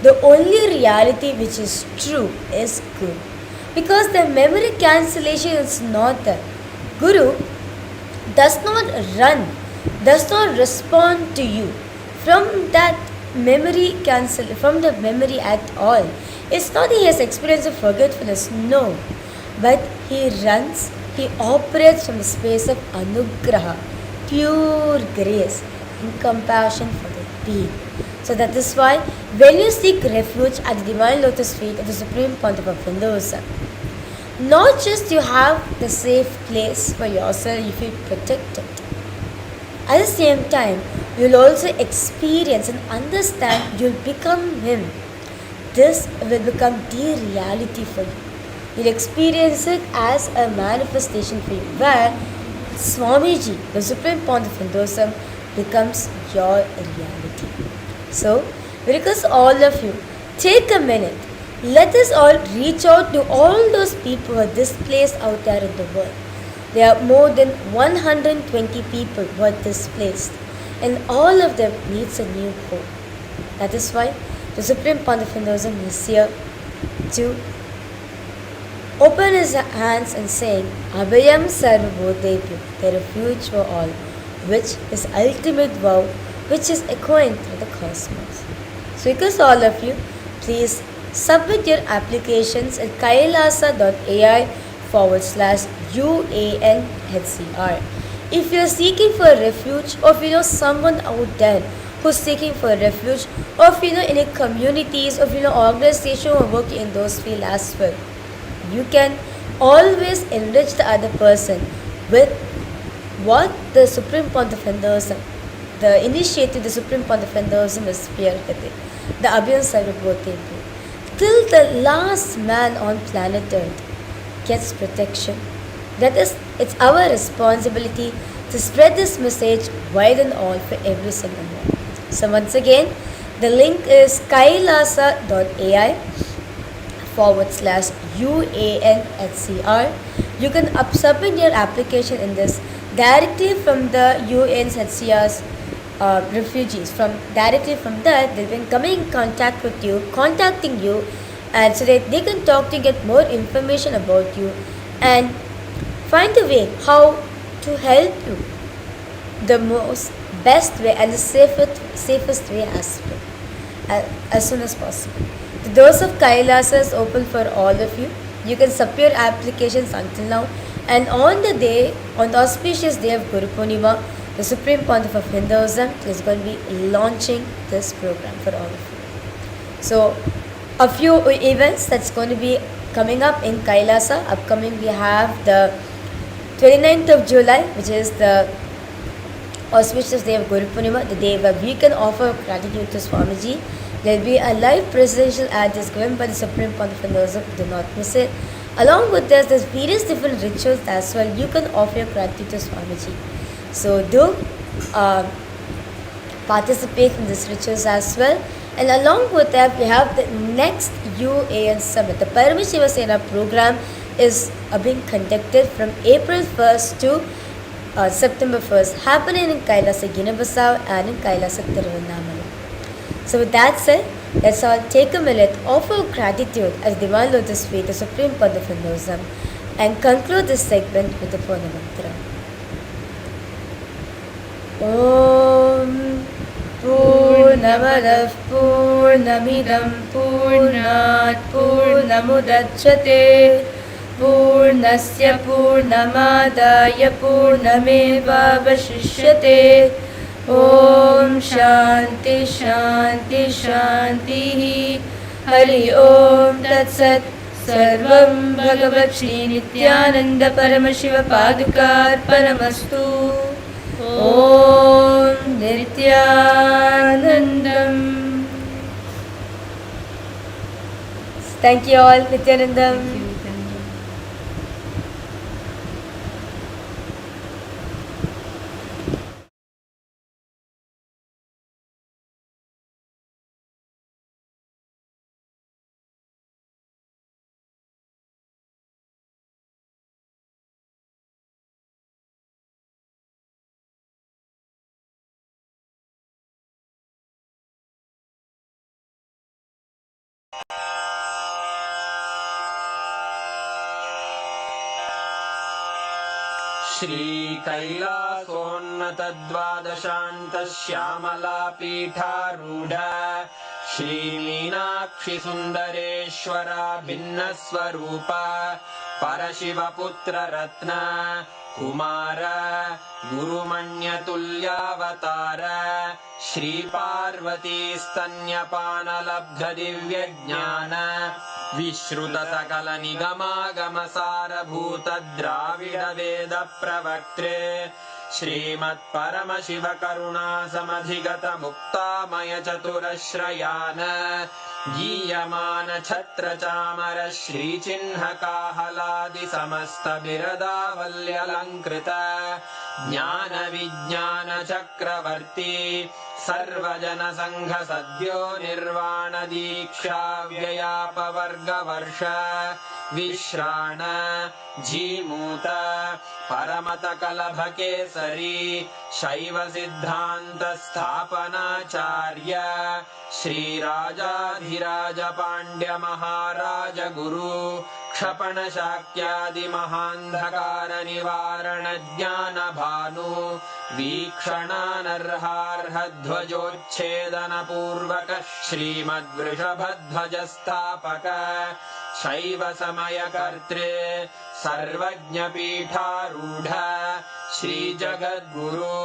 A: The only reality which is true is Guru, because the memory cancellation is not there. Guru does not run, does not respond to you from that memory from the memory at all. It's not that he has experience of forgetfulness, no, but he runs, he operates from the space of anugraha, pure grace and compassion for the being. So that is why when you seek refuge at the divine lotus feet of the Supreme Pontiff of Hinduism, not just you have the safe place for yourself, you feel protected. At the same time, you'll also experience and understand, you'll become him. This will become the reality for you. You'll experience it as a manifestation for you, where Swamiji, the Supreme Pontiff of Hinduism, becomes your reality. So, we request all of you, take a minute. Let us all reach out to all those people who are displaced out there in the world. There are more than 120 people who are displaced, and all of them needs a new home. That is why the Supreme Pontiff of Hinduism is here to open his hands and saying, Abhayam Sarvabhutebhyo, the refuge for all, which is ultimate vow, which is echoing through the cosmos. So because all of you, please submit your applications at kailasa.ai/UANHCR. If you are seeking for a refuge, or if you know someone out there who's seeking for a refuge, or if you know any communities, or if you know organizations who are working in those fields as well, you can always enrich the other person with what the Supreme Pontiff of Hinduism, the initiative the Supreme Pontiff of Hinduism is spearheading, the Abhayam Sarvabhutebhyo. Till the last man on planet Earth gets protection. That is, it's our responsibility to spread this message wide and all for every single one. So once again, the link is kailasa.ai/UANHCR. You can submit your application in this directly from the UNHCR's refugees. Directly from that, they can come in contact with you, contacting you, and so that they can talk to you, get more information about you, and find a way how to help you the most best way and the safest way as soon as possible. The doors of Kailasa is open for all of you. You can submit your applications until now. And on the auspicious day of Guru Purnima, the Supreme Pontiff of Hinduism is going to be launching this program for all of you. So, a few events that's going to be coming up in Kailasa. Upcoming, we have the 29th of July, which is the auspicious day of Guru Purnima, the day where we can offer gratitude to Swamiji. There will be a live presidential address given by the Supreme Pontiff of Hinduism. Do not miss it. Along with this, there's various different rituals as well. You can offer your gratitude to Swamiji. So do participate in these rituals as well. And along with that, we have the next UAN Summit. The Paramashiva Sena program is being conducted from April 1st to September 1st, happening in Kailasa, Guinea-Bissau and in Kailasa, Tiruvannamala. So with that said, let's all take a minute, offer gratitude as Divine Lotus Feet, the Supreme Pontiff of Hinduism, and conclude this segment with the Purna Mantra. Om Purnamadav Purnamidam Purnat Purnamudachyate Purnasya Purnamadaya Purnameva Vashishyate. Om Shanti Shanti Shanti Hari Om Tat Sat. Sarvam Bhagavat Shri Nityananda Paramashiva Padukar Paramastu. Om Nityanandam. Thank you all, Nityanandam.
E: श्रीकैलासोन्नतद्वादशान्तश्यामलापीठारूढ श्रीमीनाक्षिसुन्दरेश्वरा भिन्नस्वरूप परशिवपुत्ररत्न Kumar गुरुमण्यतुल्यावतार श्रीपार्वतीस्तन्यपानलब्धदिव्यज्ञान विश्रुतसकलनिगमागमसारभूतद्राविडवेदप्रवक्त्रे श्रीमत्परमशिवकरुणासमधिगतमुक्तामयचतुरश्रयान् गीयमानछत्रचामर श्रीचिह्नकाहलादिसमस्तबिरदावल्यलङ्कृत ज्ञानविज्ञानचक्रवर्ती सर्वजनसङ्घसद्यो निर्वाणदीक्षाव्ययापवर्गवर्ष विश्राण Jimuta परमतकलभकेसरी शैवसिद्धान्तस्थापनाचार्य श्रीराजाधिराजपाण्ड्यमहाराजगुरु क्षपणशाक्यादिमहान्धकारनिवारणज्ञानभानु वीक्षणानर्हार्हध्वजोच्छेदनपूर्वक श्रीमद्वृषभध्वजस्थापक शैवसमयकर्त्रे सर्वज्ञपीठारूढ श्रीजगद्गुरु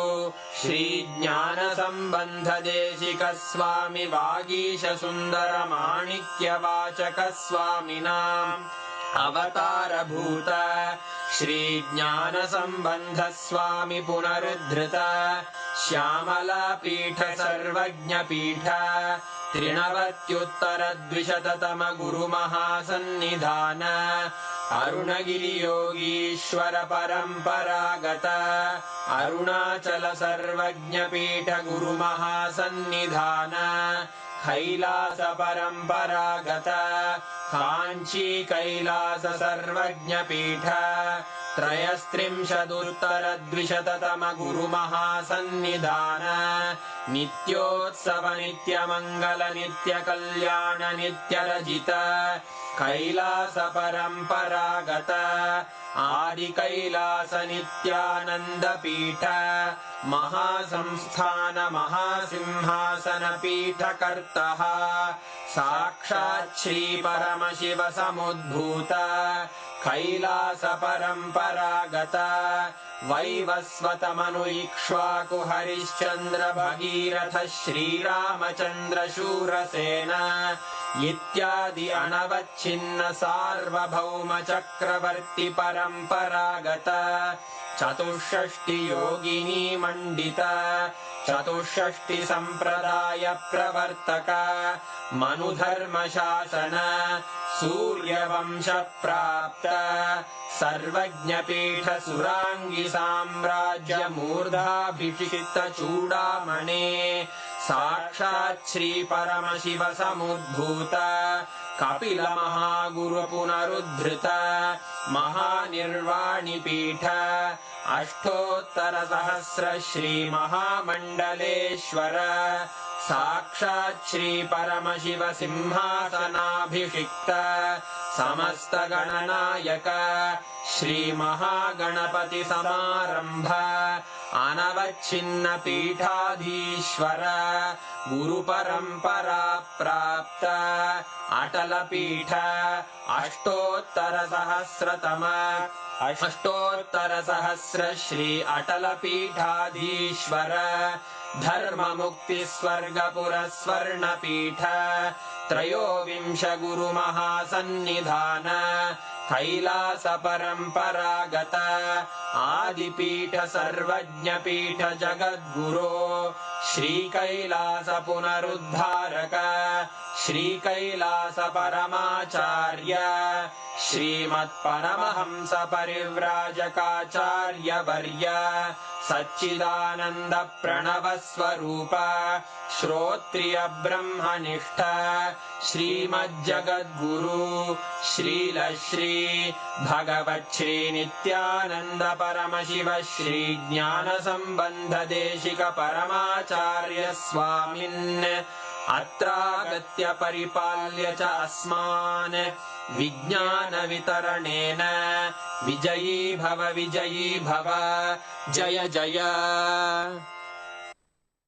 E: श्रीज्ञानसम्बन्धदेशिकस्वामि वागीशसुन्दरमाणिक्यवाचकस्वामिनाम् अवतारभूत श्रीज्ञानसम्बन्धस्वामि पुनरुद्धृत श्यामलापीठ सर्वज्ञपीठ त्रिनवत्युत्तरद्विशततम गुरुमहासन्निधान अरुणगिरियोगीश्वर परम्परागत अरुणाचल सर्वज्ञपीठ गुरुमहासन्निधान कैलास परम्परागत काञ्ची कैलास सर्वज्ञपीठ त्रयस्त्रिंशदुत्तरद्विशततम गुरुमहासन्निधान नित्योत्सव नित्यमङ्गल नित्यकल्याण नित्यरजित कैलास परम्परागत आदिकैलास नित्यानन्दपीठ महासंस्थान महासिंहासन पीठकर्तः साक्षात् श्री परमशिव समुद्भूत कैलास परम्परागत वैवस्वतमनु इक्ष्वाकु हरिश्चन्द्र भगीरथ श्रीरामचन्द्र शूरसेन इत्यादि अनवच्छिन्न सार्वभौम चक्रवर्ति परम्परागत चतुष्षष्टि योगिनी मंडित चतुष्षष्टि संप्रदाय प्रवर्तक मनुधर्म शासन सूर्यवंश प्राप्त सर्वज्ञपीठ सुरांगी साम्राज्य मूर्धाभिषिक्त चूडामणे साक्षात् श्री परमशिव समुद्भूत कपिल महागुरु पुनरुद्धृत महानिर्वाणि पीठ अष्टोत्तर सहस्र श्री महामंडलेश्वर साक्षात् श्री परमशिव सिंहासनाभिषिक्त समस्त गणनायक श्री महागणपति समारंभ अनवच्छिन्न पीठाधीश्वर गुरु परंपरा प्राप्त अटल पीठ अष्टोत्तर सहस्र श्री अटल पीठाधीश्वर धर्म मुक्ति स्वर्गपुर स्वर्ण पीठ त्रयोविंश गुरु महासन्निधान कैलास परंपरागत आदिपीठ सर्वज्ञ पीठ जगद्गुरो श्री कैलास पुनरुद्धारक श्री कैलास परमाचार्य श्रीमत् परमहंस परिव्राजकाचार्य वर्य सच्चिदानंद प्रणव स्वरूप श्रोत्रिय ब्रह्मनिष्ठ श्रीमज्जगद्गुरु श्रील श्री भगवत् श्री नित्यानंद परमशिव श्री ज्ञान संबंध देशिक परमाचार्य स्वामिन् अत्रागत्य परिपाल्य च अस्मान् विज्ञान वितरणेन विजयी भव जय जय।